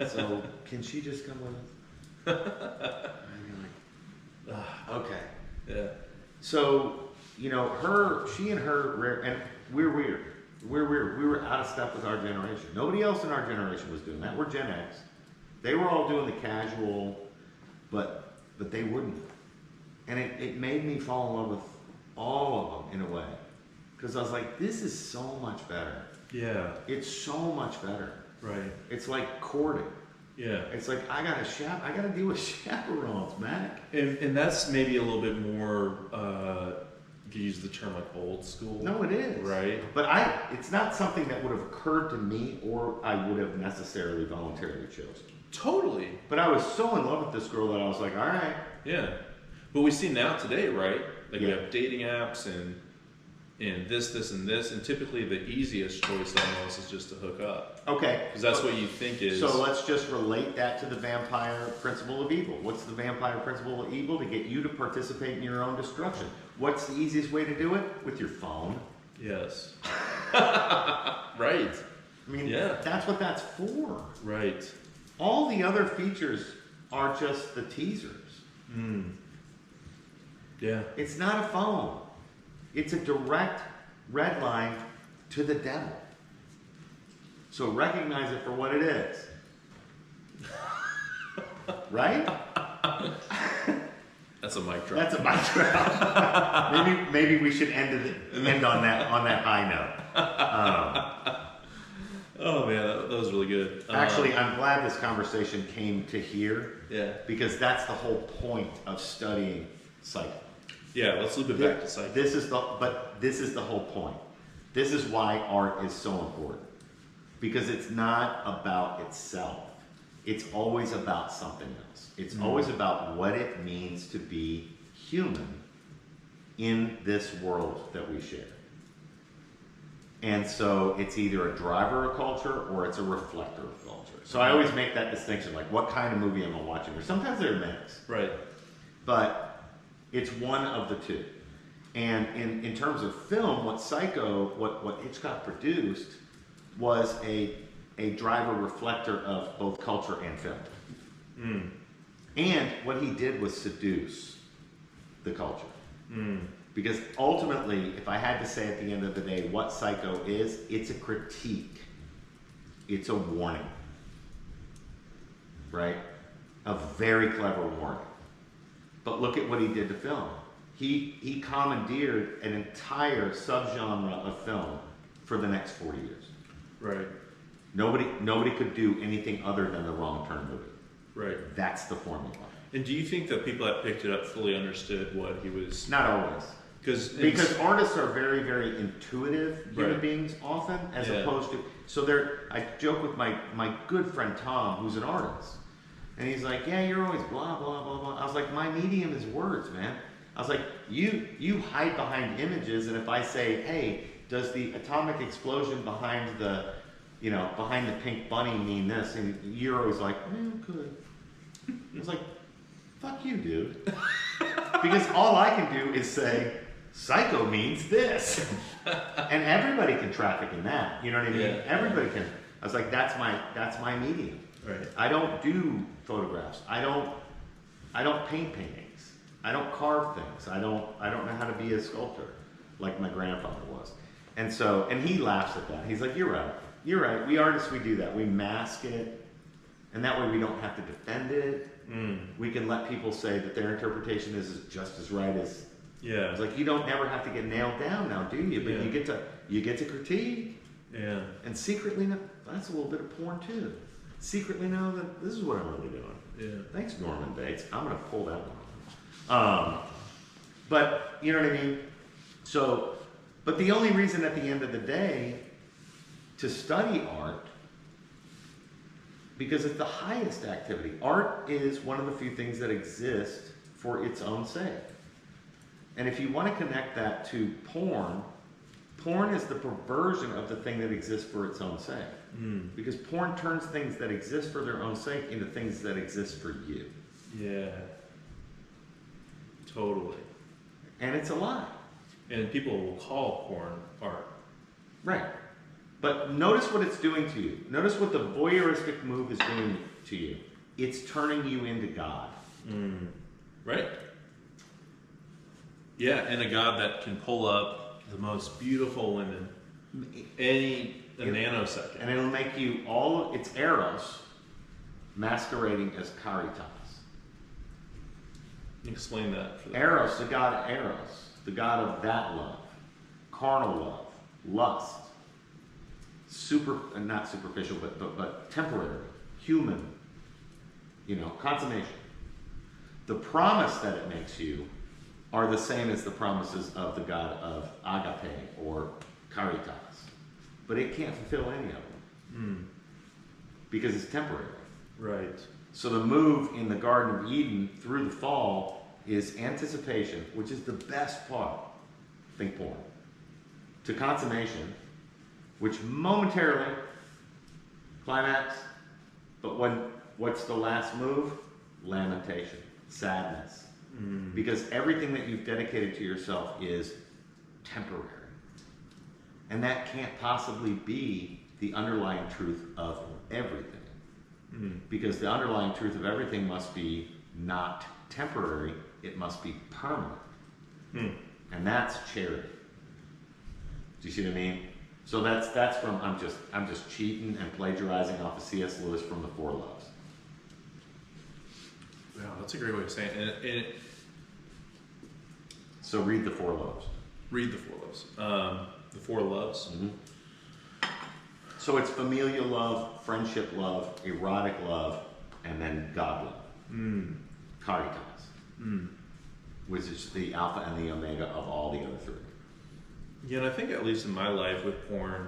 so can she just come with us? And you're like, okay. Yeah. So, she and her, and we're weird. We're weird. We were out of step with our generation. Nobody else in our generation was doing that. We're Gen X. They were all doing the casual, but they wouldn't. And it made me fall in love with all of them in a way. Because I was like, this is so much better. Yeah. It's so much better. Right. It's like courting. Yeah. It's like I gotta deal with chaperones, man. And that's maybe a little bit more you use the term old school. No, it is. Right. But it's not something that would have occurred to me or I would have necessarily voluntarily chosen. Totally. But I was so in love with this girl that I was like, all right. Yeah. But we see now today, right? We Yeah. have dating apps and in this, and this, and typically the easiest choice almost is just to hook up. Okay. Because that's what you think is... So let's just relate that to the vampire principle of evil. What's the vampire principle of evil? To get you to participate in your own destruction. What's the easiest way to do it? With your phone. Yes. Right. I mean, yeah. That's what that's for. Right. All the other features are just the teasers. Yeah. It's not a phone. It's a direct red line to the devil. So recognize it for what it is. Right? That's a mic drop. That's a mic drop. maybe we should end on that high note. Oh man, that was really good. Actually, I'm glad this conversation came to here. Yeah. Because that's the whole point of studying psyche. Yeah, let's loop it back to psyche. This is the whole point. This is why art is so important. Because it's not about itself. It's always about something else. It's always about what it means to be human in this world that we share. And so it's either a driver of culture or it's a reflector of culture. So I always make that distinction, like what kind of movie am I watching? Or sometimes they're mixed. Right. But it's one of the two. And in terms of film, what Hitchcock produced was a driver reflector of both culture and film. And what he did was seduce the culture. Because ultimately, if I had to say at the end of the day what Psycho is, it's a critique. It's a warning. Right? A very clever warning. But look at what he did to film. He commandeered an entire subgenre of film for the next 40 years. Right. Nobody could do anything other than the Wrong Turn movie. Right. That's the formula. And do you think that people that picked it up fully understood what he was... Not always. Because artists are very, very intuitive human beings often, as opposed to... So I joke with my good friend Tom, who's an artist. And he's like, yeah, you're always blah, blah, blah, blah. I was like, my medium is words, man. I was like, you hide behind images, and if I say, hey, does the atomic explosion behind the pink bunny mean this? And you're always like, good. I was like, fuck you, dude. Because all I can do is say, Psycho means this. And everybody can traffic in that. You know what I mean? Yeah. Everybody can. I was like, that's my medium. Right. I don't do photographs. I don't paint paintings. I don't carve things. I don't know how to be a sculptor like my grandfather was. And he laughs at that. He's like, you're right. You're right. We artists, we do that. We mask it. And that way we don't have to defend it. We can let people say that their interpretation is just as right as... Yeah. It's like, you don't never have to get nailed down now, do you? But you get to critique. Yeah. And secretly know, that's a little bit of porn too. Secretly know that this is what I'm really doing. Yeah. Thanks, Norman Bates. I'm going to pull that one. But, you know what I mean? So, but the only reason at the end of the day to study art, because it's the highest activity. Art is one of the few things that exist for its own sake. And if you want to connect that to porn is the perversion of the thing that exists for its own sake. Because porn turns things that exist for their own sake into things that exist for you. Yeah. Totally. And it's a lie. And people will call porn art. Right. But notice what it's doing to you. Notice what the voyeuristic move is doing to you. It's turning you into God. Right? Yeah, and a God that can pull up the most beautiful women a nanosecond. And it'll make you it's Eros masquerading as Caritas. Explain that. For Eros, the god Eros, the god of that love, carnal love, lust, not superficial, but temporary, human, consummation. The promise that it makes you are the same as the promises of the god of agape or caritas. But it can't fulfill any of them. Because it's temporary. Right. So the move in the Garden of Eden through the fall is anticipation, which is the best part. Think porn. to consummation, which momentarily climax, but what's the last move? Lamentation, sadness. Because everything that you've dedicated to yourself is temporary. And that can't possibly be the underlying truth of everything. Because the underlying truth of everything must be not temporary, it must be permanent. And that's charity. Do you see what I mean? So that's from I'm just cheating and plagiarizing off of C.S. Lewis from The Four Loves. Wow, that's a great way of saying it. So read The Four Loves. Read The Four Loves. The Four Loves. So it's familial love, friendship love, erotic love, and then God love. Caritas. Which is the alpha and the omega of all the other three. Yeah, and I think at least in my life with porn,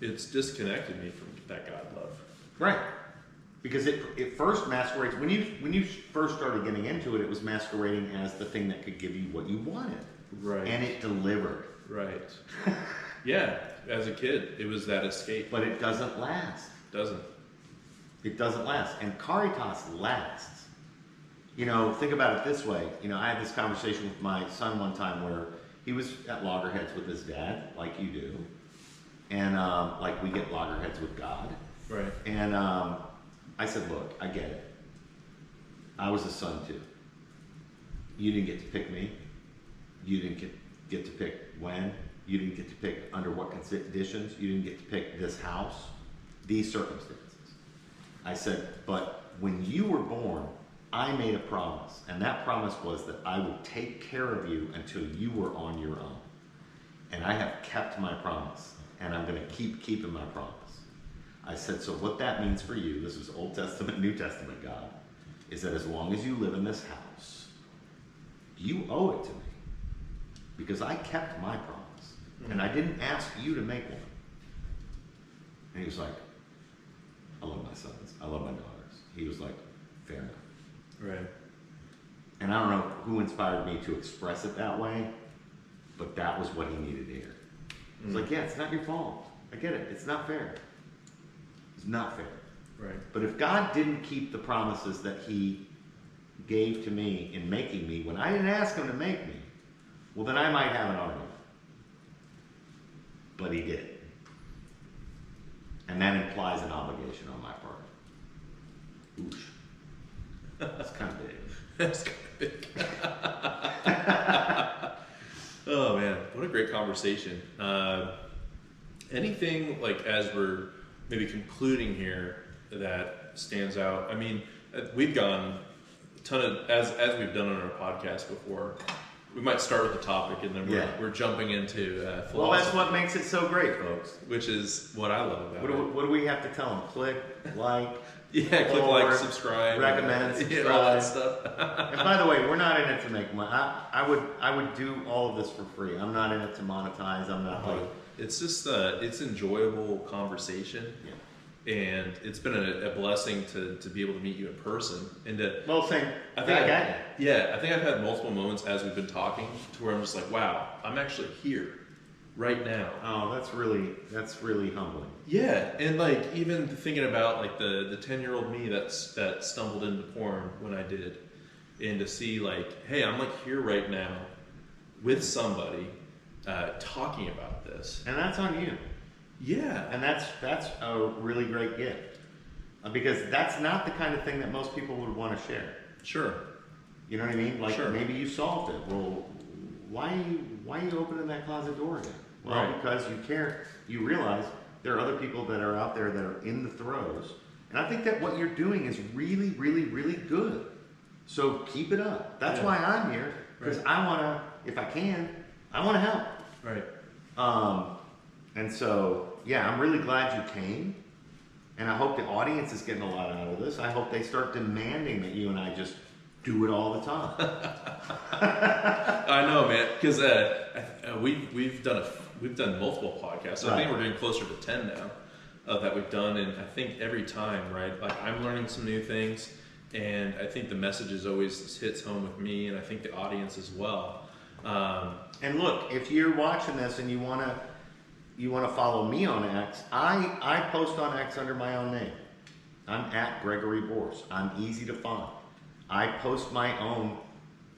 it's disconnected me from that God love. Right. Because it first masquerades, when you first started getting into it, it was masquerading as the thing that could give you what you wanted. Right. And it delivered. Right. Yeah, as a kid, it was that escape. But it doesn't last. Doesn't. It doesn't last. And Caritas lasts. You know, think about it this way. You know, I had this conversation with my son one time where he was at loggerheads with his dad, like you do. And like we get loggerheads with God. Right. And I said, look, I get it. I was a son too. You didn't get to pick me. You didn't get to pick when. You didn't get to pick under what conditions. You didn't get to pick this house, these circumstances. I said, but when you were born, I made a promise. And that promise was that I would take care of you until you were on your own. And I have kept my promise. And I'm going to keep keeping my promise. I said, so what that means for you, this is Old Testament, New Testament God, is that as long as you live in this house, you owe it to me. Because I kept my promise. And I didn't ask you to make one. And he was like, I love my sons. I love my daughters. He was like, fair enough. Right. And I don't know who inspired me to express it that way, but that was what he needed to hear. It's like, yeah, it's not your fault. I get it. It's not fair. It's not fair. Right. But if God didn't keep the promises that he gave to me in making me, when I didn't ask him to make me, well, then I might have an argument. But he did. And that implies an obligation on my part. Oosh. That's kind of big. That's kind of big. Oh man, what a great conversation. Anything like as we're maybe concluding here that stands out? I mean, we've gone a ton of as we've done on our podcast before. We might start with the topic and then we're jumping into philosophy. Well, that's what makes it so great, folks. Which is what I love about it. What do we have to tell them? Click, like, click like, subscribe, recommend, subscribe, all that stuff. And by the way, we're not in it to make money. I would do all of this for free. I'm not in it to monetize. I'm not like. It's just it's enjoyable conversation. Yeah. And it's been a blessing to be able to meet you in person and to. Well, same. I think I've had multiple moments as we've been talking to where I'm just like, wow, I'm actually here, right now. Oh, that's really humbling. Yeah, and like even thinking about like the 10-year-old me that stumbled into porn when I did, and to see like, hey, I'm like here right now, with somebody, talking about this. And that's on you. Yeah. And that's a really great gift. Because that's not the kind of thing that most people would want to share. Sure. You know what I mean? Like sure. Maybe you solved it. Well, why are you opening that closet door again? Well, right. Because you care. You realize there are other people that are out there that are in the throes. And I think that what you're doing is really, really, really good. So keep it up. That's why I'm here. Because I want to, if I can, I want to help. Right. And so, yeah, I'm really glad you came. And I hope the audience is getting a lot out of this. I hope they start demanding that you and I just do it all the time. I know, man, because we've done multiple podcasts. I think we're getting closer to 10 now that we've done, and I think every time, right? Like I'm learning some new things, and I think the message always hits home with me, and I think the audience as well. And look, if you're watching this and you want to you want to follow me on X, I post on X under my own name. I'm at Gregory Borse. I'm easy to find. I post my own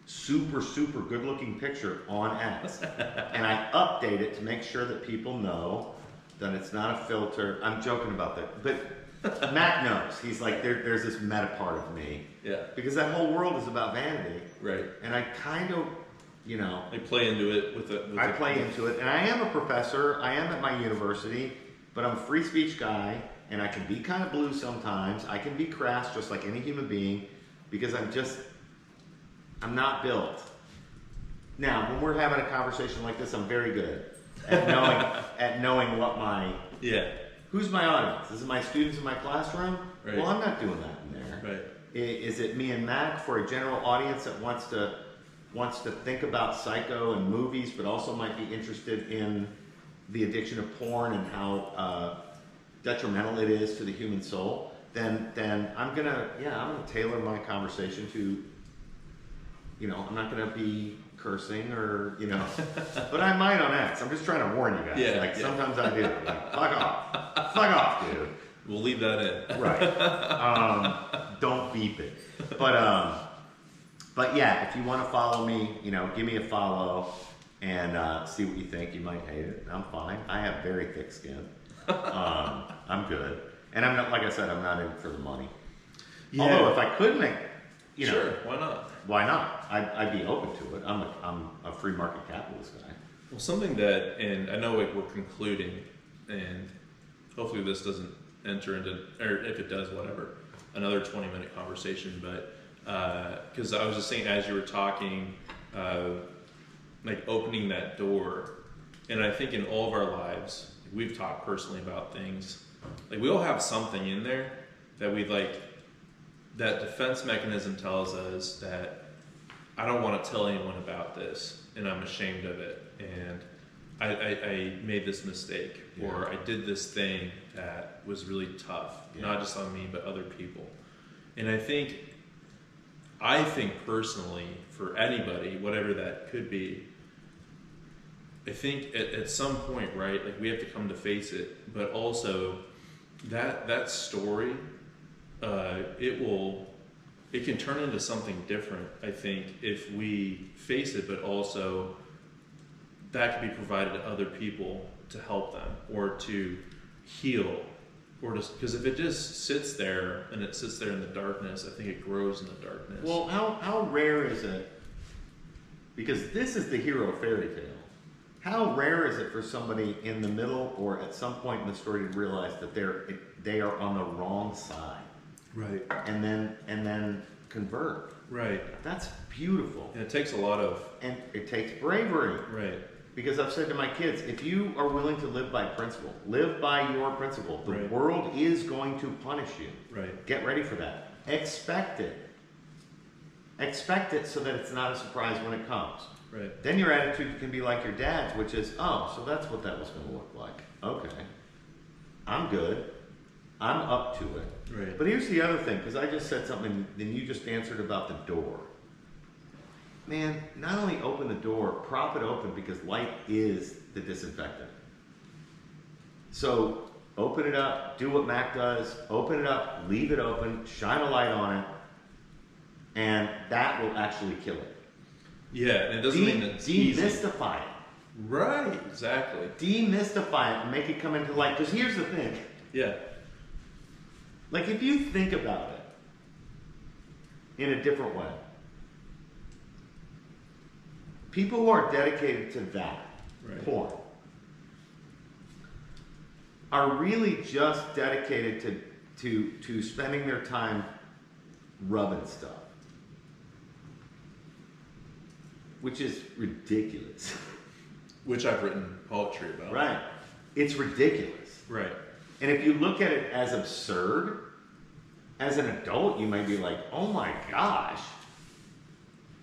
super good looking picture on X. And I update it to make sure that people know that it's not a filter. I'm joking about that. But Mac knows. He's like, there's this meta part of me. Yeah. Because that whole world is about vanity. Right. And I kind of, They play into it I play into it. And I am a professor. I am at my university. But I'm a free speech guy. And I can be kind of blue sometimes. I can be crass just like any human being. Because I'm not built. Now, when we're having a conversation like this, I'm very good at knowing what who's my audience? Is it my students in my classroom? Right. Well, I'm not doing that in there. Right. Is it me and Mac for a general audience that wants to think about Psycho and movies, but also might be interested in the addiction of porn and how detrimental it is to the human soul? Then I'm gonna tailor my conversation to, I'm not gonna be cursing or, but I might on X. I'm just trying to warn you guys. Sometimes I do. Like, fuck off, dude. We'll leave that in. Right. Don't beep it. But yeah, if you want to follow me, give me a follow and see what you think. You might hate it. I'm fine. I have very thick skin. I'm good. And I'm not, like I said, I'm not in it for the money. Yeah. Although if I could make, sure, why not? Why not? I'd be open to it. I'm a free market capitalist guy. Well, something that, and I know we're concluding, and hopefully this doesn't enter into, or if it does, whatever, another 20-minute conversation. But because I was just saying, as you were talking, like opening that door, and I think in all of our lives, we've talked personally about things. Like we all have something in there that we like. That defense mechanism tells us that I don't want to tell anyone about this, and I'm ashamed of it, and I made this mistake, or I did this thing that was really tough, not just on me but other people. And I think personally, for anybody, whatever that could be, I think at some point, right, like we have to come to face it, but also that story, it can turn into something different, I think, if we face it, but also that can be provided to other people to help them or to heal, or just because if it just sits there and it sits there in the darkness, I think it grows in the darkness. Well, how rare is it? Because this is the hero fairy tale. How rare is it for somebody in the middle or at some point in the story to realize that they are on the wrong side? Right. And then convert. Right. That's beautiful. And it takes a lot of... And it takes bravery. Right. Because I've said to my kids, if you are willing to live by principle, live by your principle. The world is going to punish you. Right. Get ready for that. Expect it. Expect it so that it's not a surprise when it comes. Right. Then your attitude can be like your dad's, which is, oh, so that's what that was going to look like. Okay. I'm good. I'm up to it. Right. But here's the other thing, because I just said something, then you just answered about the door. Man, not only open the door, prop it open, because light is the disinfectant. So open it up, do what Mac does, open it up, leave it open, shine a light on it, and that will actually kill it. Yeah, and it doesn't mean it's easy. Demystify it. Right, exactly. Demystify it and make it come into light. Because here's the thing. Yeah. Like if you think about it in a different way, people who are dedicated to that, porn, are really just dedicated to spending their time rubbing stuff. Which is ridiculous. Which I've written poetry about. Right. It's ridiculous. Right. And if you look at it as absurd, as an adult, you might be like, oh my gosh.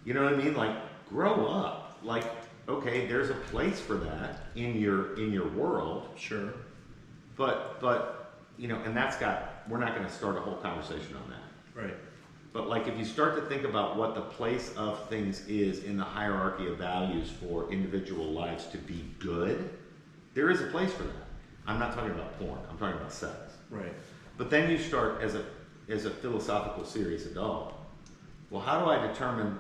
You know what I mean? Like, grow up. Like, okay, there's a place for that in your world. Sure. But and we're not going to start a whole conversation on that. Right. But like if you start to think about what the place of things is in the hierarchy of values for individual lives to be good, There is a place for that. I'm not talking about porn. I'm talking about sex. Right. But then you start as a philosophical, serious adult. Well, how do I determine,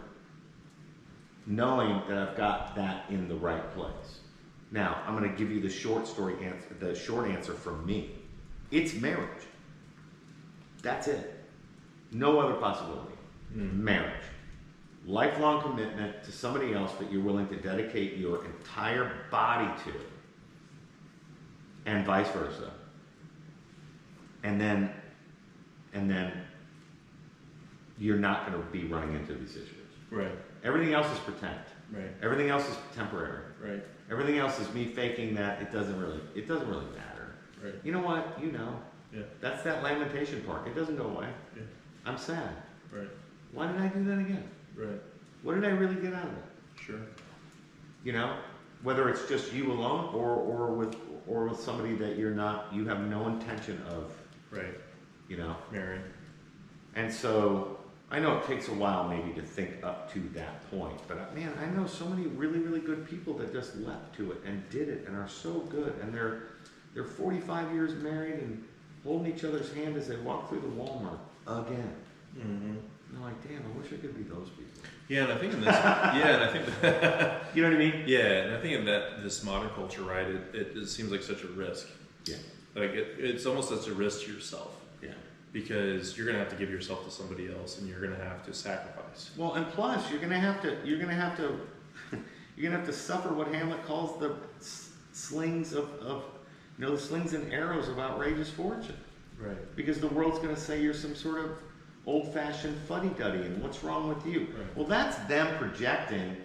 knowing that I've got that in the right place? Now, I'm going to give you the short answer from me. It's marriage. That's it. No other possibility. Marriage. Lifelong commitment to somebody else that you're willing to dedicate your entire body to, and vice versa. And then you're not going to be running into these issues. Right. Everything else is pretend. Right. Everything else is temporary. Right. Everything else is me faking that it doesn't really matter. Right. You know what? Yeah. That's that lamentation part. It doesn't go away. Yeah. I'm sad. Right. Why did I do that again? Right. What did I really get out of it? Sure. Whether it's just you alone or with somebody that you have no intention of. Right. Marrying. And so I know it takes a while maybe to think up to that point, but man, I know so many really, really good people that just leapt to it and did it and are so good, and they're 45 years married and holding each other's hand as they walk through the Walmart again. Mm-hmm. And I'm like, damn, I wish I could be those people. Yeah, and I think in this, that, you know what I mean? Yeah, and I think in this modern culture, right, it seems like such a risk. Yeah. Like it's almost such a risk to yourself. Yeah. Because you're gonna have to give yourself to somebody else, and you're gonna have to sacrifice. Well, and plus you're gonna have to suffer what Hamlet calls the slings of the slings and arrows of outrageous fortune. Right. Because the world's gonna say you're some sort of old-fashioned fuddy-duddy, and what's wrong with you? Right. Well, that's them projecting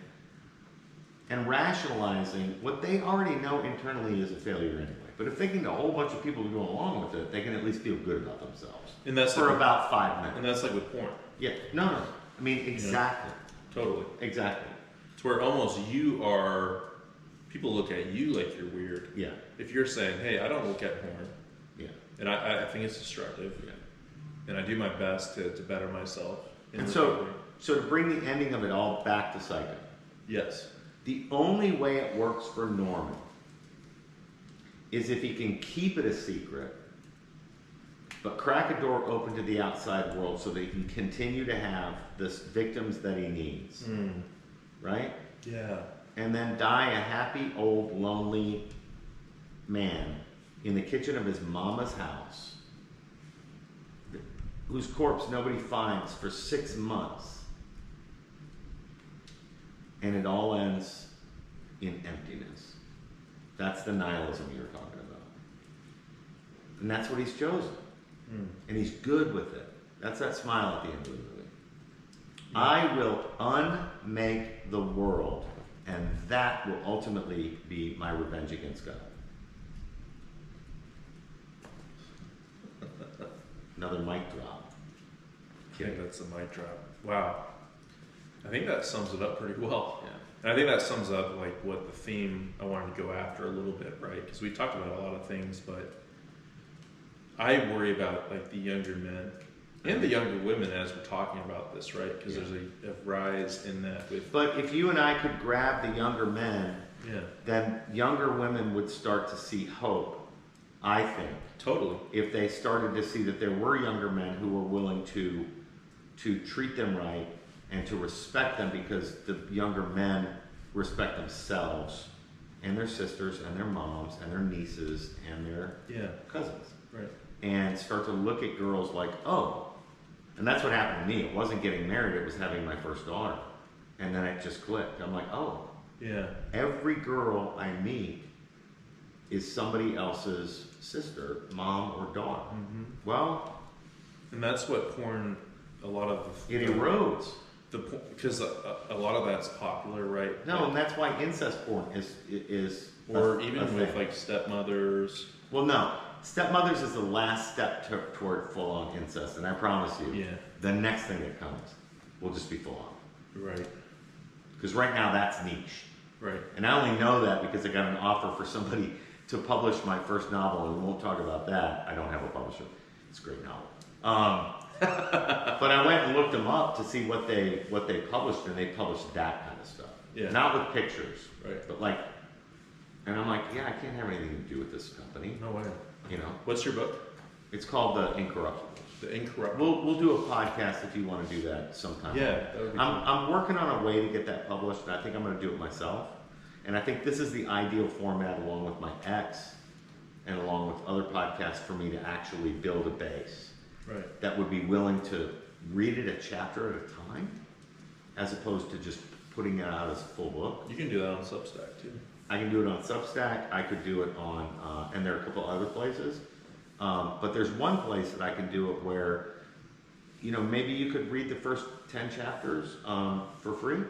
and rationalizing what they already know internally is a failure anyway. But if they can get a whole bunch of people to go along with it, they can at least feel good about themselves. And that's for like, about 5 minutes. And that's like with porn. Yeah. No. I mean, exactly. Totally. Exactly. It's where almost people look at you like you're weird. Yeah. If you're saying, hey, I don't look at porn. Yeah. And I think it's destructive. Yeah. And I do my best to better myself. And so to bring the ending of it all back to Psycho. Yes. The only way it works for Norman is if he can keep it a secret, but crack a door open to the outside world so that he can continue to have the victims that he needs. Right? Yeah. And then die a happy, old, lonely man in the kitchen of his mama's house, whose corpse nobody finds for 6 months. And it all ends in emptiness. That's the nihilism you were talking about. And that's what he's chosen. And he's good with it. That's that smile at the end of the movie. Yeah. I will unmake the world, and that will ultimately be my revenge against God. Another mic drop. I think that's a mic drop. Wow. I think that sums it up pretty well. Yeah. And I think that sums up like what the theme I wanted to go after a little bit, right? Because we talked about a lot of things, but I worry about like the younger men and the younger women as we're talking about this, right? Because there's a rise in that with. But if you and I could grab the younger men, yeah, then younger women would start to see hope, I think. Totally. If they started to see that there were younger men who were willing to treat them right and to respect them, because the younger men respect themselves and their sisters and their moms and their nieces and their cousins. Right. And start to look at girls like, oh, and that's what happened to me. It wasn't getting married, it was having my first daughter. And then it just clicked. I'm like, oh, yeah, every every girl I meet is somebody else's sister, mom, or daughter. Mm-hmm. Well, and that's what porn, a lot of it erodes. Because a lot of that's popular, right? No, and that's why incest porn is or even with like stepmothers. Well, no, stepmothers is the last step toward full-on incest, and I promise you, the next thing that comes will just be full-on. Right. Because right now that's niche. Right. And I only know that because I got an offer for somebody to publish my first novel, and we won't talk about that. I don't have a publisher. It's a great novel. But I went and looked them up to see what they published, and they published that kind of stuff. Yeah. Not with pictures, right? but like And I'm like, yeah, I can't have anything to do with this company. No way. You know, What's your book? it's called The Incorruptible. The Incorruptible. We'll do a podcast if you want to do that sometime. Yeah, that would be cool. I'm working on a way to get that published, and I think I'm going to do it myself. And I think this is the ideal format, along with my ex, and along with other podcasts, for me to actually build a base Right. that would be willing to read it a chapter at a time, as opposed to just putting it out as a full book. You can do that on Substack too. I can do it on Substack. I could do it on, and there are a couple other places. But there's one place that I can do it where, you know, maybe you could read the first 10 chapters for free,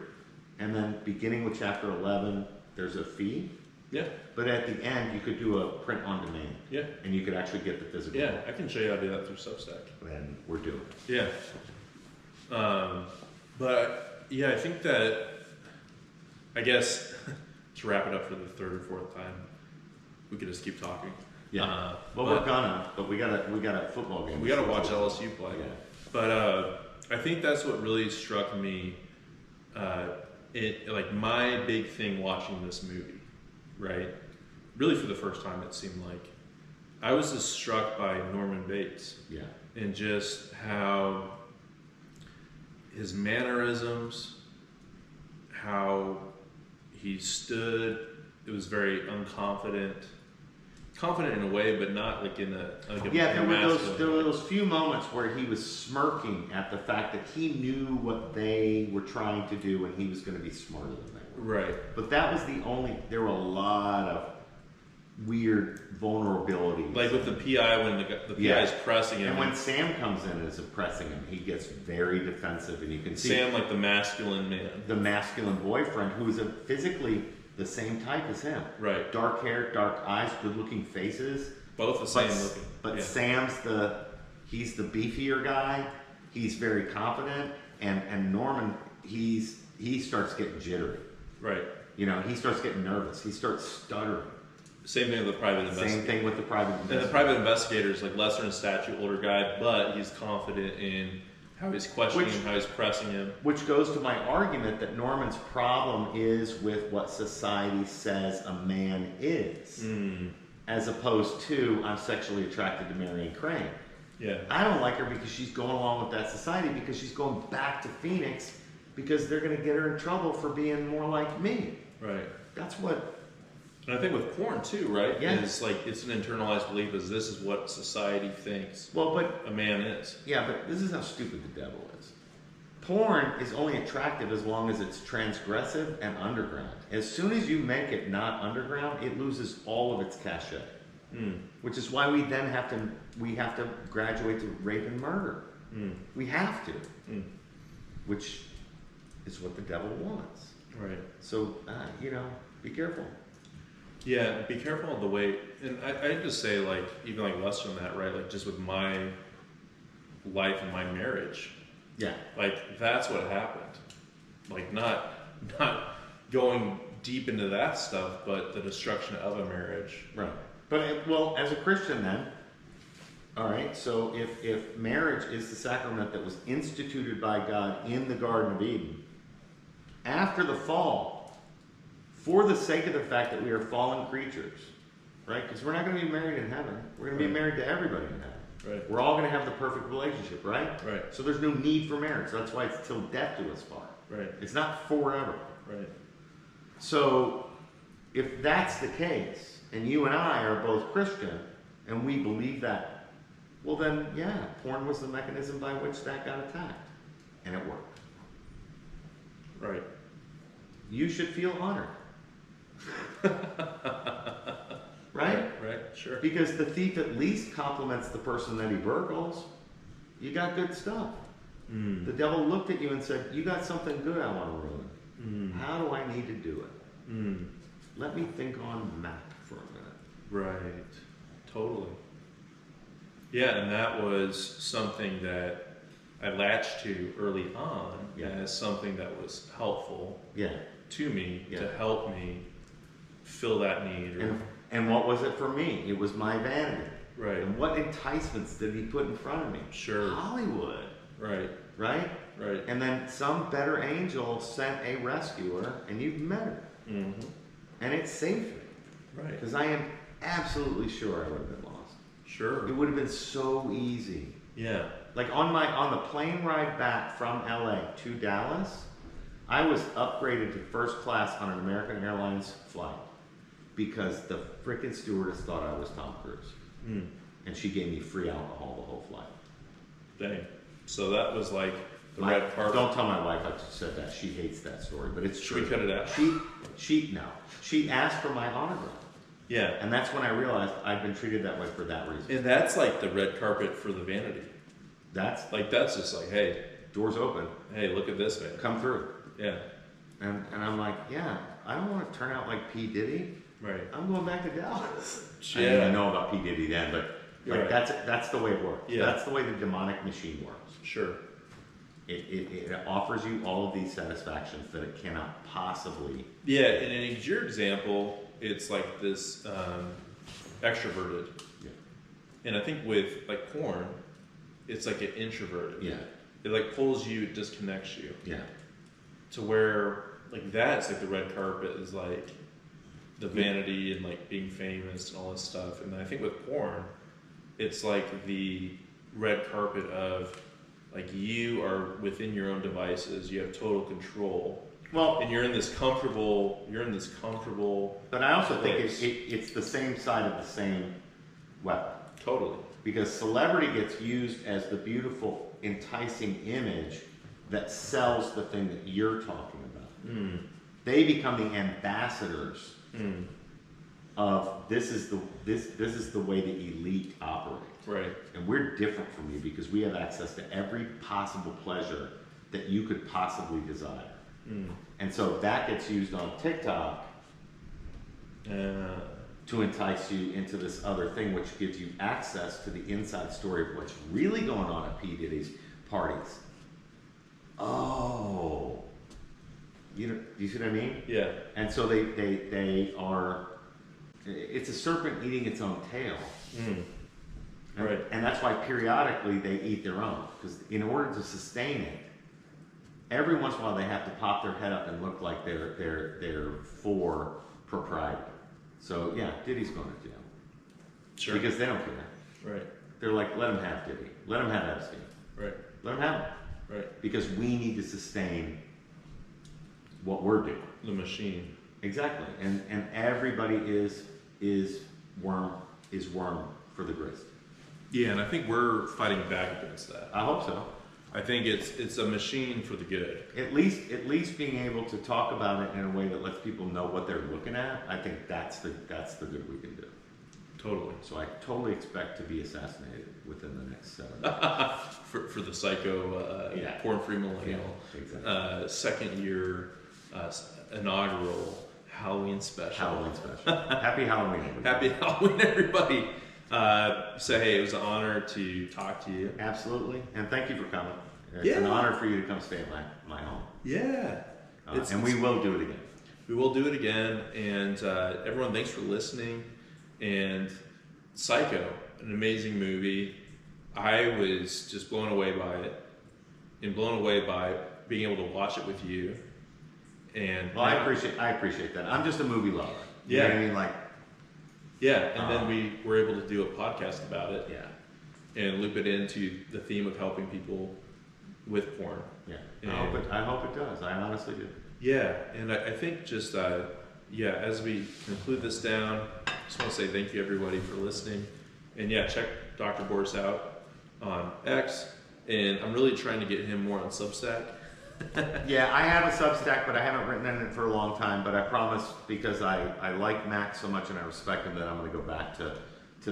and then beginning with chapter 11, there's a fee. Yeah. But at the end, you could do a print on demand. Yeah. And you could actually get the physical Yeah, book. I can show you how to do that through Substack. And we're doing it. Yeah. But yeah, I think that, I guess, to wrap it up for the third or fourth time, we could just keep talking. Yeah. We're gonna, but we got a football game. We got to watch LSU play. Yeah. But I think that's what really struck me. Like my big thing watching this movie, right? Really for the first time, it seemed like I was just struck by Norman Bates. Yeah. And just how his mannerisms, how he stood, it was very unconfident. Confident in a way, but not like in a Yeah, there were way. those few moments where he was smirking at the fact that he knew what they were trying to do and he was going to be smarter than they were. Right. But that was the only, there were a lot of weird vulnerabilities. Like with the PI, when the PI is pressing him. And when Sam comes in and is pressing him, he gets very defensive, and you can see Sam, like the masculine man. the masculine boyfriend, who is physically the same type as him. Right. Dark hair, dark eyes, good-looking faces. Both the same looking. But Yeah. Sam's he's the beefier guy. He's very confident, and Norman, he starts getting jittery. Right. You know, he starts getting nervous. He starts stuttering. Same thing with the private investigator. Same thing with the private And investigator. the private investigator is like lesser in stature, older guy, but he's confident in how he's questioning him, how he's pressing him. Which goes to my argument that Norman's problem is with what society says a man is, as opposed to I'm sexually attracted to Marion Crane. Yeah. I don't like her because she's going along with that society, because she's going back to Phoenix because they're going to get her in trouble for being more like me. Right. That's what. And I think with porn too, right? Yeah. It's like it's an internalized belief is this is what society thinks Well, but a man is. yeah, but this is how stupid the devil is. Porn is only attractive as long as it's transgressive and underground. As soon as you make it not underground, it loses all of its cachet. Which is why we then have to graduate to rape and murder. We have to, which is what the devil wants. Right. So you know, be careful. Yeah, be careful of the way, and I just say like even like less than that, right? Like just with my life and my marriage, Yeah. like that's what happened. Like not going deep into that stuff, but the destruction of a marriage. Right. But well, as a Christian then, all right, so if marriage is the sacrament that was instituted by God in the Garden of Eden, after the fall, for the sake of the fact that we are fallen creatures, right? Because we're not going to be married in heaven. We're going to be married to everybody in heaven. Right. We're all going to have the perfect relationship, right? Right. So there's no need for marriage. That's why it's till death do us part. Right. It's not forever. Right. So if that's the case, and you and I are both Christian, and we believe that, well then, yeah, porn was the mechanism by which that got attacked. And it worked. Right. You should feel honored. Right? Right. Sure. Because the thief at least compliments the person that he burgles. You got good stuff. The devil looked at you and said, you got something good I want to ruin. How do I need to do it? Let me think on Mac for a minute. Right. Totally. Yeah, and that was something that I latched to early on as something that was helpful Yeah. to me Yeah. to help me fill that need. And what was it for me? It was my vanity. Right. And what enticements did he put in front of me? Sure. Hollywood. Right. Right? Right. And then some better angel sent a rescuer, and you've met her. And it saved me. Right. Because I am absolutely sure I would have been lost. Sure. It would have been so easy. Yeah. Like on the plane ride back from LA to Dallas, I was upgraded to first class on an American Airlines flight because the frickin' stewardess thought I was Tom Cruise. Mm. And she gave me free alcohol the whole flight. Dang. So that was like the red carpet. Don't tell my wife I just said that. She hates that story, but it's true. Should we cut it out? She asked for my autograph. Yeah. And that's when I realized I'd been treated that way for that reason. And that's like the red carpet for the vanity. That's just like, hey, doors open. Hey, look at this, man. Come through. Yeah. And I'm like, yeah, I don't want to turn out like P. Diddy. Right. I'm going back to Dallas. Yeah. I didn't even know about P. Diddy then, but like right. that's the way it works. Yeah. That's the way the demonic machine works. Sure. It offers you all of these satisfactions that it cannot possibly. Yeah, and in your example, it's like this extroverted. Yeah. And I think with like porn, it's like an introverted. Yeah. It like pulls you, it disconnects you. Yeah. To where like that's like the red carpet is like the vanity and like being famous and all this stuff. And I think with porn, it's like the red carpet of like you are within your own devices, you have total control. Well, and you're in this comfortable but I also think place. it's the same side of the same weapon. Totally. Because celebrity gets used as the beautiful, enticing image that sells the thing that you're talking about. Mm. They become the ambassadors Mm. of this is the way the elite operate. Right. And we're different from you because we have access to every possible pleasure that you could possibly desire. Mm. And so that gets used on TikTok to entice you into this other thing, which gives you access to the inside story of what's really going on at P. Diddy's parties. Oh, you see what I mean? Yeah. And so they are. It's a serpent eating its own tail. Mm. And, Right. and that's why periodically they eat their own, because in order to sustain it, every once in a while they have to pop their head up and look like they're for propriety. So yeah, Diddy's going to jail. Sure. Because they don't care. Right. They're like, let him have Diddy, let him have Epstein, Right. let him have him, Right. because we need to sustain what we're doing. The machine. Exactly, and everybody is worm for the grist. Yeah, and I think we're fighting back against that. I hope so. I think it's a machine for the good. At least being able to talk about it in a way that lets people know what they're looking at. I think that's the good we can do. Totally. So I totally expect to be assassinated within the next 7 years. for the psycho Yeah. porn-free millennial Yeah, exactly. second year inaugural Halloween special. Halloween special. Happy Halloween, everybody. Happy Halloween, everybody. So hey, it was an honor to talk to you. Absolutely, and thank you for coming. It's Yeah. an honor for you to come stay at my home. Yeah. And we will do it again. We will do it again. And everyone, thanks for listening. And Psycho, an amazing movie. I was just blown away by it, and blown away by being able to watch it with you. And Well, I appreciate that. I'm just a movie lover. You Yeah. know what I mean? Like, yeah, and then we were able to do a podcast about it. yeah, And loop it into the theme of helping people with porn. yeah. And- I hope it does. I honestly do. Yeah, and I think just as we conclude this down, just want to say thank you everybody for listening, and yeah, check Dr. Borse out on X, and I'm really trying to get him more on Substack. Yeah, I have a Substack, but I haven't written in it for a long time. But I promise, because I like Max so much and I respect him, that I'm going to go back to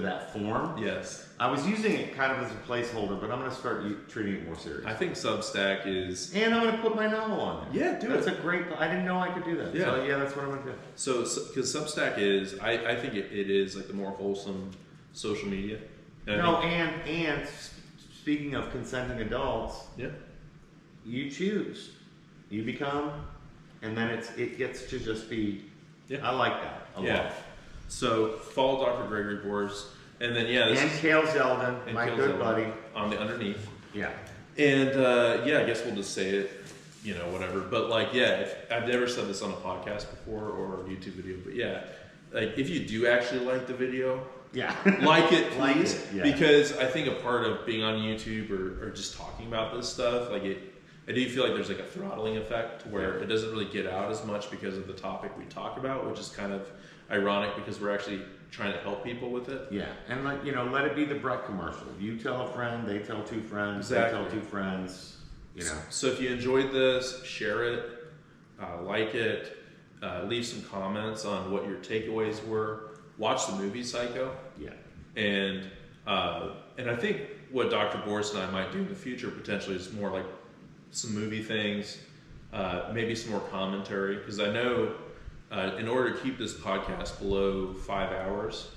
that form. Yes, I was using it kind of as a placeholder, but I'm going to start treating it more serious. I think Substack is And I'm going to put my novel on there. Yeah, do That's it. a great. I didn't know I could do that. Yeah. So yeah, that's what I'm going to do. so because Substack is I think it is like the more wholesome social media. And I No, think- and speaking of consenting adults, yeah. you choose, you become, and then it gets to just be. Yeah. I like that a Yeah. lot. So follow Dr. Gregory Borse, and then this And is Cale Zeldin, and my Cale good Zeldin buddy. on the underneath. Yeah. And I guess we'll just say it, whatever. But I've never said this on a podcast before or a YouTube video. But like if you do actually like the video, Yeah. like it, please, Like it, yeah. because I think a part of being on YouTube or just talking about this stuff, like I do feel like there's like a throttling effect to where it doesn't really get out as much because of the topic we talk about, which is kind of ironic because we're actually trying to help people with it. Yeah, and like, you know, let it be the Brett commercial. You tell a friend, they tell two friends, Exactly. they tell two friends. You know. So if you enjoyed this, share it, like it, leave some comments on what your takeaways were. Watch the movie Psycho. Yeah. And I think what Dr. Borse and I might do in the future potentially is more like some movie things, maybe some more commentary, because I know in order to keep this podcast below 5 hours,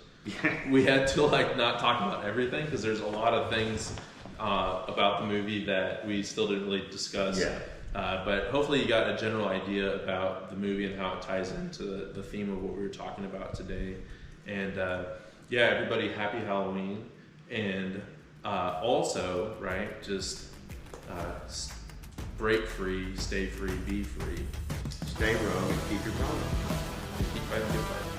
we had to like not talk about everything because there's a lot of things about the movie that we still didn't really discuss. Yeah. But hopefully you got a general idea about the movie and how it ties into the theme of what we were talking about today. And yeah, everybody, happy Halloween. And also, right, just break free, stay free, be free. Stay rogue, keep your promise. Keep fighting good fight.